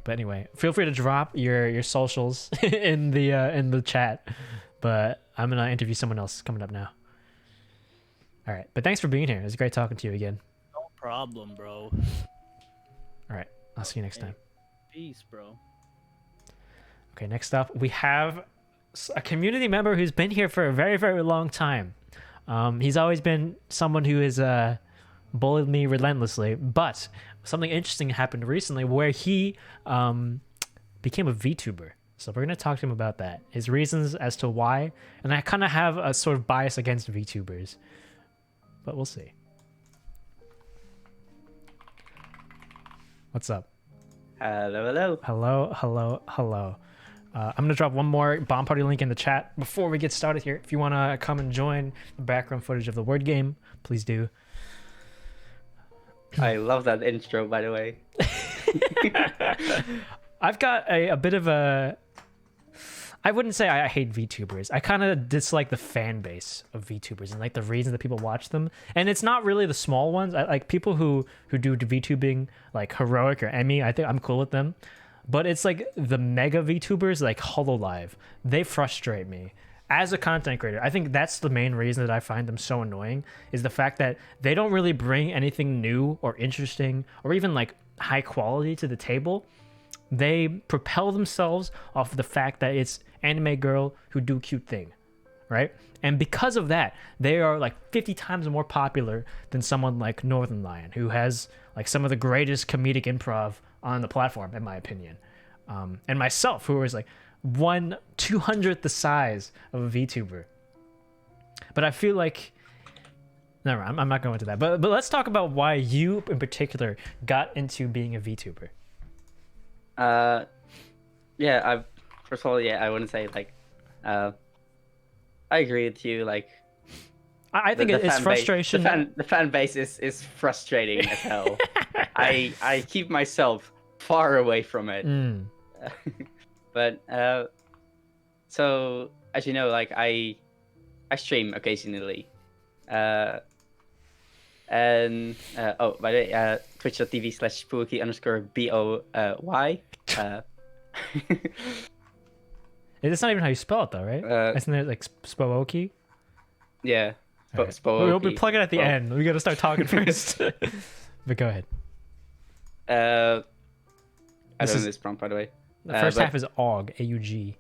But anyway, feel free to drop your socials in the chat. But I'm gonna interview someone else coming up now. All right, but thanks for being here. It was great talking to you again. No problem, bro. All right, I'll see you next time. Peace, bro. Okay, next up we have a community member who's been here for a very, very long time. He's always been someone who has bullied me relentlessly, but something interesting happened recently where he became a VTuber. So we're going to talk to him about that, his reasons as to why, and I kind of have a sort of bias against VTubers, but we'll see. What's up? Hello. I'm going to drop one more bomb party link in the chat before we get started here. If you want to come and join the background footage of the word game, please do. I love that intro, by the way. I've got a bit of a... I wouldn't say I hate VTubers. I kind of dislike the fan base of VTubers and like the reasons that people watch them. And it's not really the small ones. I like people who do VTubing like Heroic or Emmy. I think I'm cool with them. But it's like the mega VTubers like HoloLive. They frustrate me. As a content creator, I think that's the main reason that I find them so annoying is the fact that they don't really bring anything new or interesting or even like high quality to the table. They propel themselves off of the fact that it's anime girl who do cute thing, right? And because of that, they are like 50 times more popular than someone like Northern Lion, who has like some of the greatest comedic improv on the platform, in my opinion. And myself, who is like 1/200th the size of a VTuber. But I feel like, never mind, I'm not going into that. But let's talk about why you in particular got into being a VTuber. First of all, I want to say like, I agree with you. Like, I think it's frustration. The fan base is frustrating as hell. I keep myself far away from it. But so as you know, like I stream occasionally. By the way, twitch.tv/spooky_BOY. It's not even how you spell it though, right? Isn't it like Spooky? Yeah. Right. We'll plug it at the end. We gotta start talking first. But go ahead. I don't know this prompt, by the way. The first half is AUG, AUG.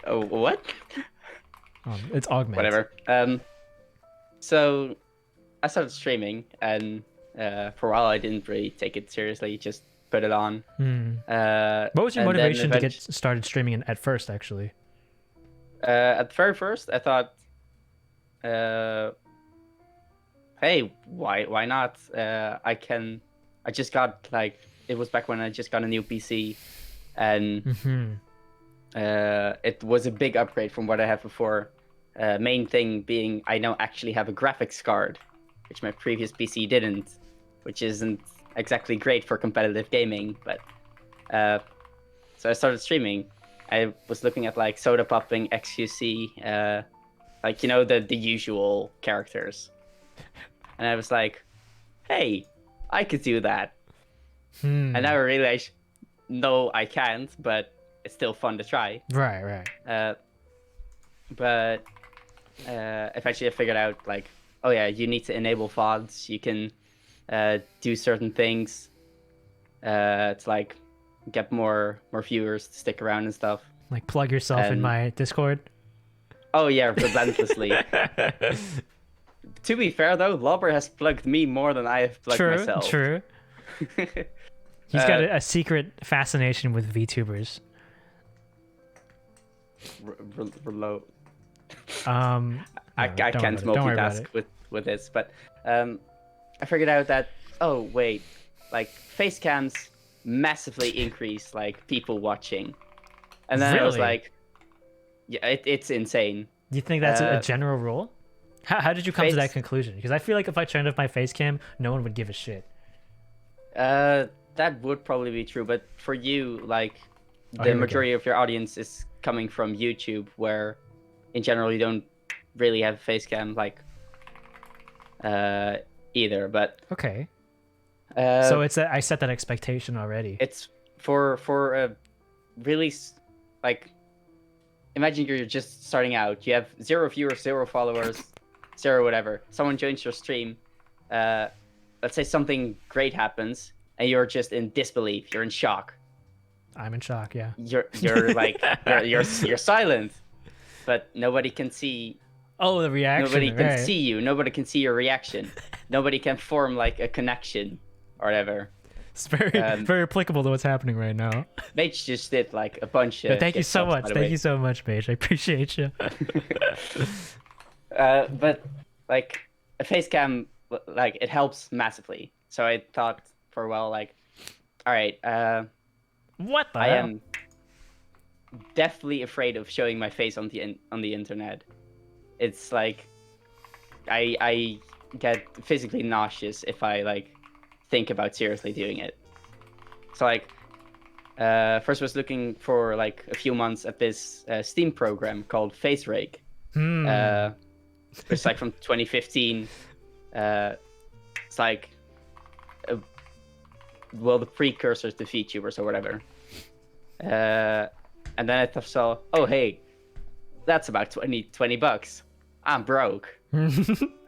Oh, what? It's augment. Whatever. So I started streaming, and for a while I didn't really take it seriously. Just put it on. What was your motivation to get started streaming at first, actually? At very first, I thought, hey, why not? I just got like, it was back when I just got a new PC, and it was a big upgrade from what I had before. Main thing being I now actually have a graphics card, which my previous PC didn't, which isn't exactly great for competitive gaming. But so I started streaming. I was looking at like Soda Popping, XQC, like, you know, the usual characters, and I was like, hey, I could do that. And now I realize, no, I can't, but it's still fun to try. Right. But eventually I figured out like, oh yeah, you need to enable VODs. You can do certain things to like get more viewers to stick around and stuff. Like plug yourself in And- my Discord. Oh yeah, relentlessly. To be fair though, Lobber has plugged me more than I have plugged myself. True. He's got a secret fascination with VTubers. Reload. I I can't multitask with this, but I figured out that like face cams massively increase like people watching, and then I was Really? like, yeah, it's insane. Do you think that's a Uh, general rule? How did you come to that face- conclusion? Because I feel like if I turned off my face cam, no one would give a shit. That would probably be true, but for you, like Oh, the here we go. majority of your audience is coming from YouTube, where in general you don't really have a face cam like either. But Okay. uh, So I set that expectation already. it's for a really like, imagine you're just starting out, you have 0 viewers, 0 followers, 0 whatever, someone joins your stream, let's say something great happens and you're just in disbelief, you're in shock, I'm in shock, yeah. you're like you're silent, but nobody can see, Oh, the reaction. nobody can right. see you, nobody can see your reaction, nobody can form like a connection or whatever. It's very very applicable to what's happening right now. Mage just did like a bunch of But thank you good so stuff, much. by the Thank way. you so much, Paige. I appreciate you. But like a face cam, like it helps massively. So I thought for a while, like, all right, What the I hell? am deathly afraid of showing my face on the internet. It's like I get physically nauseous if I like think about seriously doing it. So like first was looking for like a few months at this Steam program called Face Rake. It's like from 2015. It's like the precursor to VTubers or whatever. And then I saw, oh hey, that's about 20 bucks. I'm broke.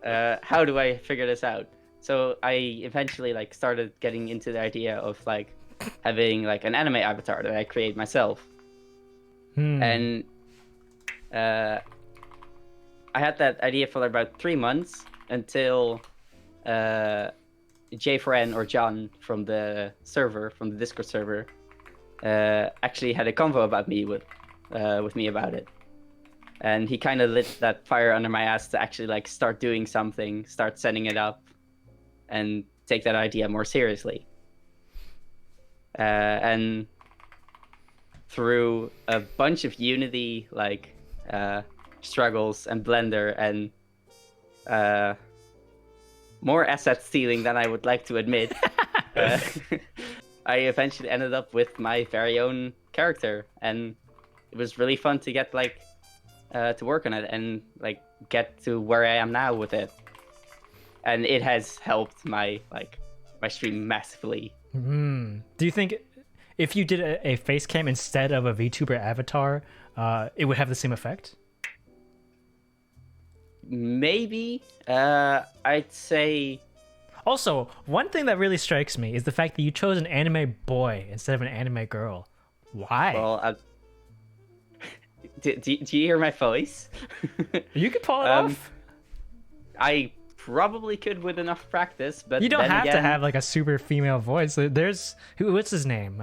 How do I figure this out? So I eventually like started getting into the idea of like having like an anime avatar that I create myself. And I had that idea for about 3 months until J4N or John from the Discord server, actually had a convo about me with me about it. And he kind of lit that fire under my ass to actually like start doing something, start setting it up, and take that idea more seriously. And through a bunch of Unity like struggles and Blender and more asset stealing than I would like to admit, I eventually ended up with my very own character, and it was really fun to get like to work on it and like get to where I am now with it. And it has helped my stream massively. Do you think if you did a face cam instead of a VTuber avatar, it would have the same effect? Maybe. I'd say. Also, one thing that really strikes me is the fact that you chose an anime boy instead of an anime girl. Why? Well, do you hear my voice? You could pull it off. I probably could with enough practice, but You don't then have to again, have like a super female voice. There's what's his name?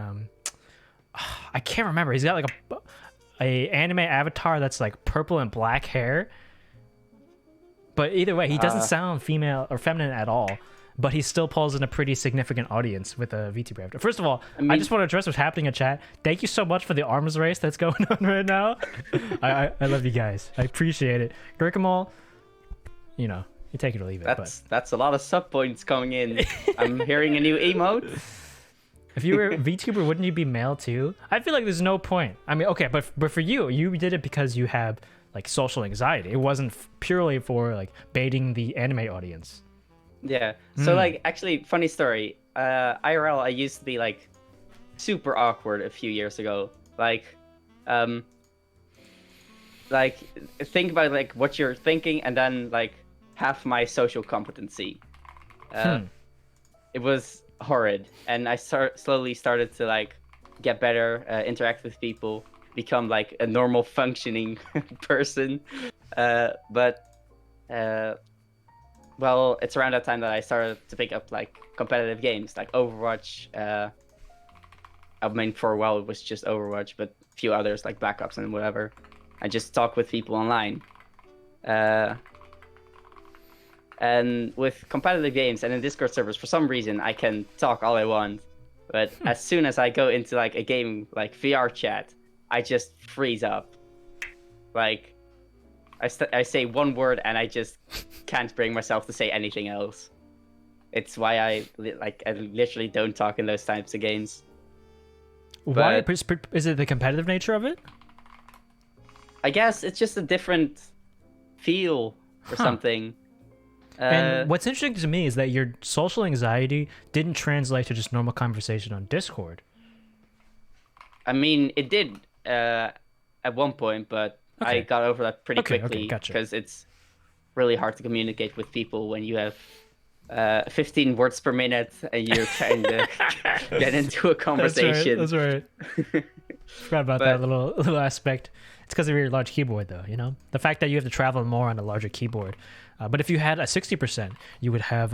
I can't remember. He's got like a anime avatar that's like purple and black hair. But either way, he doesn't sound female or feminine at all. But he still pulls in a pretty significant audience with a VTuber avatar. First of all, I just want to address what's happening in chat. Thank you so much for the arms race that's going on right now. I love you guys. I appreciate it. Gurkamal, you know, you take it or leave it. That's a lot of sub points coming in. I'm hearing a new emote. If you were a VTuber, wouldn't you be male too? I feel like there's no point. I mean, okay, but for you did it because you have like social anxiety. It wasn't purely for like baiting the anime audience. Yeah. So like, actually, funny story. IRL, I used to be like super awkward a few years ago. Like, um, like think about like what you're thinking, and then like have my social competency. It was horrid, and I slowly started to like get better, interact with people, become like a normal functioning person. But well, it's around that time that I started to pick up like competitive games like Overwatch. I mean, for a while it was just Overwatch, but a few others like Black Ops and whatever. I just talk with people online. And with competitive games and in Discord servers, for some reason, I can talk all I want. But as soon as I go into like a game like VR chat, I just freeze up. Like, I say one word and I just can't bring myself to say anything else. It's why I literally don't talk in those types of games. Why But is it the competitive nature of it? I guess it's just a different feel or something. And what's interesting to me is that your social anxiety didn't translate to just normal conversation on Discord. I mean, it did at one point, but I Okay. got over that pretty quickly gotcha. because it's really hard to communicate with people when you have 15 words per minute and you're trying to get into a conversation. That's right. Forgot about But- that little aspect. It's because of your large keyboard, though. You know, the fact that you have to travel more on a larger keyboard. But if you had a 60%, you would have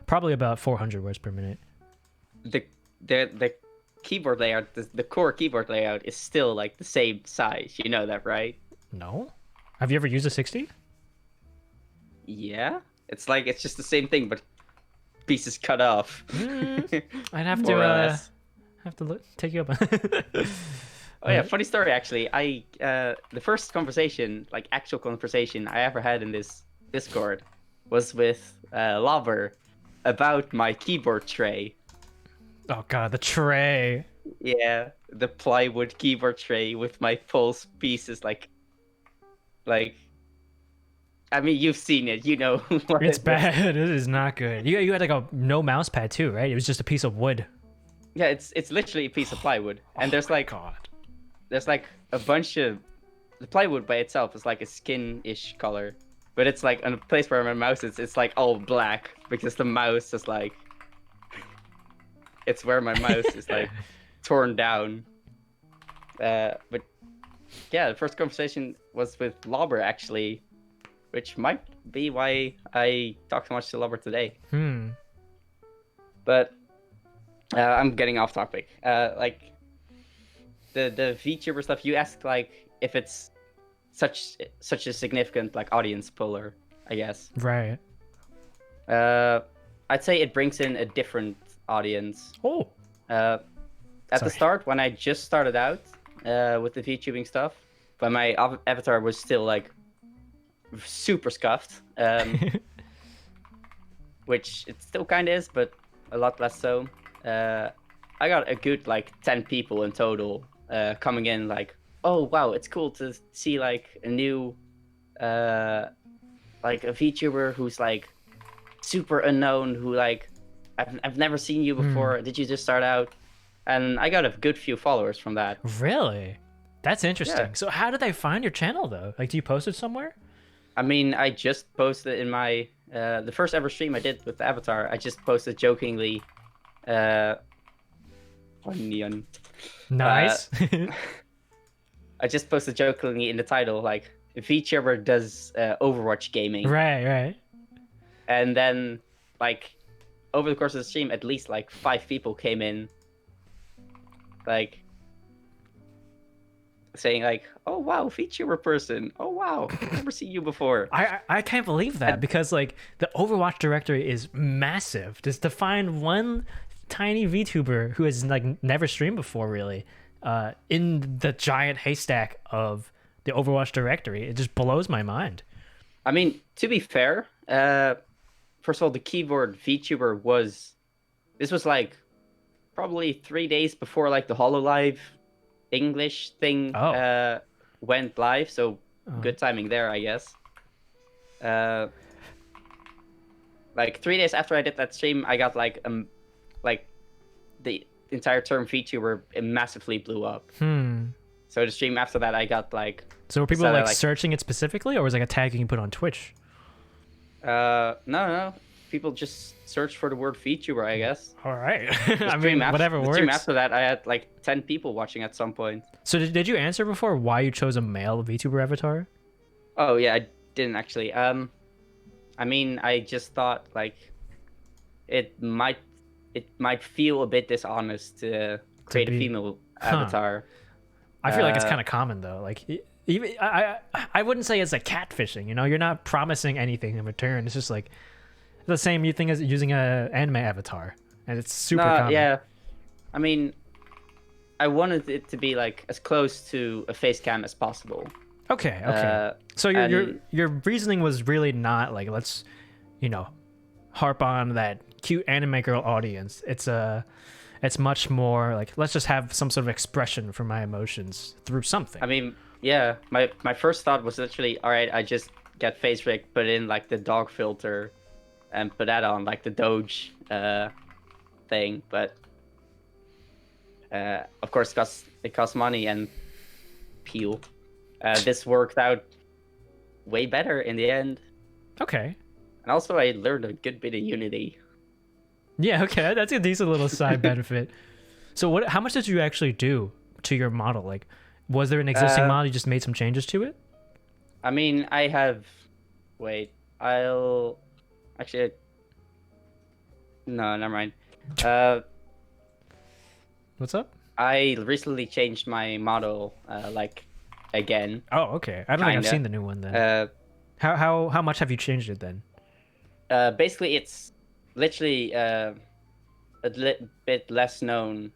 probably about 400 words per minute. The keyboard layout, the core keyboard layout is still like the same size. You know that, right? No, have you ever used a 60? Yeah, it's just the same thing, but pieces cut off. I'd have More or to less. take you up. on Oh yeah, funny story actually. I the first conversation, like actual conversation I ever had in this Discord, was with Lover about my keyboard tray. Oh god, the tray. Yeah, the plywood keyboard tray with my pulse pieces, like. I mean, you've seen it. You know what It's it is. bad. It is not good. You had like a no mouse pad too, right? It was just a piece of wood. Yeah, it's literally a piece of plywood, and there's like God. there's like a bunch of the plywood by itself is like a skin-ish color, but it's like in a place where my mouse is, it's like all black because the mouse is like it's where my mouse is like torn down. But yeah, the first conversation was with Lobber actually, which might be why I talk so much to Lobber today. But I'm getting off topic. Like the VTuber stuff, you asked like if it's such a significant like audience puller, I guess. Right. I'd say it brings in a different audience. Oh. At the Sorry. start, when I just started out with the VTubing stuff, but my avatar was still like super scuffed, which it still kind of is, but a lot less so. I got a good like 10 people in total coming in like, oh wow, it's cool to see like a new like a VTuber who's like super unknown, who like I've never seen you before. Did you just start out? And I got a good few followers from that. Really? That's interesting. Yeah. So how did they find your channel though? Like, do you post it somewhere? I mean, I just posted in my the first ever stream I did with the avatar. I just posted jokingly. Neon. Nice. I just posted jokingly in the title like VTuber does Overwatch gaming, right. and then like over the course of the stream, at least like 5 people came in, like saying like, "Oh wow, VTuber person! Oh wow, I've never seen you before." I can't believe that because like the Overwatch directory is massive. Just to find one tiny VTuber who has like never streamed before really in the giant haystack of the Overwatch directory, it just blows my mind. I mean, to be fair, first of all, the keyword VTuber was like probably 3 days before like the HoloLive English thing went live, so good timing there, I guess. Like 3 days after I did that stream, I got like the entire term VTuber, it massively blew up. So the stream after that, I got like. So were people So, like like- searching it specifically, or was it like a tag you put on Twitch? No. People just search for the word VTuber, I guess. All right. The I stream mean, whatever the stream works. after that, I had like 10 people watching at some point. So did you answer before why you chose a male VTuber avatar? Oh yeah, I didn't actually. I mean, I just thought like it might feel a bit dishonest to create be- a female Huh. avatar. I feel like it's Uh, kind of common though. Like even I wouldn't say it's like catfishing. You know, you're not promising anything in return. It's just like the same thing as using a anime avatar, and it's super common. Yeah, I mean, I wanted it to be like as close to a face cam as possible. Okay. Uh, So and- your reasoning was really not like let's, harp on that cute anime girl audience. It's much more like let's just have some sort of expression for my emotions through something. I mean, yeah, my first thought was literally, all right, I just get face rig, put in like the dog filter, and put that on like the Doge thing. But of course, it costs money and peel. This worked out way better in the end, Okay. and also I learned a good bit of Unity. Yeah. Okay. That's a decent little side benefit. So how much did you actually do to your model? Like, was there an existing model? You just made some changes to it? I mean, I have. Wait, I'll actually. No, never mind. What's up? I recently changed my model, like again. Oh, okay. I don't think I've Kinda. seen the new one then. Uh, How much have you changed it then? basically, it's literally bit less known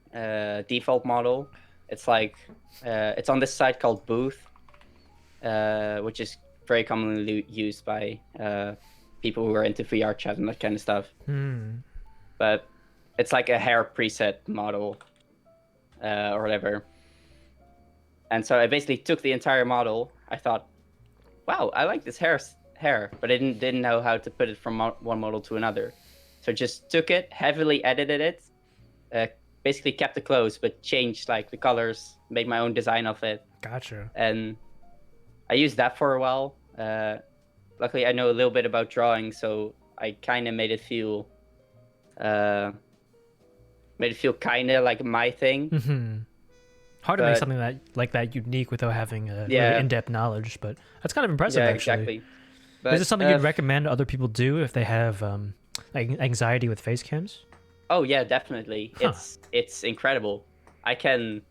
default model. It's like it's on this site called Booth, which is very commonly used by people who are into VR chat and that kind of stuff. But it's like a hair preset model or whatever. And so I basically took the entire model. I thought, wow, I like this hair, but I didn't know how to put it from one model to another. So just took it, heavily edited it, basically kept the clothes, but changed like the colors, made my own design of it. Gotcha. And I used that for a while. Luckily, I know a little bit about drawing, so I kind of made it feel kind of like my thing. Hard to make But- something that unique without having a Yeah. really in-depth knowledge, but that's kind of impressive. Yeah, actually. exactly. But, Is it something you'd recommend other people do if they have like anxiety with face cams? Oh yeah, definitely. Huh. It's incredible. I can,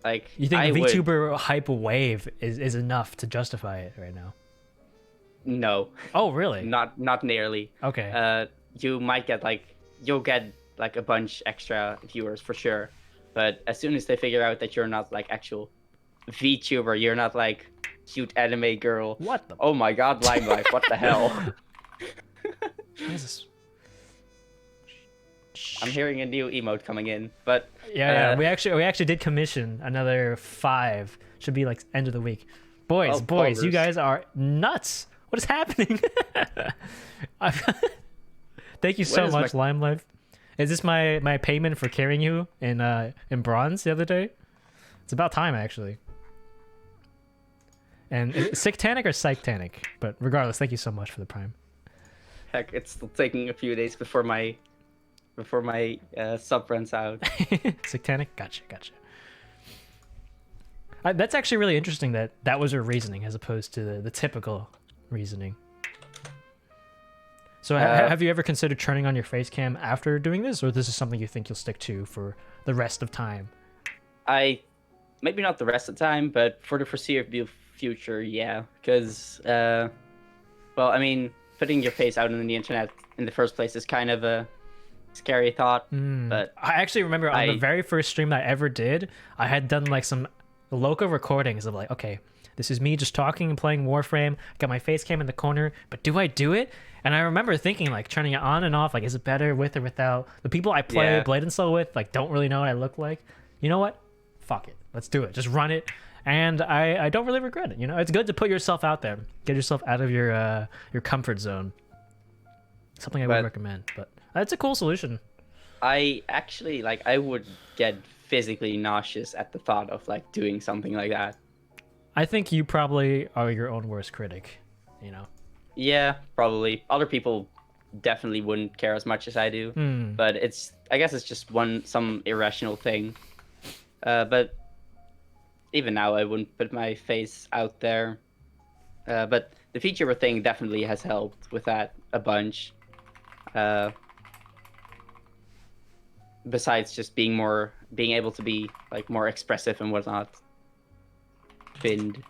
like. You think I the would- VTuber hype wave is enough to justify it right now? No, Oh, really? not nearly. Okay. You might get you'll get like a bunch extra viewers for sure, but as soon as they figure out that you're not like actual VTuber, you're not like cute anime girl. What the? Oh my god, Lime Life, what the hell? Jesus. I'm hearing a new emote coming in, but Yeah. We actually did commission another 5. Should be like end of the week. Boys, Oh, boys, you buggers. guys are nuts. What is happening? Thank you so When is my- much, Lime Life. Is this my payment for carrying you in bronze the other day? It's about time actually. And Sicktanic or Psychtanic? But regardless, thank you so much for the prime. heck, it's still taking a few days before my sub runs out. Sicktanic? Gotcha. That's actually really interesting that was her reasoning as opposed to the typical reasoning. So have you ever considered turning on your face cam after doing this, or this is something you think you'll stick to for the rest of time? Maybe not the rest of the time, but for the foreseeable future, yeah. Because, well, I mean, putting your face out on the internet in the first place is kind of a scary thought. But I actually remember on the I- very first stream that I ever did, I had done like some local recordings of like, okay, this is me just talking and playing Warframe. Got my face cam in the corner, but do I do it? And I remember thinking like turning it on and off, like, is it better with or without? The people I play Yeah. Blade and Soul with like don't really know what I look like. You know what? Fuck it. Let's do it. Just run it. And I don't really regret it. You know, it's good to put yourself out there, get yourself out of your comfort zone. Something I would But- recommend, but it's a cool solution. I actually, I would get physically nauseous at the thought of like doing something like that. I think you probably are your own worst critic, you know. Yeah, probably. Other people definitely wouldn't care as much as I do, but I guess it's just some irrational thing. But even now, I wouldn't put my face out there. But the VTuber thing definitely has helped with that a bunch. Besides just being able to be like more expressive and whatnot. Finned.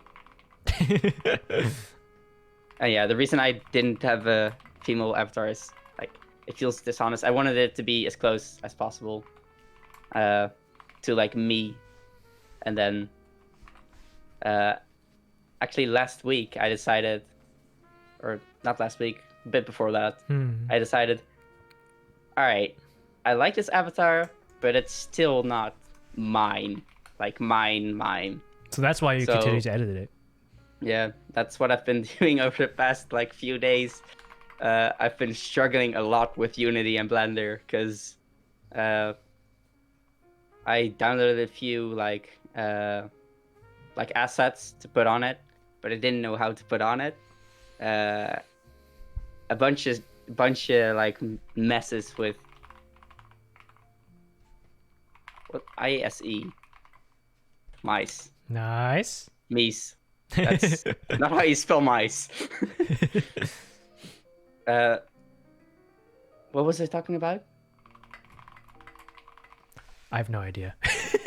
And yeah, the reason I didn't have a female avatar is like it feels dishonest. I wanted it to be as close as possible to like me. And then actually last week I decided, or not last week, a bit before that, I decided, all right, I like this avatar, but it's still not mine. Like mine. So that's why you continue to edit it. Yeah, that's what I've been doing over the past like few days. I've been struggling a lot with Unity and Blender because I downloaded a few like assets to put on it, but I didn't know how to put on it. A bunch of like messes with what ISE mice. Nice. Mies. That's not how you spell mice. What was I talking about? I have no idea.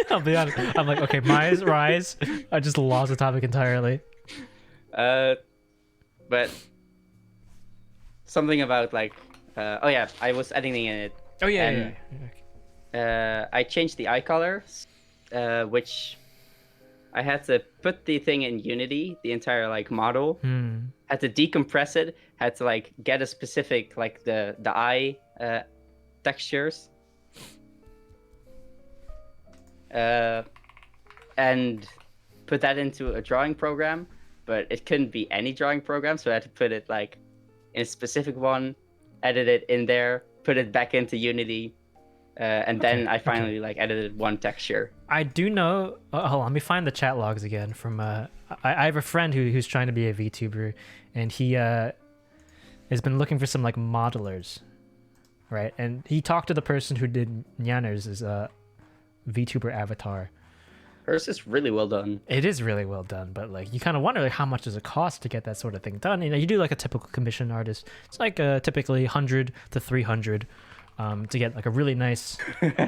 I'll be honest. I'm like, okay, mice, rise. I just lost the topic entirely. But something about like, oh yeah, I was editing it. Oh yeah, and, yeah. I changed the eye color, which I had to put the thing in Unity, the entire like model. Had to decompress it. Had to like get a specific like the eye textures. And put that into a drawing program, but it couldn't be any drawing program, so I had to put it like in a specific one, edit it in there, put it back into Unity, and then I finally like edited one texture. I do know. Hold on, let me find the chat logs again. From I have a friend who's trying to be a VTuber, and he has been looking for some like modelers, right? And he talked to the person who did Nyanner's VTuber avatar. Hers is really well done. It is really well done, but like you kind of wonder like how much does it cost to get that sort of thing done. You know, you do like a typical commission artist. It's like typically 100 to 300 to get like a really nice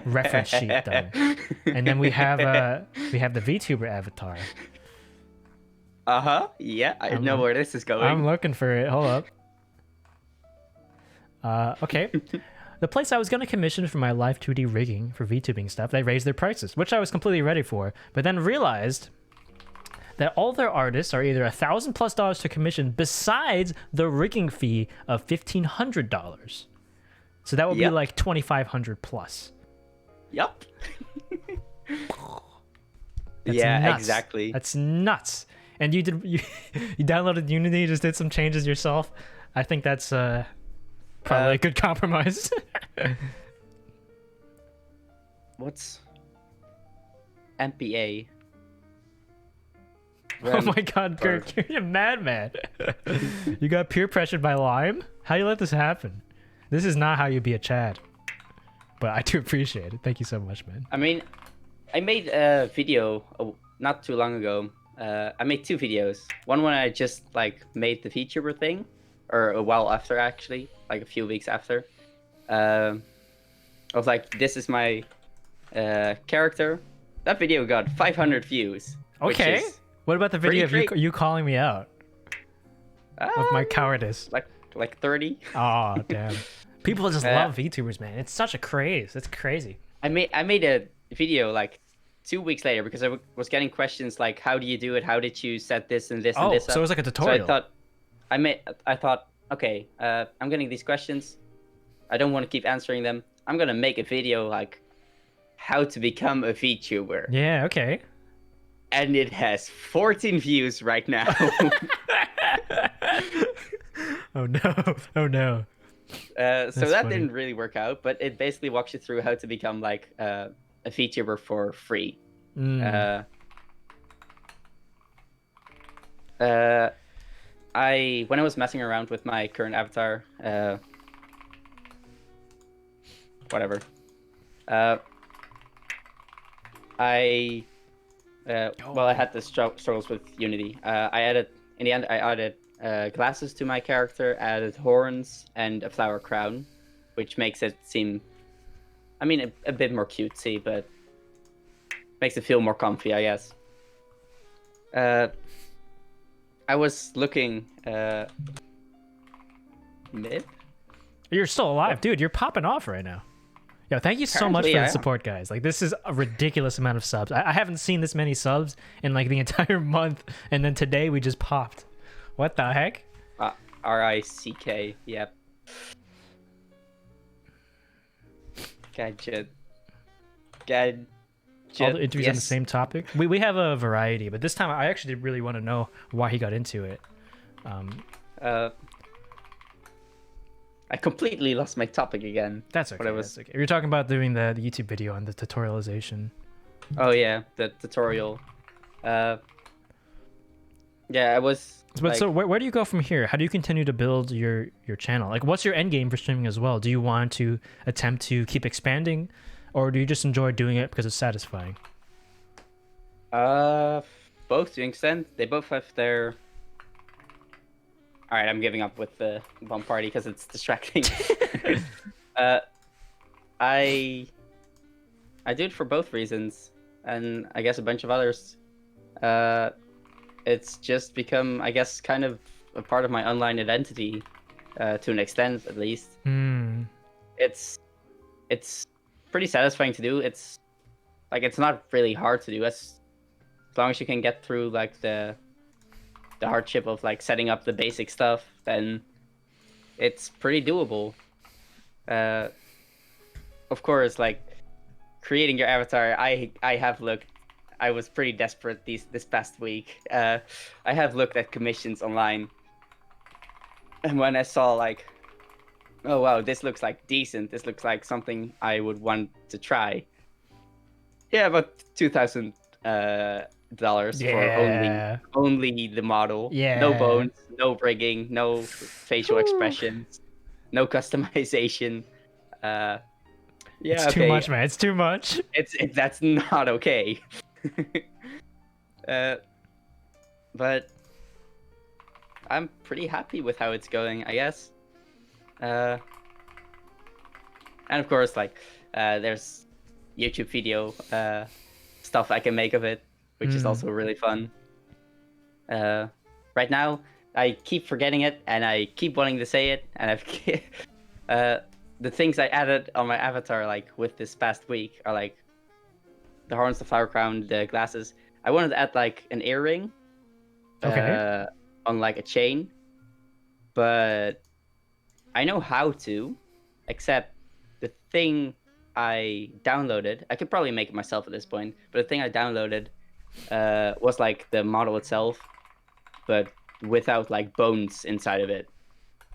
reference sheet done. And then we have the VTuber avatar. Yeah, I know where this is going. I'm looking for it. Hold up. Okay. The place I was going to commission for my live 2D rigging for VTubing stuff, they raised their prices, which I was completely ready for, but then realized that all their artists are either $1,000+ to commission besides the rigging fee of $1,500. So that would be like $2,500+. Yup. That's yeah, nuts. exactly. That's nuts. And you downloaded Unity, just did some changes yourself. I think that's probably a good compromise. What's MPA? Oh my god, Kirk, you're a madman. You got peer pressured by Lime? How you let this happen? This is not how you be a Chad. But I do appreciate it. Thank you so much, man. I mean, I made a video not too long ago. I made 2 videos. One when I just like made the VTuber thing, or a while after actually, like a few weeks after. I was like, this is my character. That video got 500 views. Okay. What about the video of you calling me out? Of my cowardice. Like 30. Oh, damn. People just love VTubers, man. It's such a craze. It's crazy. I made a video like 2 weeks later because I was getting questions like, how do you do it? How did you set this and this and this up? So it was like a tutorial. So I thought, okay, I'm getting these questions. I don't want to keep answering them. I'm gonna make a video like how to become a VTuber. Yeah, okay. And it has 14 views right now. Oh no. Oh no. So that funny. didn't really work out, but it basically walks you through how to become like a VTuber for free. Mm. When I was messing around with my current avatar, whatever. I I had the struggles with Unity. In the end, I added glasses to my character, added horns, and a flower crown, which makes it seem, I mean, a bit more cutesy, but makes it feel more comfy, I guess. I was looking mid. You're still alive, dude. You're popping off right now. Yo, thank you so much Apparently, for I the am. support, guys. Like, this is a ridiculous amount of subs. I haven't seen this many subs in like the entire month, and then today we just popped. What the heck? RICK. Yep. Gadget. All the interviews on the Yes. same topic. We have a variety, but this time I actually really want to know why he got into it. I completely lost my topic again. That's okay. What I was- That's okay. You're talking about doing the YouTube video on the tutorialization. Oh yeah, the tutorial. Yeah, I was. But like, so where do you go from here? How do you continue to build your channel? Like, what's your end game for streaming as well? Do you want to attempt to keep expanding, or do you just enjoy doing it because it's satisfying? both to an extent. They both have their. All right, I'm giving up with the bomb party because it's distracting. I do it for both reasons, and I guess a bunch of others. It's just become, I guess, kind of a part of my online identity, to an extent at least. Hmm. It's pretty satisfying to do. It's not really hard to do as long as you can get through like the hardship of like setting up the basic stuff, then it's pretty doable. Of course, like creating your avatar, I have looked. I was pretty desperate this past week. I have looked at commissions online, and when I saw like, oh wow, this looks like decent. This looks like something I would want to try. Yeah, about $2,000 Yeah. for only the model. Yeah. No bones, no rigging, no facial expressions, no customization. Yeah, It's okay. too much, man. It's too much. That's not okay. But I'm pretty happy with how it's going, I guess. And of course, like, there's YouTube video stuff I can make of it, which is also really fun. Right now, I keep forgetting it, and I keep wanting to say it, and the things I added on my avatar, like with this past week, are like the horns, the flower crown, the glasses. I wanted to add like an earring, Okay. on like a chain, but I know how to, except the thing I downloaded. I could probably make it myself at this point, but the thing I downloaded was like the model itself, but without like bones inside of it.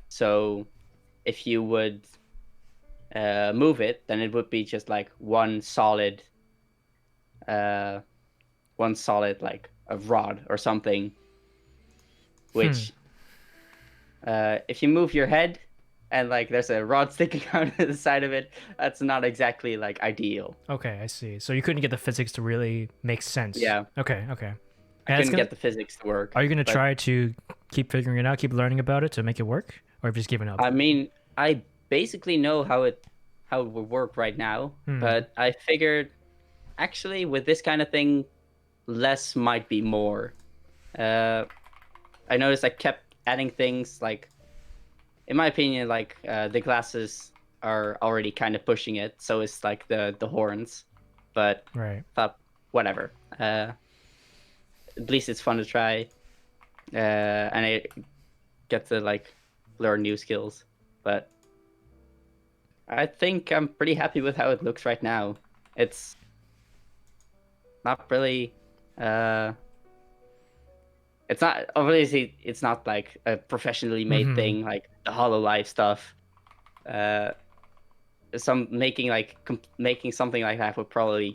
So if you would move it, then it would be just like one solid like a rod or something. Which, if you move your head and like there's a rod sticking out of the side of it, that's not exactly like ideal. Okay, I see. So you couldn't get the physics to really make sense. Yeah. Okay. I And it's couldn't gonna- get the physics to work. Are you gonna but- try to keep figuring it out, keep learning about it to make it work, or have you just given up? I mean, I basically know how it would work right now, but I figured actually with this kind of thing, less might be more. I noticed I kept adding things like, in my opinion, like the glasses are already kind of pushing it, so it's like the horns, but Right. thought whatever. At least it's fun to try, and I get to like learn new skills. But I think I'm pretty happy with how it looks right now. It's not really. It's not obviously. It's not like a professionally made thing like the HoloLive stuff. making something like that would probably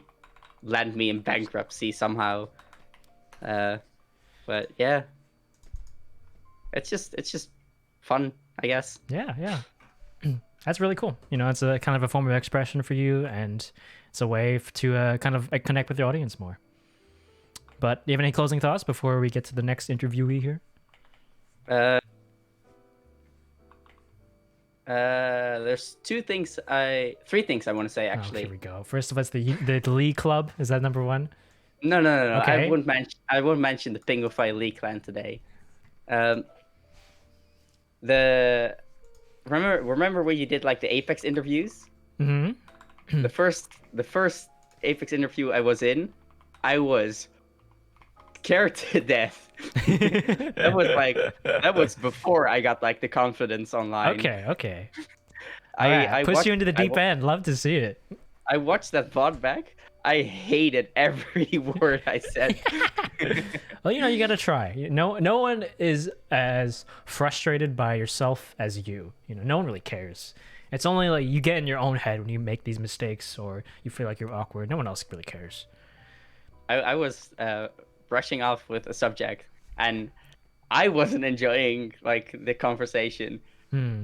land me in bankruptcy somehow. But yeah, it's just fun, I guess. Yeah. That's really cool. You know, it's a kind of a form of expression for you, and it's a way to kind of connect with your audience more. But do you have any closing thoughts before we get to the next interviewee here? There's three things I want to say actually. Oh, here we go. First of all, it's the Lee Club. Is that number one? No. Okay. I wouldn't mention the Pingofy Lee clan today. Remember when you did like the Apex interviews? Mm-hmm. The first Apex interview I was in, I was scared to death. that was before I got like the confidence online. Okay. I pushed you into the deep end. Love to see it. I watched that VOD back. I hated every word I said. Well, you know, you gotta try. No one is as frustrated by yourself as you. You know, no one really cares. It's only like you get in your own head when you make these mistakes or you feel like you're awkward. No one else really cares. I was brushing off with a subject, and I wasn't enjoying like the conversation.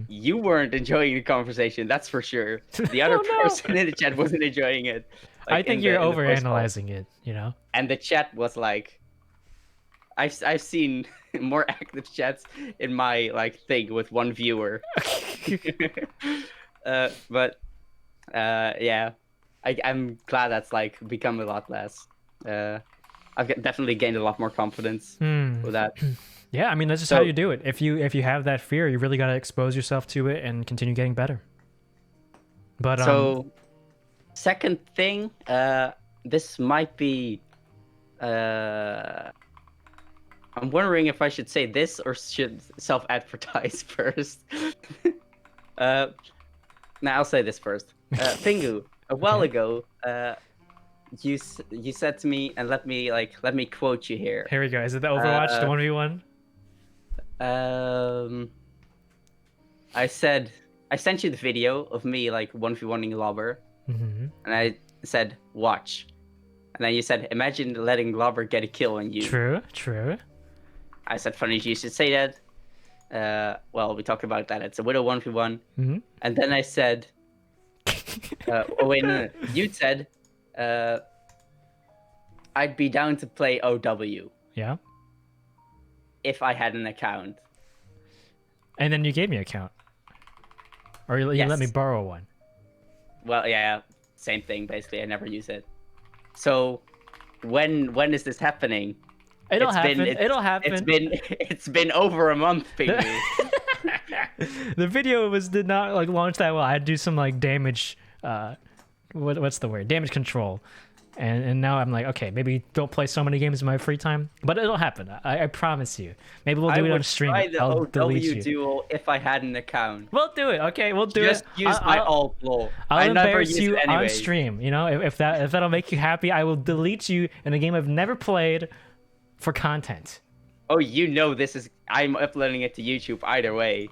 You weren't enjoying the conversation, that's for sure. The other person in the chat wasn't enjoying it. Like, I think you're overanalyzing it, you know? And the chat was like, I've seen more active chats in my like thing with one viewer. Yeah, I'm glad that's like become a lot less. I've definitely gained a lot more confidence with that. Yeah, I mean that's just how you do it. If you have that fear, you really got to expose yourself to it and continue getting better. But so, second thing, this might be. I'm wondering if I should say this or should self-advertise first. Now I'll say this first. Pingu, a while ago, you said to me, and let me quote you here. Here we go. Is it the Overwatch, the 1v1? I said I sent you the video of me like 1v1ing Lobber, and I said watch, and then you said imagine letting Lobber get a kill on you. True. I said funny you should say that. Well, we talked about that. It's a Widow 1v1, and then I said, oh wait, no. You said, I'd be down to play OW. Yeah. If I had an account. And then you gave me an account. Or you let me borrow one. Well, yeah, same thing basically. I never use it. So, when is this happening? It'll happen. It's been over a month, baby. The video did not like launch that well. I had to do some like damage. What's the word? Damage control. And now I'm like, okay, maybe don't play so many games in my free time, but it'll happen. I promise you. Maybe we'll do it on stream. I'll delete you. Duel if I had an account. We'll do it. Okay, we'll do Just it. use my alt lol. I'll embarrass you on stream. You know, if that'll make you happy, I will delete you in a game I've never played for content. Oh, you know I'm uploading it to YouTube either way.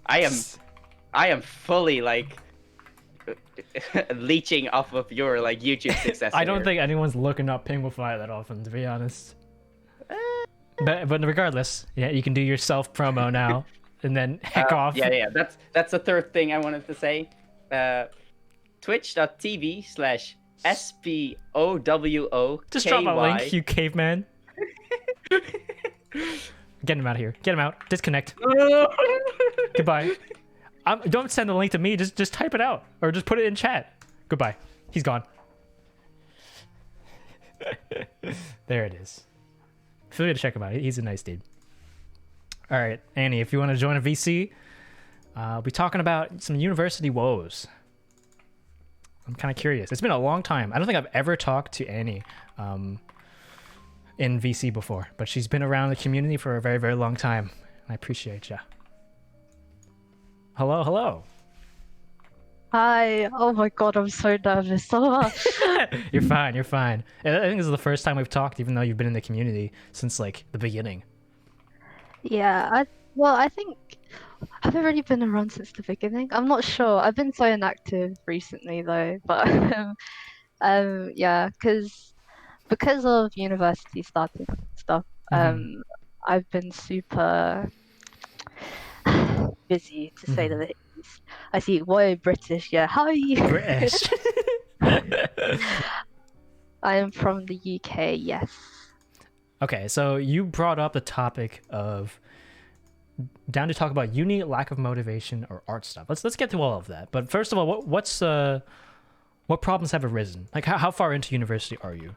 I am fully like leeching off of your like YouTube success. I don't think anyone's looking up Pingofy that often, to be honest. But regardless, yeah, you can do your self promo now and then heck off. Yeah. That's the third thing I wanted to say. Twitch.tv/SPOWO. Just drop a link, you caveman. Get him out of here. Get him out. Disconnect. Goodbye. Don't send the link to me. Just type it out or just put it in chat. Goodbye. He's gone. There it is. Feel free to check him out. He's a nice dude. All right, Annie, if you want to join a VC, we'll be talking about some university woes. I'm kind of curious. It's been a long time. I don't think I've ever talked to Annie in VC before, but she's been around the community for a very, very long time. I appreciate ya. Hello. Hi. Oh my god, I'm so nervous. You're fine. I think this is the first time we've talked, even though you've been in the community since like the beginning. Yeah, Well, I think have I already been around since the beginning? I'm not sure. I've been so inactive recently though, but yeah, because of university starting and stuff, Mhm. I've been super busy to say the Mhm. least. I see, why British? Yeah, how are you? British. I am from the UK, yes. Okay, so you brought up the topic of down to talk about uni, lack of motivation, or art stuff. Let's get to all of that. But first of all, what problems have arisen? Like how far into university are you?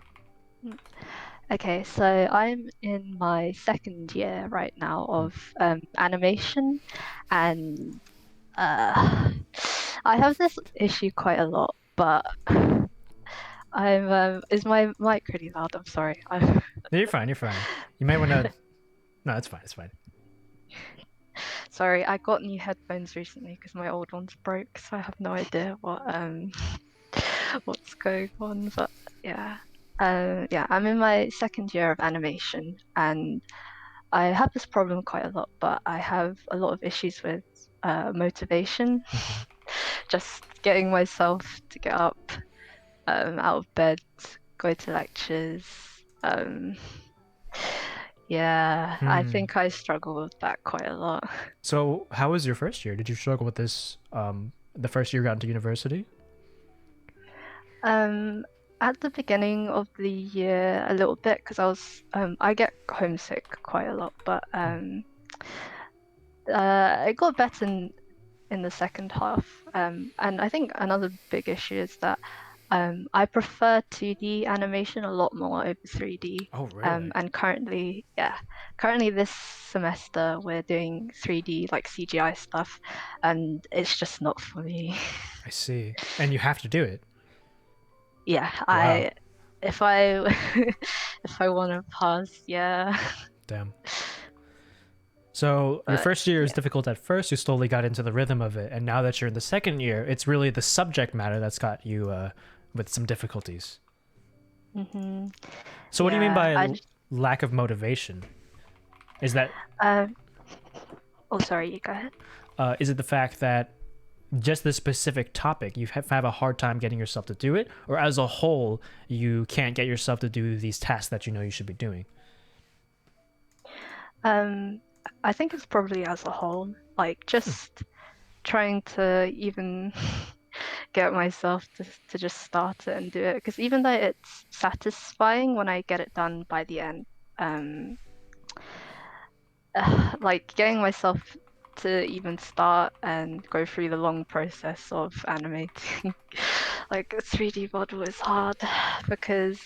Okay, so I'm in my second year right now of animation, and I have this issue quite a lot, but I'm is my mic really loud? I'm sorry. I'm No, you're fine. You're fine. You might want to. No, it's fine. It's fine. sorry. I got new headphones recently because my old ones broke, so I have no idea what what's going on. But yeah, yeah, I'm in my second year of animation, and I have this problem quite a lot, but I have a lot of issues with motivation. Mhm. Just getting myself to get up out of bed, go to lectures. Um, yeah, I Hmm. think I struggle with that quite a lot. So, how was your first year? Did you struggle with this the first year you got into university? Um, at the beginning of the year, a little bit because I get homesick quite a lot, but it got better in the second half. And I think another big issue is that I prefer 2D animation a lot more over 3D. Oh, really? And currently this semester we're doing 3D like CGI stuff, and it's just not for me. I see. And you have to do it. Yeah, Wow. I if I if I want to pass, yeah. Damn. So your But first year is yeah. difficult at first. You slowly got into the rhythm of it, and now that you're in the second year, it's really the subject matter that's got you with some difficulties. hmm So what do you mean Yeah, by I just lack of motivation? Is that um oh sorry, you go ahead. is it the fact that just this specific topic you have a hard time getting yourself to do it, or as a whole you can't get yourself to do these tasks that you know you should be doing? Um, I think it's probably as a whole, like just trying to even get myself to just start it and do it. Because even though it's satisfying when I get it done by the end, um, like getting myself to even start and go through the long process of animating like a 3D model is hard because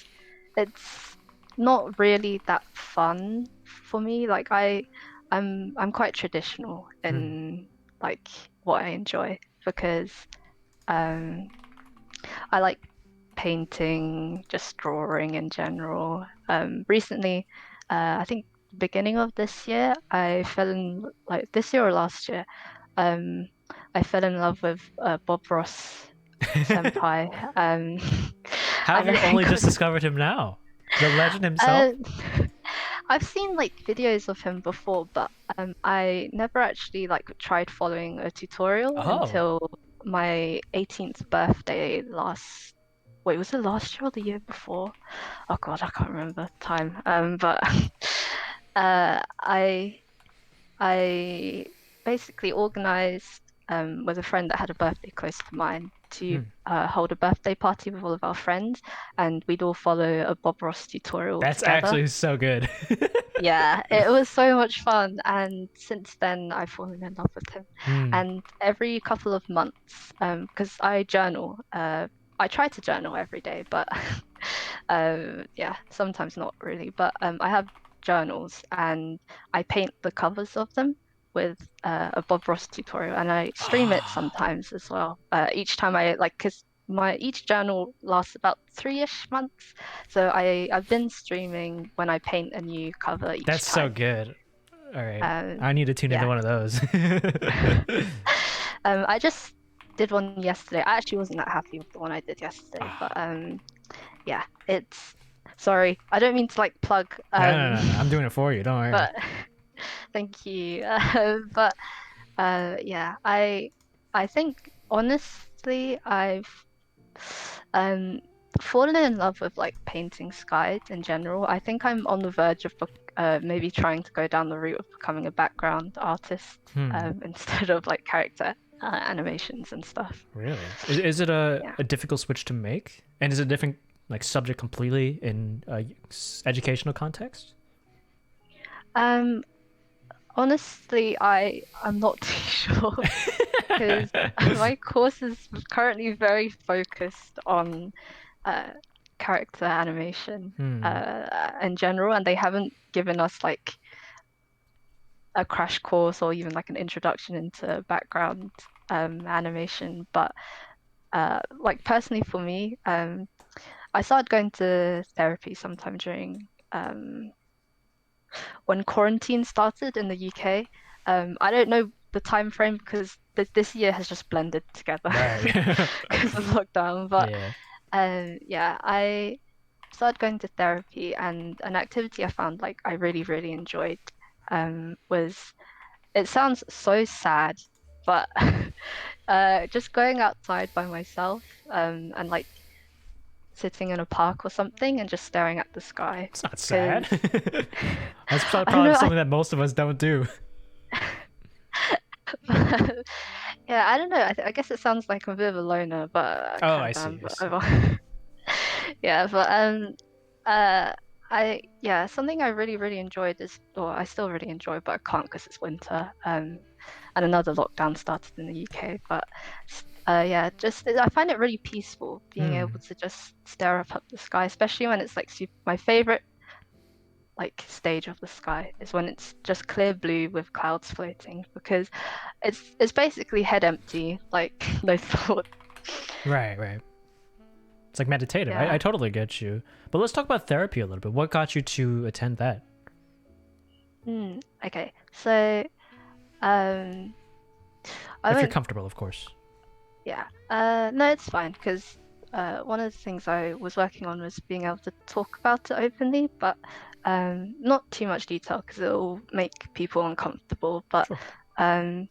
it's not really that fun for me. Like I'm quite traditional Hmm. in like what I enjoy because um I like painting, just drawing in general. Recently, I think beginning of this year, I fell in like this year or last year. Um, I fell in love with Bob Ross senpai. How have And you I only got just discovered him now? The legend himself? uh, I've seen like videos of him before, but I never actually like tried following a tutorial Oh, until my 18th birthday last. Wait, was it last year or the year before? Oh God, I can't remember time. But I basically organized with a friend that had a birthday close to mine to hmm. hold a birthday party with all of our friends, and we'd all follow a Bob Ross tutorial That's together. actually so good. Yeah, it was so much fun, and since then I've fallen in love with him. Hmm. And every couple of months, because I journal, I try to journal every day, but yeah, sometimes not really. But I have journals, and I paint the covers of them with a Bob Ross tutorial, and I stream it Ah, sometimes as well. Each time I like, because my each journal lasts about 3-ish months, so I've been streaming when I paint a new cover that's each so time. good. All right, Um, I need to tune into yeah. one of those. I just did one yesterday. I actually wasn't that happy with the one I did yesterday, but Ah, yeah, it's sorry. I don't mean to like plug no, no, no, no. I'm doing it for you. Don't worry. but Thank you. But yeah, I think honestly, I've um fallen in love with like painting skies in general. I think I'm on the verge of maybe trying to go down the route of becoming a background artist instead of like character animations and stuff. Really? Is it Yeah. a difficult switch to make? And is it a different like subject completely in educational context? Um, Honestly, I'm not too sure because my course is currently very focused on uh, character animation in general, and they haven't given us like a crash course or even like an introduction into background animation. But like personally for me, I started going to therapy sometime during when quarantine started in the UK. I don't know the time frame because this year has just blended together Right. because of lockdown. But Yeah. yeah, I started going to therapy, and an activity I found like I really, really enjoyed was, it sounds so sad, but just going outside by myself and like sitting in a park or something and just staring at the sky. It's not sad. Because That's I don't probably know, something that most of us don't do. yeah, I don't know. I guess it sounds like I'm a bit of a loner, but I Oh, kind I of see. am. I see. Yeah, but uh, yeah, something I really really enjoyed is, or I still really enjoy, but I can't because it's winter. And another lockdown started in the UK. But yeah, just I find it really peaceful being able to just stare up at the sky, especially when it's like my favorite like stage of the sky is when it's just clear blue with clouds floating, because it's basically head empty, like no thought. Right, right. It's like meditative. I Yeah. totally get you. But let's talk about therapy a little bit. What got you to attend that? Okay. So um I If you're went comfortable, of course. yeah. No, it's fine because one of the things I was working on was being able to talk about it openly, but not too much detail because it'll make people uncomfortable. But Sure. um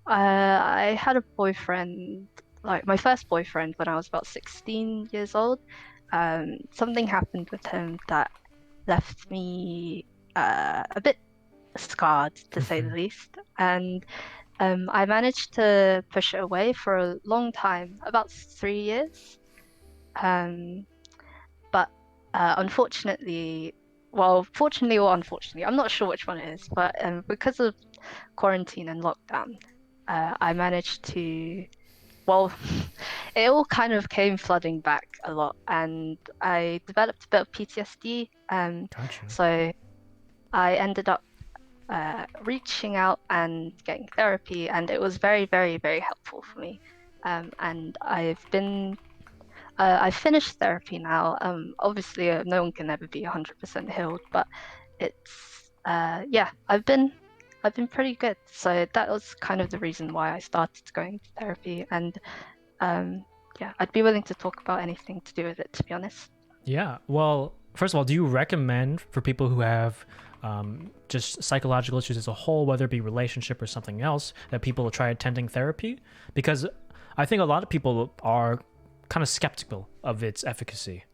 I had a boyfriend, like my first boyfriend, when I was about 16 years old. Something happened with him that left me a bit scarred, to say the least. And I managed to push it away for a long time, about 3 years. Um, but unfortunately, well, fortunately or unfortunately, I'm not sure which one it is, but because of quarantine and lockdown, I managed to, well, it all kind of came flooding back a lot, and I developed a bit of PTSD. Gotcha. So I ended up reaching out and getting therapy, and it was very, very, very helpful for me. And I finished therapy now. Obviously, no one can ever be 100% healed, but it's yeah, I've been pretty good. So that was kind of the reason why I started going to therapy, and yeah, I'd be willing to talk about anything to do with it, to be honest. Yeah. Well, first of all, do you recommend for people who have just psychological issues as a whole, whether it be relationship or something else, that people try attending therapy? Because I think a lot of people are kind of skeptical of its efficacy.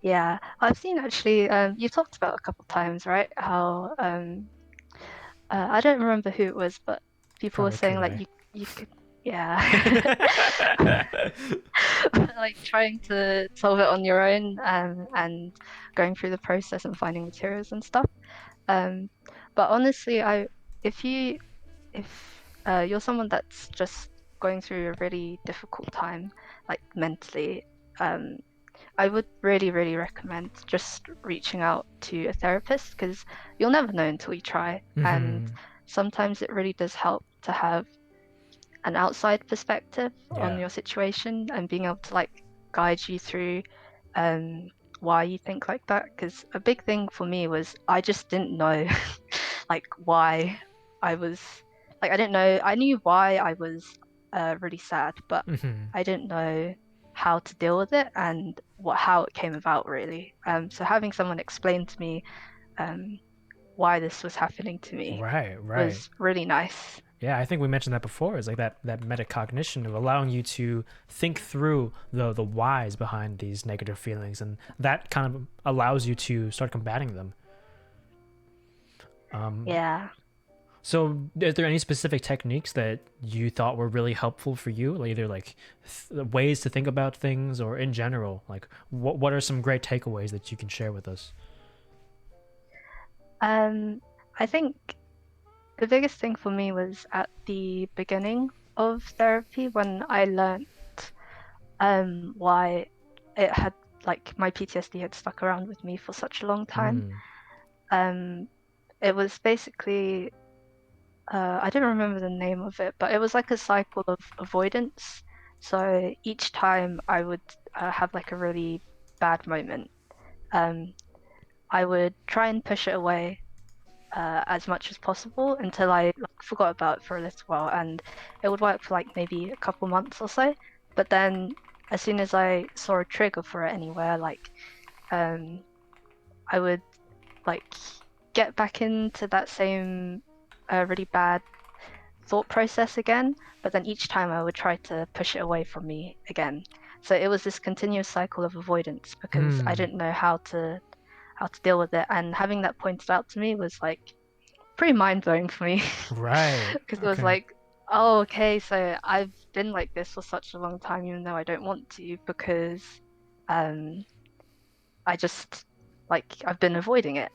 Yeah, I've seen actually. You talked about a couple times, right? How I don't remember who it was, but people were Probably saying like Kunai. you could, yeah, like trying to solve it on your own, and going through the process and finding materials and stuff. Um, but honestly, if you if you're someone that's just going through a really difficult time, like mentally, um, I would really, really recommend just reaching out to a therapist, because you'll never know until you try. And sometimes it really does help to have an outside perspective on Yeah. your situation and being able to like guide you through why you think like that. Because a big thing for me was I just didn't know like why I was I didn't know. I knew why I was really sad, but I didn't know how to deal with it and how it came about really. So having someone explain to me um, why this was happening to me Right, right. was really nice. Yeah, I think we mentioned that before. It's like that metacognition of allowing you to think through the whys behind these negative feelings, and that kind of allows you to start combating them. Yeah. So, is there any specific techniques that you thought were really helpful for you, like either like ways to think about things, or in general, like what are some great takeaways that you can share with us? I think the biggest thing for me was at the beginning of therapy when I learned why it had like my PTSD had stuck around with me for such a long time. It was basically I don't remember the name of it, but it was like a cycle of avoidance. So each time I would have like a really bad moment, I would try and push it away as much as possible until I like, forgot about it for a little while, and it would work for like maybe a couple months or so. But then, as soon as I saw a trigger for it anywhere, like I would like get back into that same really bad thought process again. But then each time I would try to push it away from me again. So it was this continuous cycle of avoidance because I didn't know how to deal with it, and having that pointed out to me was like pretty mind blowing for me. Right. Because it was like, oh, okay, so I've been like this for such a long time, even though I don't want to, because I just like I've been avoiding it.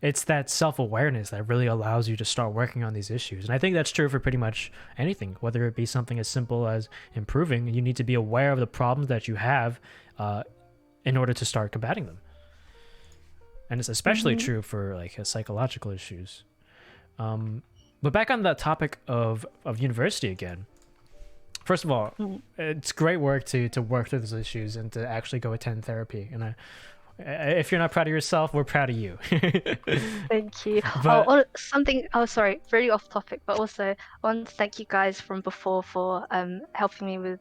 It's that self-awareness that really allows you to start working on these issues, and I think that's true for pretty much anything, whether it be something as simple as improving. You need to be aware of the problems that you have in order to start combating them, and it's especially true for like psychological issues. But back on the topic of university again. First of all, it's great work to work through those issues and to actually go attend therapy. And if you're not proud of yourself, we're proud of you. Thank you. But- Something. Oh, sorry, really off topic, but also I want to thank you guys from before for helping me with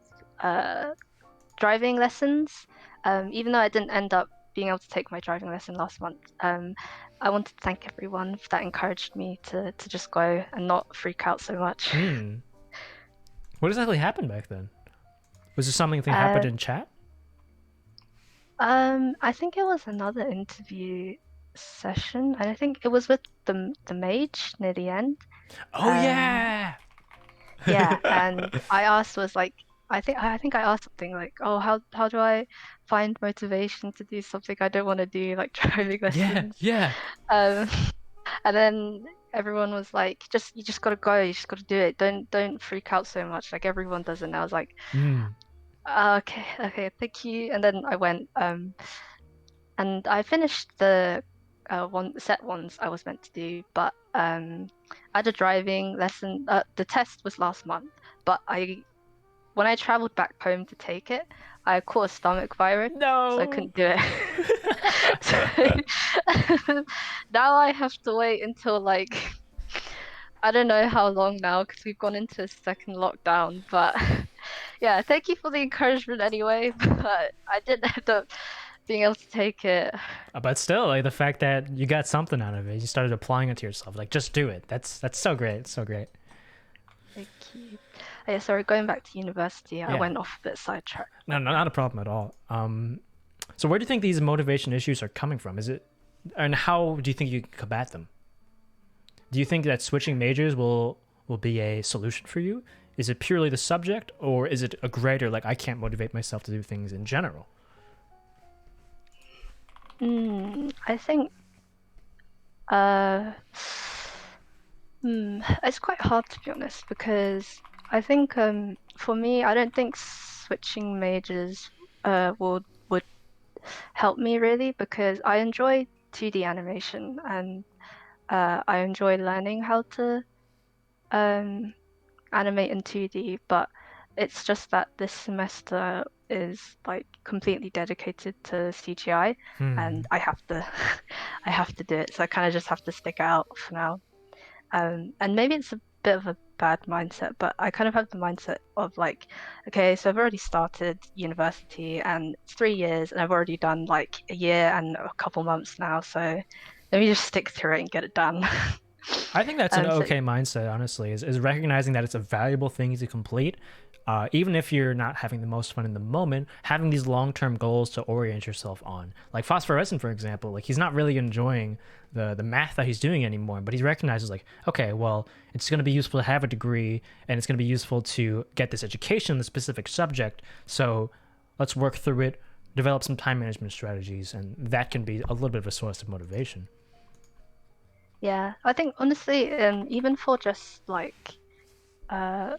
driving lessons. Even though I didn't end up being able to take my driving lesson last month, I wanted to thank everyone that encouraged me to just go and not freak out so much. What exactly happened back then? Was there something that happened in chat? I think it was another interview session, and I think it was with the mage near the end. Oh yeah. Yeah, and I asked was like I think I asked something like, oh, how do I find motivation to do something I don't want to do, like driving lessons? Yeah. Um, and then everyone was like, you just gotta go, you just gotta do it. Don't freak out so much. Like everyone does it. And I was like, okay, thank you. And then I went, and I finished the set ones I was meant to do, but I had a driving lesson. The test was last month, but when I traveled back home to take it, I caught a stomach virus, No. so I couldn't do it. So now I have to wait until like I don't know how long now because we've gone into a second lockdown. But yeah, thank you for the encouragement anyway. But I didn't end up being able to take it. But still, like the fact that you got something out of it, you started applying it to yourself. Like, just do it. That's so great. It's so great. Thank you. Yeah, sorry, going back to university, I Yeah. went off a bit sidetracked. No, not a problem at all. So where do you think these motivation issues are coming from? And how do you think you can combat them? Do you think that switching majors will be a solution for you? Is it purely the subject, or is it a greater, like, I can't motivate myself to do things in general? I think it's quite hard to be honest, because I think for me, I don't think switching majors would help me really, because I enjoy 2D animation and I enjoy learning how to animate in 2D, but it's just that this semester is like completely dedicated to CGI, and I have to I have to do it, so I kind of just have to stick it out for now. And maybe it's a bit of a bad mindset, but I kind of have the mindset of like, okay, so I've already started university and it's 3 years and I've already done like a year and a couple months now, so let me just stick through it and get it done. I think that's an So okay mindset, honestly, is recognizing that it's a valuable thing to complete. Even if you're not having the most fun in the moment, having these long-term goals to orient yourself on. Like Phosphorescent, for example, like he's not really enjoying the math that he's doing anymore, but he recognizes like, okay, well, it's going to be useful to have a degree, and it's going to be useful to get this education in the specific subject. So let's work through it, develop some time management strategies, and that can be a little bit of a source of motivation. yeah, I think honestly, even for just like uh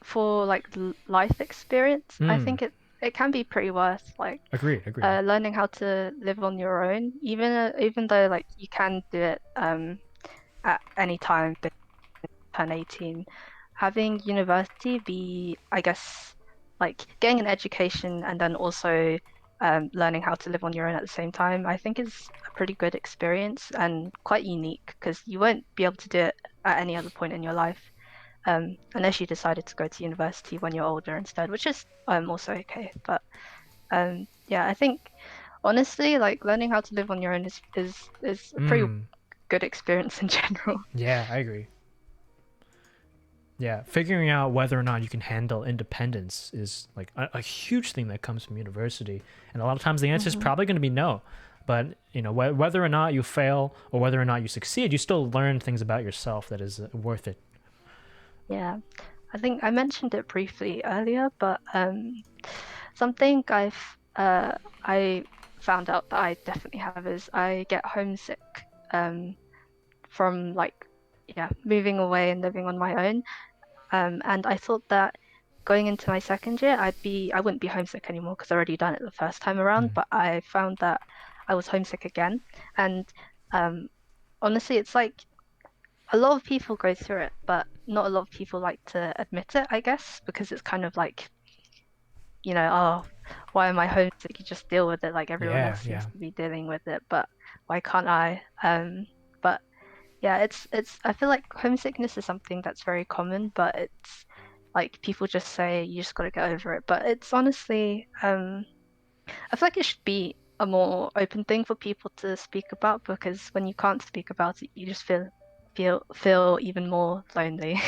for like life experience, I think it can be pretty worth like Agreed. learning how to live on your own, even though like you can do it at any time but turn 18. Having university be, I guess, like getting an education and then also learning how to live on your own at the same time, I think is a pretty good experience and quite unique because you won't be able to do it at any other point in your life. Unless you decided to go to university when you're older instead, which is also okay. But yeah, I think honestly, like learning how to live on your own is a pretty good experience in general. Yeah, I agree. Yeah, figuring out whether or not you can handle independence is like a huge thing that comes from university, and a lot of times the answer is probably going to be no. But whether or not you fail or whether or not you succeed, you still learn things about yourself that is worth it. Yeah, I think I mentioned it briefly earlier, but something I found out that I definitely have is I get homesick from like moving away and living on my own. And I thought that going into my second year, I wouldn't be homesick anymore because I already done it the first time around. But I found that I was homesick again, and honestly, it's like a lot of people go through it, but not a lot of people like to admit it, I guess, because it's kind of like, oh, why am I homesick? You just deal with it like everyone else seems to be dealing with it, but why can't I? But yeah, it's I feel like homesickness is something that's very common, but it's like people just say you just got to get over it. But it's honestly, I feel like it should be a more open thing for people to speak about because when you can't speak about it, you just feel even more lonely.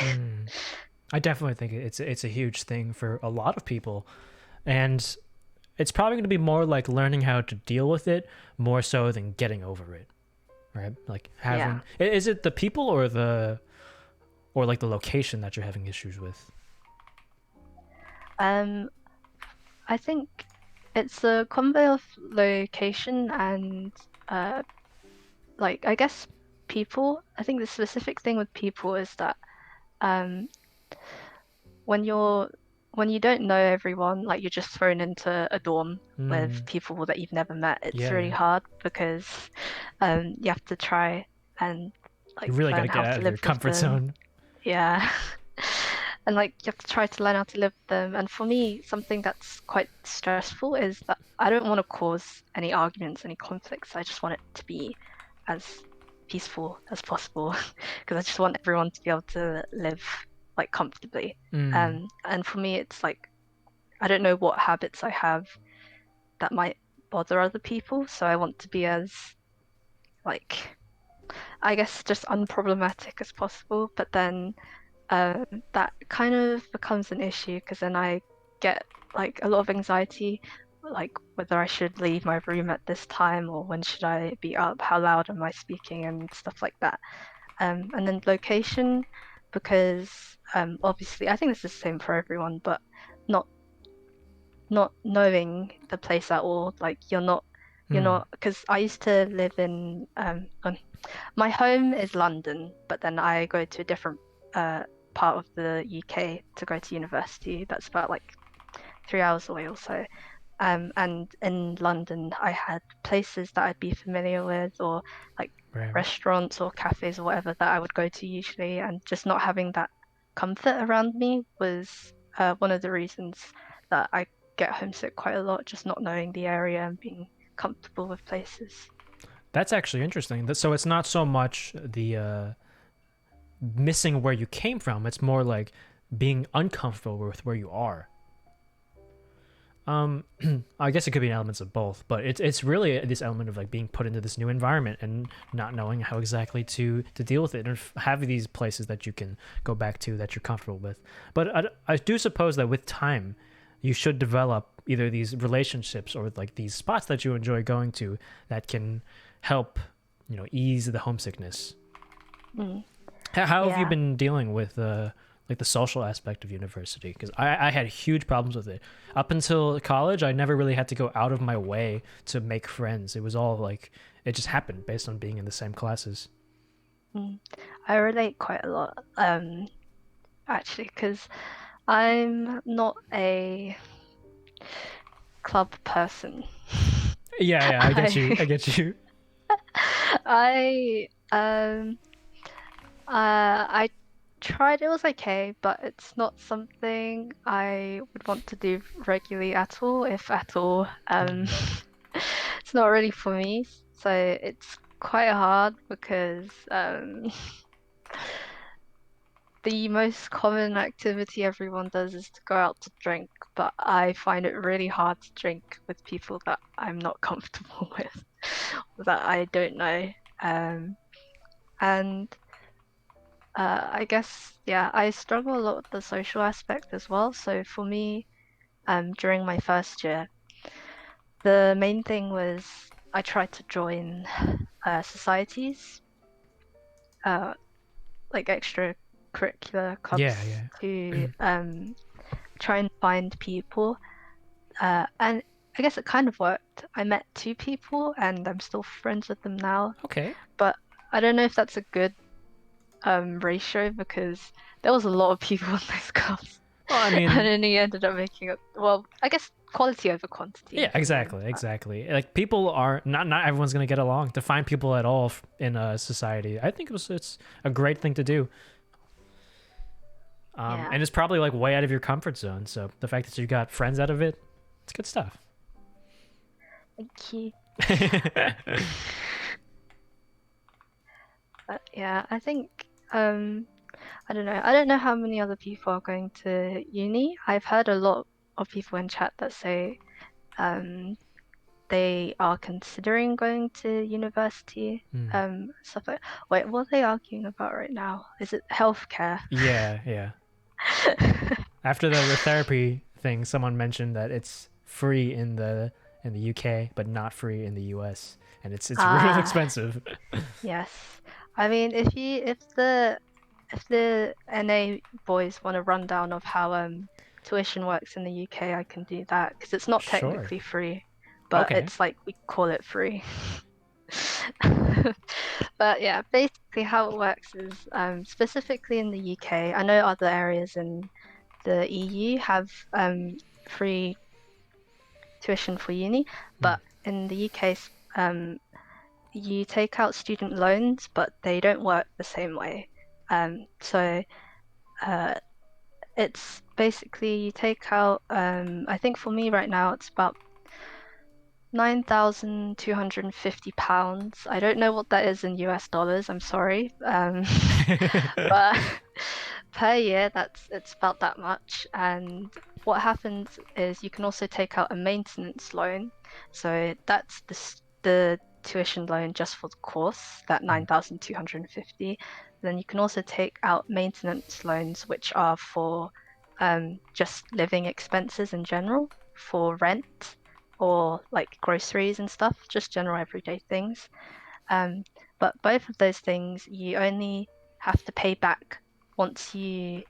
I definitely think it's a huge thing for a lot of people, and it's probably going to be more like learning how to deal with it more so than getting over it, right? Like having is it the people or like the location that you're having issues with? I think it's a combo of location and like I guess people. I think the specific thing with people is that um, when you don't know everyone, like you're just thrown into a dorm with people that you've never met, it's really hard because you have to try and You like really got to learn get how out to of live your with comfort them. zone. Yeah. And like you have to try to learn how to live with them. And for me, something that's quite stressful is that I don't want to cause any arguments, any conflicts. I just want it to be as peaceful as possible because I just want everyone to be able to live like comfortably. And for me, it's like I don't know what habits I have that might bother other people, so I want to be as like I guess just unproblematic as possible. But then that kind of becomes an issue because then I get like a lot of anxiety, like whether I should leave my room at this time or when should I be up, how loud am I speaking and stuff like that. And then location, because obviously I think this is the same for everyone, but not not knowing the place at all, like you're not because I used to live in my home is London, but then I go to a different part of the UK to go to university. That's about like 3 hours away or so. And in London, I had places that I'd be familiar with, or like restaurants or cafes or whatever that I would go to usually, and just not having that comfort around me was one of the reasons that I get homesick quite a lot, just not knowing the area and being comfortable with places. That's actually interesting. So it's not so much the missing where you came from. It's more like being uncomfortable with where you are. I guess it could be elements of both, but it's really this element of like being put into this new environment and not knowing how exactly to deal with it, and have these places that you can go back to that you're comfortable with. But I do suppose that with time, you should develop either these relationships or like these spots that you enjoy going to that can help, ease the homesickness. Mm. How have you Yeah. been dealing with like the social aspect of university? Because I had huge problems with it. Up until college, I never really had to go out of my way to make friends. It was all like it just happened based on being in the same classes. Mm. I relate quite a lot, actually, because I'm not a club person. Yeah, I get you. I I get you. I I tried, it was okay, but it's not something I would want to do regularly at all, if at all. It's not really for me, so it's quite hard because the most common activity everyone does is to go out to drink, but I find it really hard to drink with people that I'm not comfortable with, or that I don't know. And I guess, yeah, I struggle a lot with the social aspect as well. So for me, during my first year, the main thing was I tried to join societies, uh, like extracurricular clubs, Yeah, yeah. to try and find people. And I guess it kind of worked. I met 2 people and I'm still friends with them now. Okay. But I don't know if that's a good ratio because there was a lot of people in those clubs. Well, I And mean, then he ended up making up, well, I guess quality over quantity. yeah, in the end. exactly. Like people are not everyone's gonna get along. To find people at all in a society, I think it's a great thing to do. Yeah. And it's probably like way out of your comfort zone. So the fact that you got friends out of it, it's good stuff. Thank you. But yeah, I think I don't know. I don't know how many other people are going to uni. I've heard a lot of people in chat that say they are considering going to university. Stuff like. Wait, what are they arguing about right now? Is it healthcare? Yeah. After the therapy thing, someone mentioned that it's free in the UK, but not free in the US, and it's real Ah, expensive. yes. I mean, if the NA boys want a rundown of how tuition works in the UK, I can do that because it's not Sure. technically free, but Okay. it's like we call it free. But yeah, basically how it works is specifically in the UK. I know other areas in the EU have free tuition for uni, but in the UK, you take out student loans, but they don't work the same way. So it's basically you take out. I think for me right now it's about £9,250. I don't know what that is in US dollars. I'm sorry, but per year it's about that much. And what happens is you can also take out a maintenance loan. So that's the tuition loan just for the course, that 9,250. Then you can also take out maintenance loans, which are for just living expenses in general, for rent or like groceries and stuff, just general everyday things. But both of those things you only have to pay back once you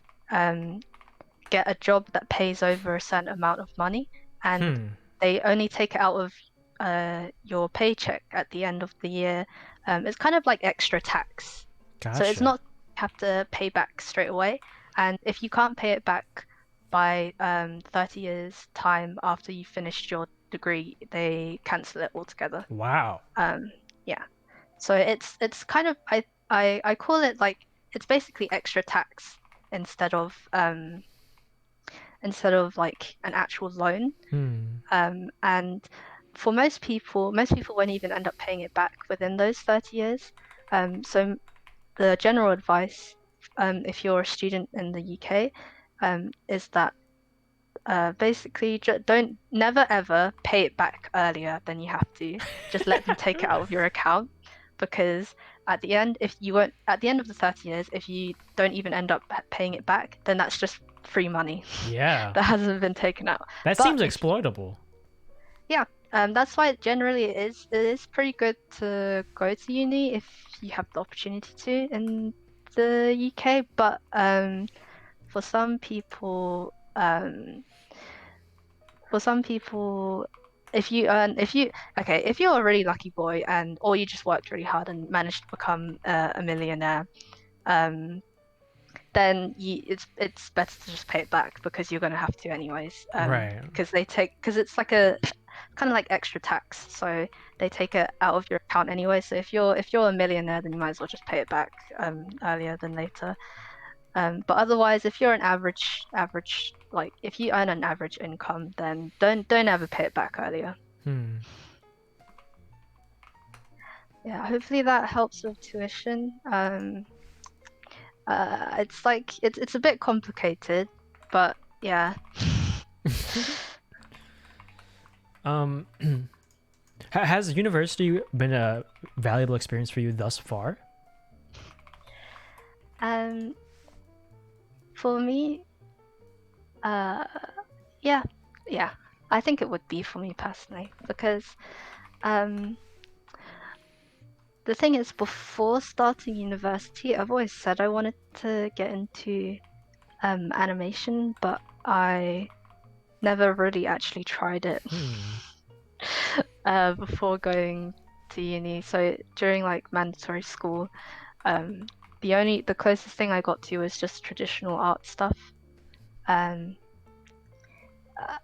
get a job that pays over a certain amount of money, and they only take it out of your paycheck at the end of the year. It's kind of like extra tax. Gotcha. So it's not you have to pay back straight away, and if you can't pay it back by 30 years time after you finished your degree, they cancel it altogether. Wow. Yeah. So it's kind of I call it like it's basically extra tax instead of like an actual loan. And for most people won't even end up paying it back within those 30 years. So the general advice, if you're a student in the UK, is that basically don't never ever pay it back earlier than you have to. Just let them take it out of your account, because at the end, if you won't at the end of the 30 years, if you don't even end up paying it back, then that's just free money Yeah. that hasn't been taken out. That But seems if exploitable. Yeah, that's why generally it is pretty good to go to uni if you have the opportunity to in the UK. But for some people, if you're a really lucky boy and or you just worked really hard and managed to become a millionaire, um, then it's better to just pay it back, because you're gonna have to anyways. Right. Because it's like a kind of like extra tax, so they take it out of your account anyway. So if you're a millionaire, then you might as well just pay it back earlier than later. But otherwise, if you're an average, like if you earn an average income, then don't ever pay it back earlier. Hmm. Yeah, hopefully that helps with tuition. It's like it's a bit complicated, but yeah. Um, has university been a valuable experience for you thus far? For me, yeah, I think it would be for me personally, because the thing is, before starting university, I've always said I wanted to get into animation, but I never really actually tried it before going to uni. So during like mandatory school, the closest thing I got to was just traditional art stuff.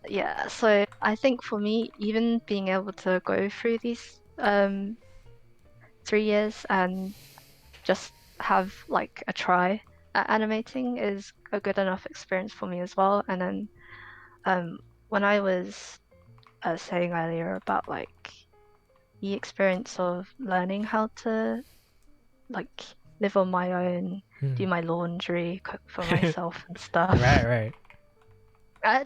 Yeah, so I think for me, even being able to go through these 3 years and just have like a try at animating is a good enough experience for me as well. And then when I was saying earlier about like the experience of learning how to like live on my own, do my laundry, cook for myself and stuff. Right. I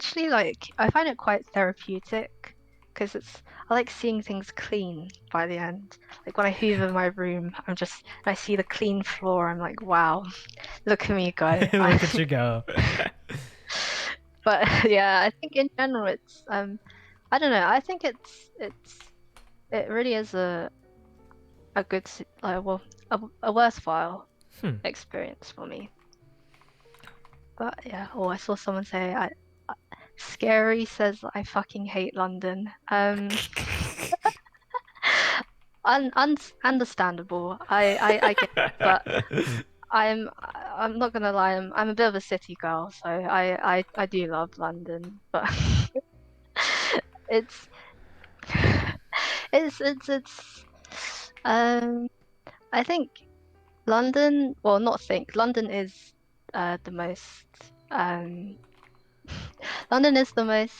find it quite therapeutic, because I like seeing things clean by the end. Like when I hoover my room, I see the clean floor, I'm like, wow, look at me go. Look at you go. But yeah, I think in general it's I don't know, I think it really is a good a worthwhile experience for me. But yeah, I saw someone say Scary says I fucking hate London. Understandable. I get it, but I'm not gonna lie. I'm a bit of a city girl, so I do love London, but it's it's I think London. Well, not think. London is the most London is the most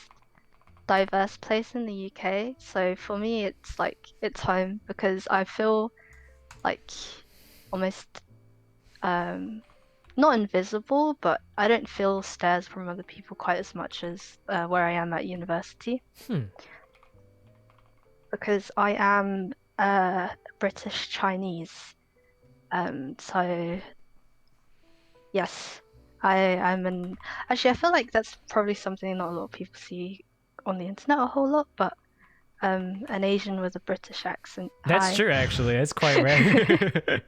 diverse place in the UK. So for me, it's home, because I feel like almost not invisible, but I don't feel stares from other people quite as much as where I am at university, because I am British Chinese. So yes, actually I feel like that's probably something not a lot of people see on the internet a whole lot, but an Asian with a British accent. That's true, actually. It's quite rare.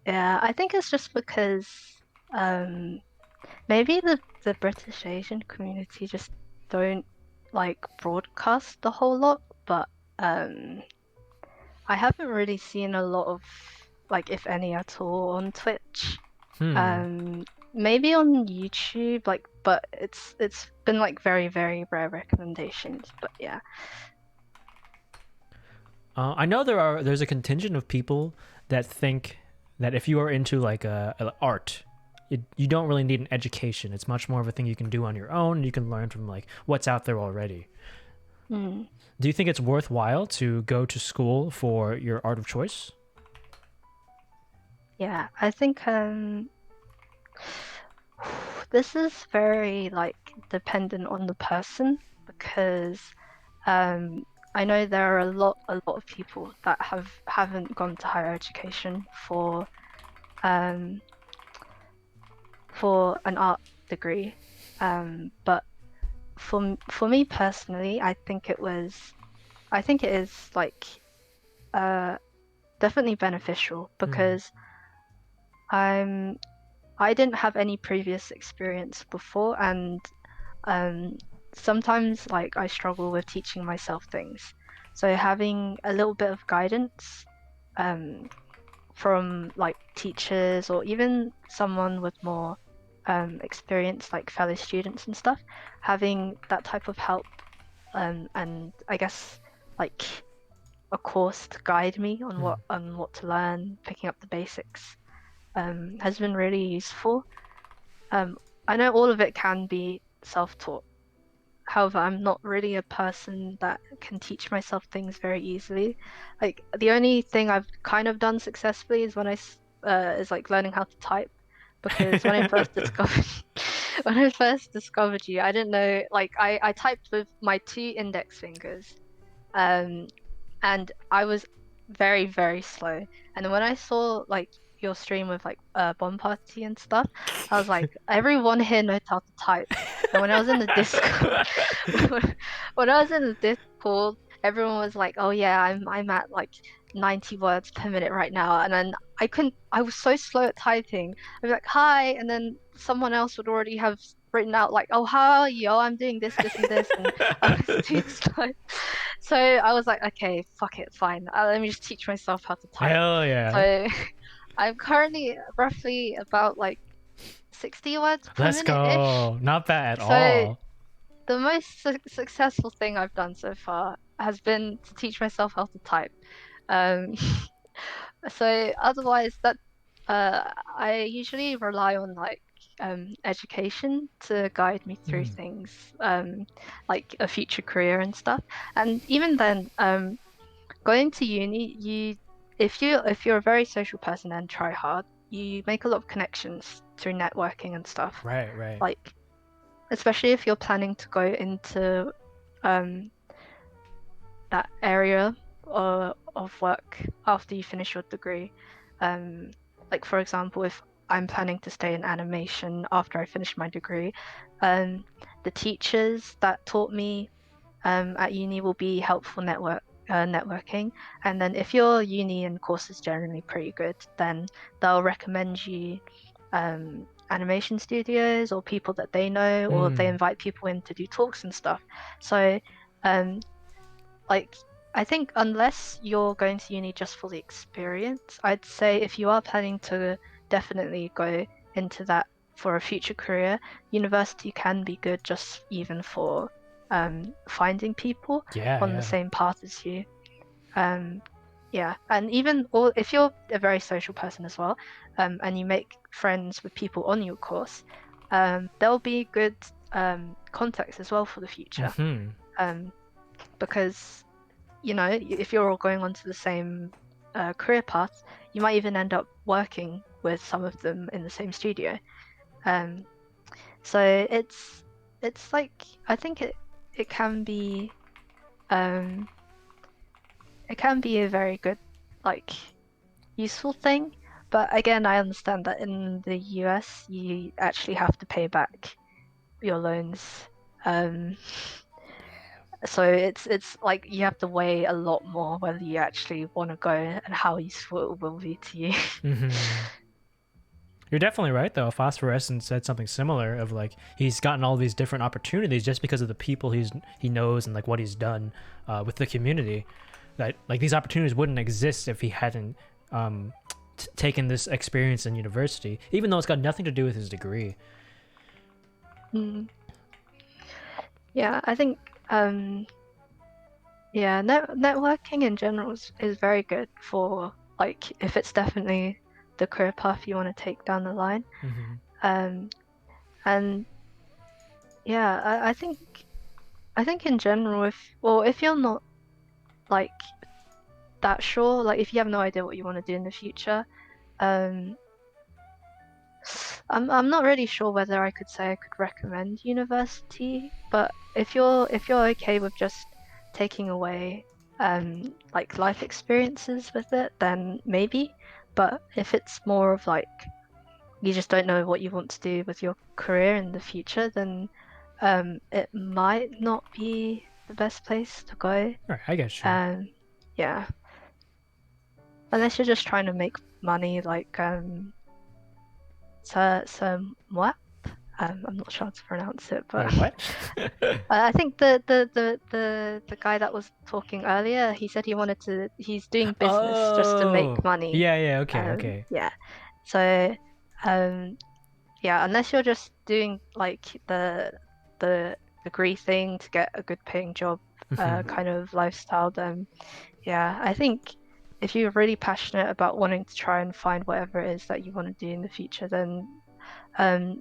Yeah, I think it's just because maybe the British Asian community just don't like broadcast a whole lot, but I haven't really seen a lot of, like, if any at all, on Twitch. Maybe on YouTube, like, but it's been like very, very rare recommendations. But yeah. I know there's a contingent of people that think that if you are into like art, you don't really need an education. It's much more of a thing you can do on your own. You can learn from like what's out there already. Do you think it's worthwhile to go to school for your art of choice? Yeah, I think This is very like dependent on the person because I know there are a lot of people that haven't gone to higher education um, for an art degree, but for me personally, I think it is like definitely beneficial because I didn't have any previous experience before, and sometimes like I struggle with teaching myself things. So having a little bit of guidance from like teachers or even someone with more experience, like fellow students and stuff, having that type of help and I guess like a course to guide me on what to learn, picking up the basics, has been really useful. I know all of it can be self-taught. However, I'm not really a person that can teach myself things very easily. Like the only thing I've kind of done successfully is is like learning how to type, because when I first discovered when I first discovered you, I didn't know, like I typed with my two index fingers, um, and I was very, very slow. And then when I saw like your stream with like Bomb Party and stuff, I was like, everyone here knows how to type. And when I was in the Discord, when I was in the Discord, everyone was like, "Oh yeah, I'm at like 90 words per minute right now," and then I was so slow at typing. I'd be like, "Hi," and then someone else would already have written out like, "Oh, how are you? Oh, I'm doing this, this, and this," and I was too slow. So I was like, "Okay, fuck it, fine. Let me just teach myself how to type." Hell yeah. So I'm currently roughly about like 60 words per Let's minute ish. go. Not bad at So all. the most successful thing I've done so far has been to teach myself how to type. Um, so otherwise, I usually rely on like education to guide me through things, like a future career and stuff. And even then, going to uni, if you're a very social person and try hard, you make a lot of connections through networking and stuff. Right. Like especially if you're planning to go into that area of work after you finish your degree. Like for example, if I'm planning to stay in animation after I finish my degree, the teachers that taught me at uni will be helpful networking. And then if your uni and course is generally pretty good, then they'll recommend you animation studios or people that they know, or they invite people in to do talks and stuff. So like I think unless you're going to uni just for the experience, I'd say if you are planning to definitely go into that for a future career, university can be good just even for finding people on the same path as you. Yeah, and even if you're a very social person as well, and you make friends with people on your course, there'll be good contacts as well for the future. Because if you're all going onto the same career path, you might even end up working with some of them in the same studio. So it's like I think it can be a very good, like, useful thing. But again, I understand that in the US you actually have to pay back your loans. So it's like you have to weigh a lot more whether you actually want to go and how useful it will be to you. You're definitely right, though. Phosphorescent said something similar of like he's gotten all these different opportunities just because of the people he knows and like what he's done with the community. That like these opportunities wouldn't exist if he hadn't taken this experience in university, even though it's got nothing to do with his degree. Yeah, I think networking in general is very good for like if it's definitely the career path you want to take down the line. And yeah, I think in general, if you're not like that sure, like if you have no idea what you want to do in the future, I'm not really sure whether I could say I could recommend university, but if you're okay with just taking away like life experiences with it, then maybe. But if it's more of like you just don't know what you want to do with your career in the future, then it might not be the best place to go. All right, I get you. Yeah, unless you're just trying to make money, like what? I'm not sure how to pronounce it, but Wait, what? I think the guy that was talking earlier, he said he wanted to. He's doing business just to make Oh, money. yeah, okay, okay. Yeah. So, yeah, unless you're just doing like the degree thing to get a good paying job, kind of lifestyle, then yeah, I think if you're really passionate about wanting to try and find whatever it is that you want to do in the future, then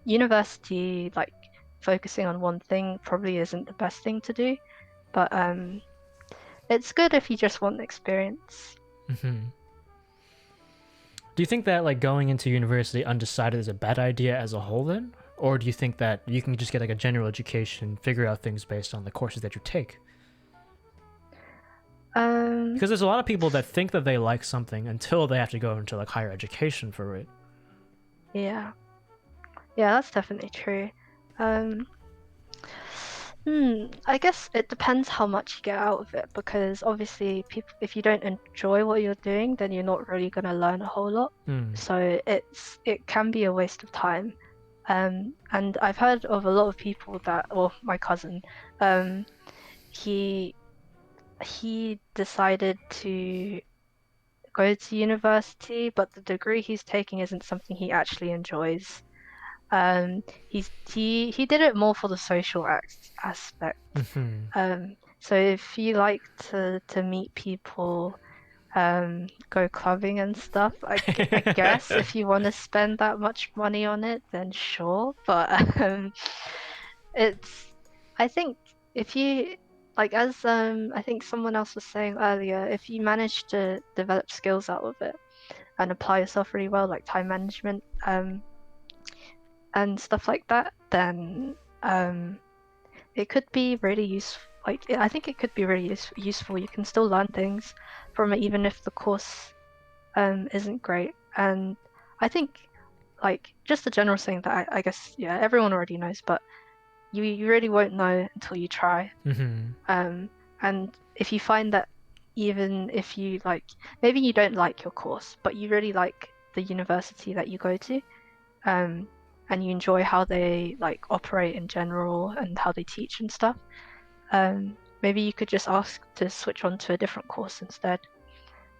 university, like focusing on one thing, probably isn't the best thing to do. But it's good if you just want experience. Do you think that like going into university undecided is a bad idea as a whole then? Or do you think that you can just get like a general education, figure out things based on the courses that you take? Because there's a lot of people that think that they like something until they have to go into like higher education for it. Yeah, that's definitely true. I guess it depends how much you get out of it, because obviously people, if you don't enjoy what you're doing, then you're not really going to learn a whole lot. So it can be a waste of time. And I've heard of a lot of people that, well, my cousin, he decided to go to university, but the degree he's taking isn't something he actually enjoys. He did it more for the social aspect. So if you like to meet people, go clubbing and stuff, I guess if you want to spend that much money on it, then sure. But it's I think if you like, as I think someone else was saying earlier, if you manage to develop skills out of it and apply yourself really well, like time management, and stuff like that, then it could be really useful. Like, I think it could be really useful. You can still learn things from it, even if the course isn't great. And I think, like, just a general thing that I guess, yeah, everyone already knows, but you really won't know until you try. And if you find that even if you like, maybe you don't like your course, but you really like the university that you go to, and you enjoy how they like operate in general and how they teach and stuff, maybe you could just ask to switch on to a different course instead.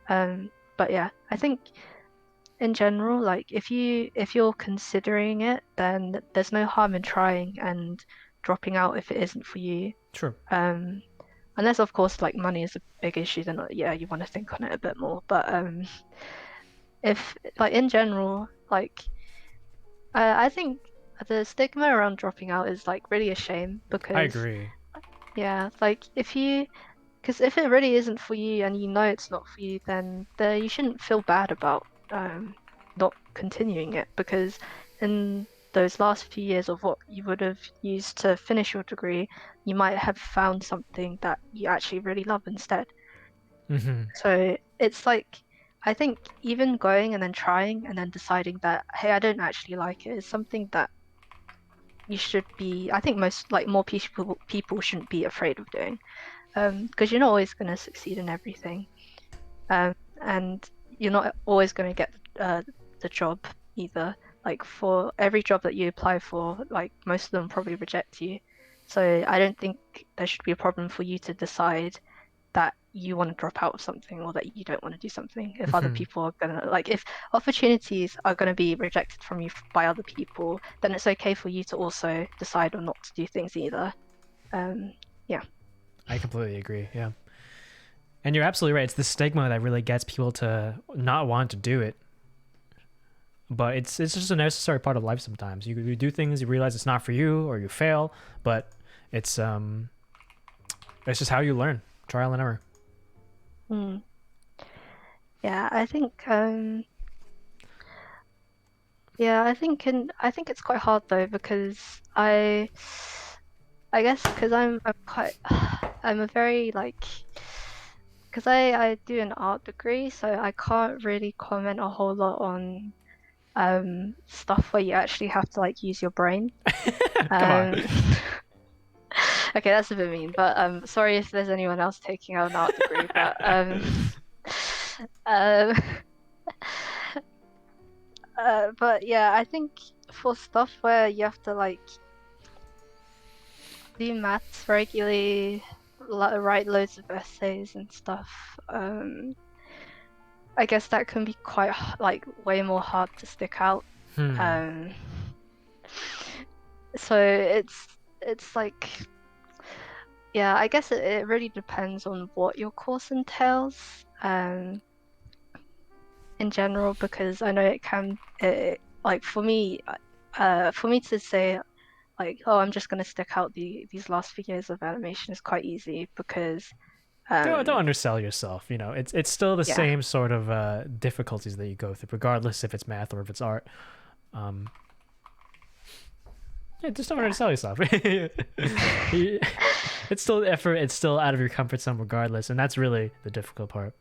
But yeah, I think in general, like if you're considering it, then there's no harm in trying and dropping out if it isn't for you. True. Unless of course like money is a big issue, then yeah, you want to think on it a bit more. But if like in general, like I think the stigma around dropping out is like really a shame, because I agree. yeah, like because if it really isn't for you and you know it's not for you, then you shouldn't feel bad about not continuing it, because in those last few years of what you would have used to finish your degree, you might have found something that you actually really love instead. So it's like, I think even going and then trying and then deciding that, hey, I don't actually like it, is something that you should be, I think more people shouldn't be afraid of doing, because you're not always going to succeed in everything, and you're not always going to get the job either. Like for every job that you apply for, like most of them probably reject you. So I don't think there should be a problem for you to decide that you want to drop out of something or that you don't want to do something. If other people are gonna, like, if opportunities are going to be rejected from you by other people, then it's okay for you to also decide or not to do things either. Yeah. I completely agree. Yeah. And you're absolutely right. It's the stigma that really gets people to not want to do it. But it's just a necessary part of life sometimes. You do things, you realize it's not for you, or you fail, but it's just how you learn. Trial and error. Yeah, I think Yeah, I think it's quite hard though because I guess because I'm quite I'm a very like because I do an art degree, so I can't really comment a whole lot on stuff where you actually have to like use your brain. Come on. Um okay, that's a bit mean, but sorry if there's anyone else taking out an art degree, but um but yeah, I think for stuff where you have to like do maths regularly, write loads of essays and stuff. I guess that can be quite like way more hard to stick out. Um, so it's like yeah, I guess it really depends on what your course entails. In general, because I know it can like for me to say like, oh, I'm just gonna stick out these last few years of animation is quite easy because Don't undersell yourself. You know, it's still the yeah, same sort of difficulties that you go through, regardless if it's math or if it's art. Um, yeah, just don't yeah. undersell yourself. It's still effort. It's still out of your comfort zone, regardless, and that's really the difficult part.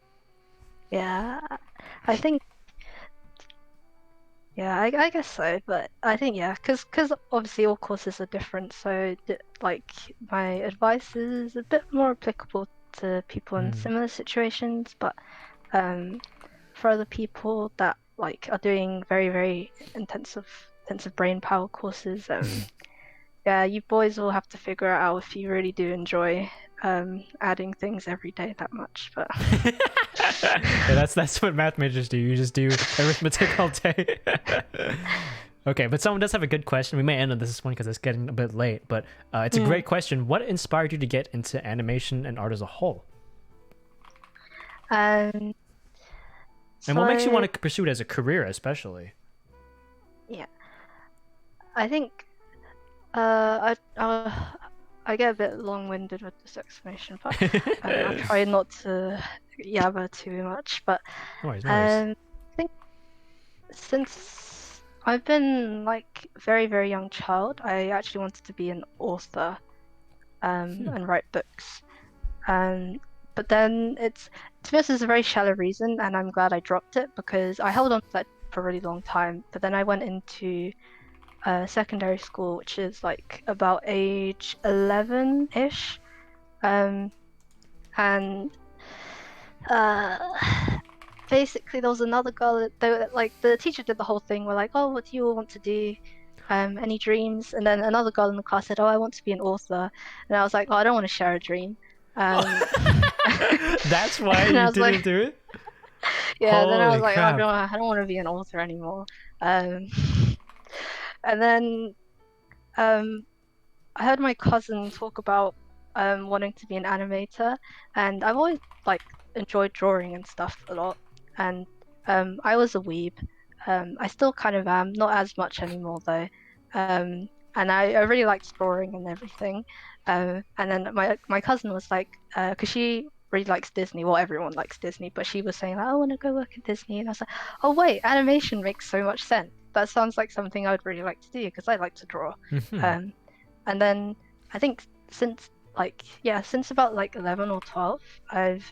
Yeah, I think yeah, I guess so, but I think yeah, because obviously all courses are different, so like my advice is a bit more applicable to people in Mm. similar situations, but for other people that like are doing very intensive brain power courses, yeah, you boys will have to figure out if you really do enjoy adding things every day that much, but. Yeah, that's what math majors do. You just do arithmetic all day. Okay, but someone does have a good question. We may end on this one because it's getting a bit late, but it's a great question. What inspired you to get into animation and art as a whole? Um, And what makes you so want to pursue it as a career, especially? yeah, I think I get a bit long-winded with this explanation, but I'll try not to yabber too much. But No worries, no worries. I think since I've been like very young child, I actually wanted to be an author and write books. Um, but then to be honest, it's a very shallow reason, and I'm glad I dropped it because I held on to that for a really long time. But then I went into secondary school, which is like about age 11-ish. And uh, basically there was another girl that like the teacher did the whole thing. We're like, oh, what do you all want to do? Any dreams? And then another girl in the class said, oh, I want to be an author. And I was like, oh, I don't want to share a dream. That's why And I you was didn't like, do it? yeah. Then I Holy was like, crap. I don't want to be an author anymore. Um, and then um, I heard my cousin talk about wanting to be an animator, and I've always like enjoyed drawing and stuff a lot. And I was a weeb. I still kind of am, not as much anymore though. And I really liked drawing and everything. And then my cousin was like, because she really likes Disney. Well, everyone likes Disney, but she was saying like, I want to go work at Disney, and I was like, oh wait, animation makes so much sense. That sounds like something I would really like to do because I like to draw. Mhm. And then I think since like yeah, since about like 11 or 12, I've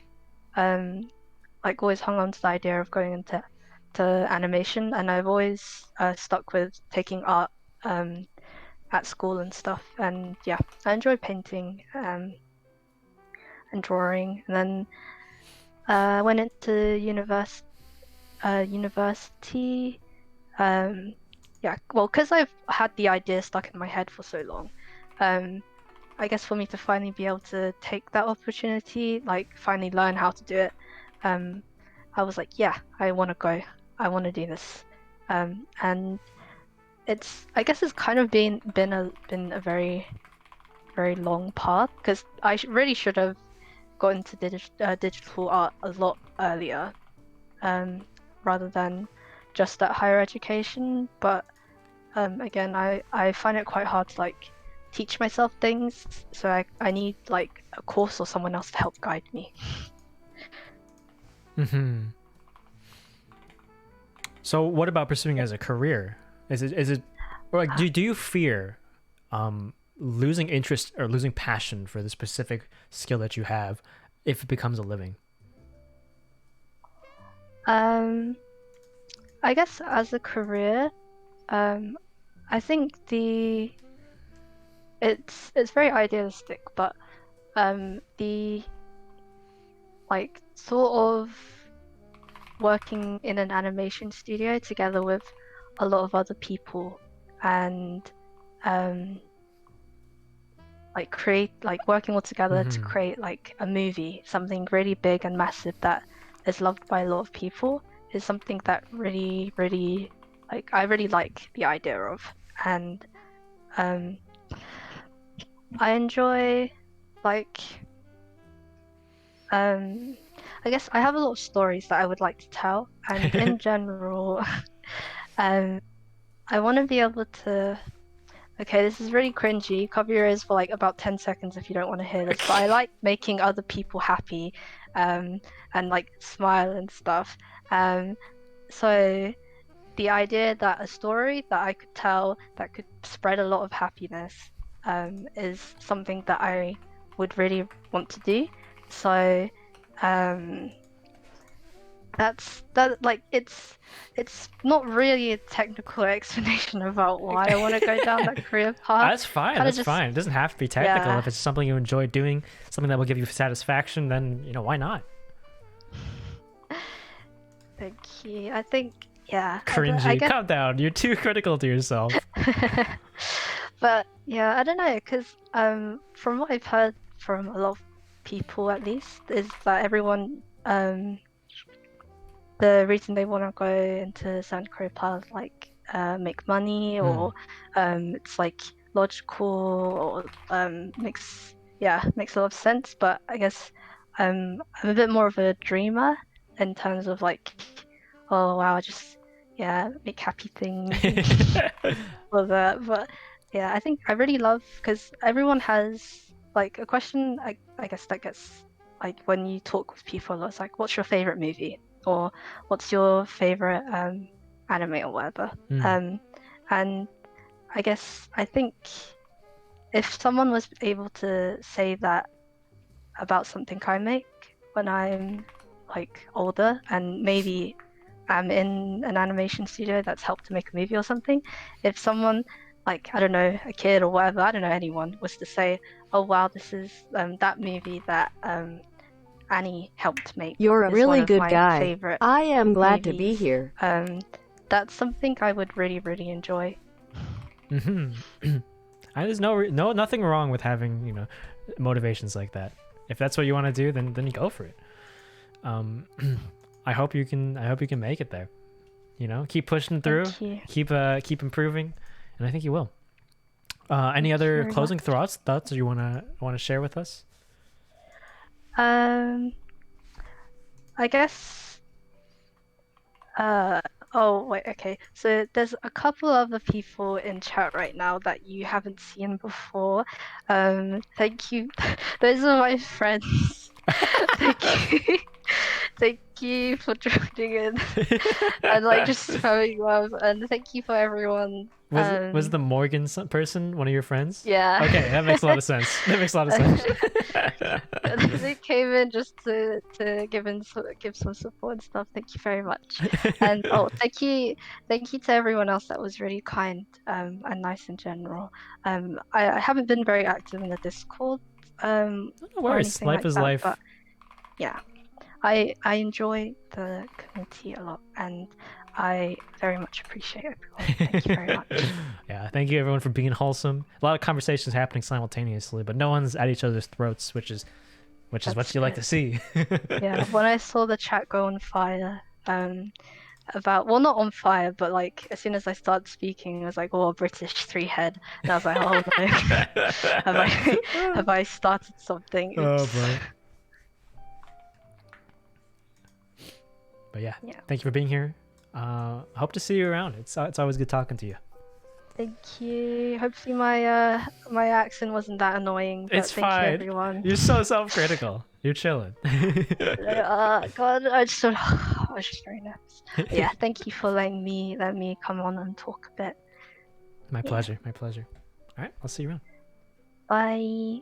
like always hung on to the idea of going into animation, and I've always stuck with taking art at school and stuff. And yeah, I enjoy painting and drawing. And then I went into university. Yeah, well, because I've had the idea stuck in my head for so long. I guess for me to finally be able to take that opportunity, like finally learn how to do it, I was like, yeah, I want to go. I want to do this. And I guess it's kind of been a very long path because I really should have got into digital art a lot earlier, rather than just at higher education. But again, I find it quite hard to like teach myself things, so I need like a course or someone else to help guide me. Mhm. So, what about pursuing as a career? Is it or like do you fear losing interest or losing passion for the specific skill that you have if it becomes a living? I guess as a career, I think it's very idealistic, but the like sort of working in an animation studio together with a lot of other people and like working all together to create like a movie, something really big and massive that is loved by a lot of people, is something that really like I really like the idea of. And I enjoy like I guess I have a lot of stories that I would like to tell, and in general I want to be able to. Okay, this is really cringy. Cover your ears for like about 10 seconds if you don't want to hear this. But I like making other people happy, and like smile and stuff. So the idea that a story that I could tell that could spread a lot of happiness, is something that I would really want to do. So, that like it's not really a technical explanation about why I want to go down that career path. That's fine. Kinda That's just- fine. It doesn't have to be technical. Yeah. If it's something you enjoy doing, something that will give you satisfaction, then why not? Thank you. I think I Cringy. guess, Calm down. You're too critical to yourself. but yeah, I don't know, because from what I've heard from a lot of people, at least, is that everyone the reason they want to go into certain career paths, like make money, or it's like logical, or makes a lot of sense. But I guess I'm a bit more of a dreamer in terms of like, oh wow, just make happy things, all of that. But I think I really love, because everyone has like a question. I guess that gets like when you talk with people, it's like, what's your favorite movie, or what's your favorite anime or whatever. And I guess I think if someone was able to say that about something I make when I'm like older, and maybe I'm in an animation studio that's helped to make a movie or something, if someone, like, I don't know, a kid or whatever, I don't know, anyone was to say, oh wow, this is that movie that Annie helped make. You're a is one really of good my guy. favorite I am glad to be movies. here. That's something I would really enjoy. There's nothing wrong with having motivations like that. If that's what you want to do, then you go for it. I hope you can make it there. Keep pushing through. Thank you. Keep improving, and I think you will. Any Thank you other very closing much. thoughts you wanna share with us? I guess. Oh wait, okay. So there's a couple other people in chat right now that you haven't seen before. Thank you. Those are my friends. Thank you. Thank you for joining in and like just showing love, and thank you for everyone. Was the Morgan person one of your friends? Yeah. Okay, that makes a lot of sense. That makes a lot of sense. They came in just to give some support and stuff. Thank you very much. And thank you to everyone else that was really kind and nice in general. I haven't been very active in the Discord No or worries. anything Life like is that, life. but yeah, I enjoy the community a lot, and I very much appreciate everyone. Thank you very much. Yeah, thank you everyone for being wholesome. A lot of conversations happening simultaneously, but no one's at each other's throats, which is what That's you like to good. see. Yeah, when I saw the chat go on fire, about, well, not on fire, but like as soon as I started speaking, it was like, oh, British three-head, and I was like, oh no, have I started something? Oh Oops. boy. But yeah, thank you for being here. Hope to see you around. It's always good talking to you. Thank you. Hopefully my accent wasn't that annoying. But It's thank fine. you, everyone. You're so self-critical. You're chilling. God, I just I was just very nervous. But yeah, thank you for letting me come on and talk a bit. My pleasure. My pleasure. All right, I'll see you around. Bye.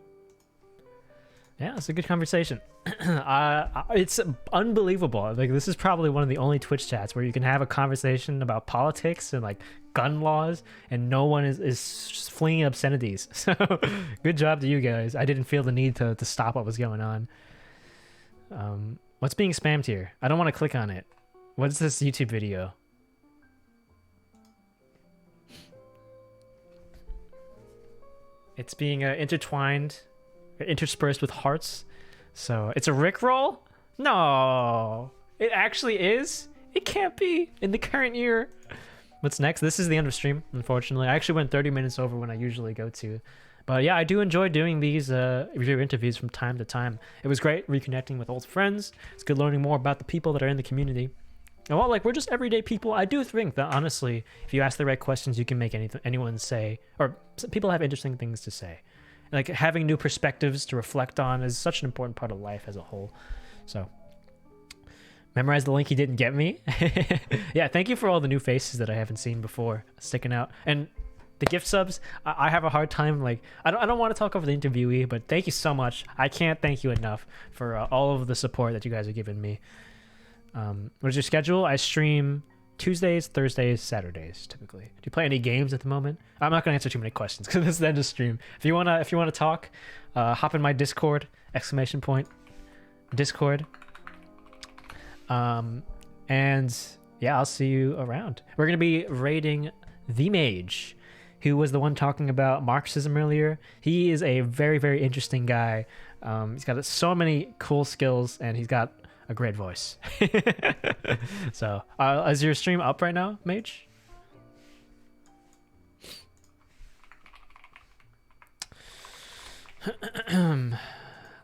Yeah, it's a good conversation. It's unbelievable. Like, this is probably one of the only Twitch chats where you can have a conversation about politics and like gun laws, and no one is just flinging obscenities. So, good job to you guys. I didn't feel the need to stop what was going on. What's being spammed here? I don't want to click on it. What is this YouTube video? It's being interspersed with hearts. So it's a Rickroll? No, it actually is. It can't be in the current year. What's next? This is the end of stream, unfortunately. I actually went 30 minutes over when I usually go to. But yeah, I do enjoy doing these reviewer interviews from time to time. It was great reconnecting with old friends. It's good learning more about the people that are in the community. And while like we're just everyday people, I do think that honestly, if you ask the right questions, you can make anyone say, or people have interesting things to say. Like having new perspectives to reflect on is such an important part of life as a whole. So memorize the link you didn't get me. Yeah, thank you for all the new faces that I haven't seen before sticking out. And the gift subs, I have a hard time. Like I don't want to talk over the interviewee, but thank you so much. I can't thank you enough for all of the support that you guys are giving me. What is your schedule? I stream Tuesdays, Thursdays, Saturdays typically. Do you play any games at the moment? I'm not gonna answer too many questions because this is the end of stream. If you wanna talk, hop in my Discord, ! Discord. And yeah, I'll see you around. We're gonna be raiding the Mage, who was the one talking about Marxism earlier. He is a very, very interesting guy. He's got so many cool skills, and he's got a great voice. So is your stream up right now, Mage?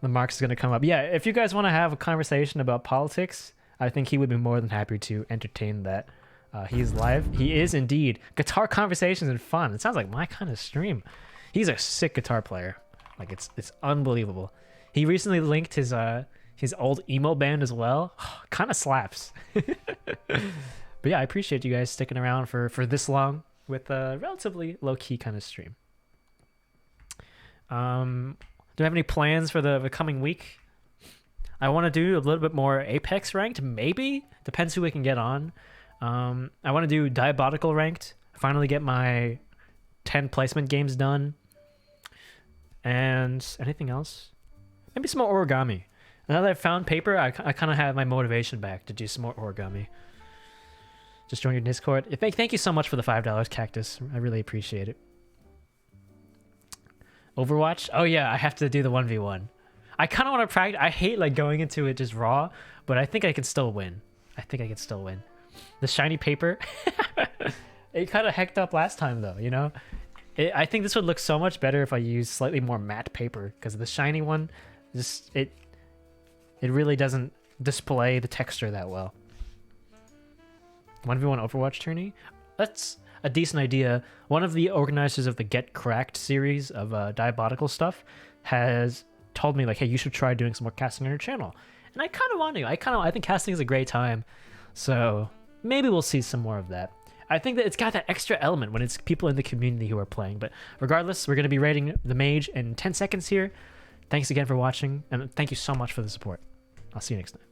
The Marx is going to come up. Yeah, if you guys want to have a conversation about politics, I think he would be more than happy to entertain that. He's live. He is indeed. Guitar conversations and fun. It sounds like my kind of stream. He's a sick guitar player. Like it's unbelievable. He recently linked his old emo band as well. Kind of slaps. But yeah, I appreciate you guys sticking around for this long with a relatively low-key kind of stream. Do you have any plans for the coming week? I want to do a little bit more Apex ranked, maybe. Depends who we can get on. I want to do Diabolical ranked. Finally get my 10 placement games done. And anything else? Maybe some more origami. Now that I've found paper, I kind of have my motivation back to do some more origami. Just join your Discord. Thank you so much for the $5, Cactus. I really appreciate it. Overwatch? Oh yeah, I have to do the 1v1. I kind of want to practice. I hate like going into it just raw, but I think I can still win. The shiny paper. It kind of hecked up last time though, you know? I think this would look so much better if I use slightly more matte paper, because the shiny one, just it really doesn't display the texture that well. 1v1 Overwatch tourney? That's a decent idea. One of the organizers of the Get Cracked series of Diabolical stuff has told me, like, hey, you should try doing some more casting on your channel. And I kind of want to. I think casting is a great time. So maybe we'll see some more of that. I think that it's got that extra element when it's people in the community who are playing. But regardless, we're going to be rating the Mage in 10 seconds here. Thanks again for watching, and thank you so much for the support. I'll see you next time.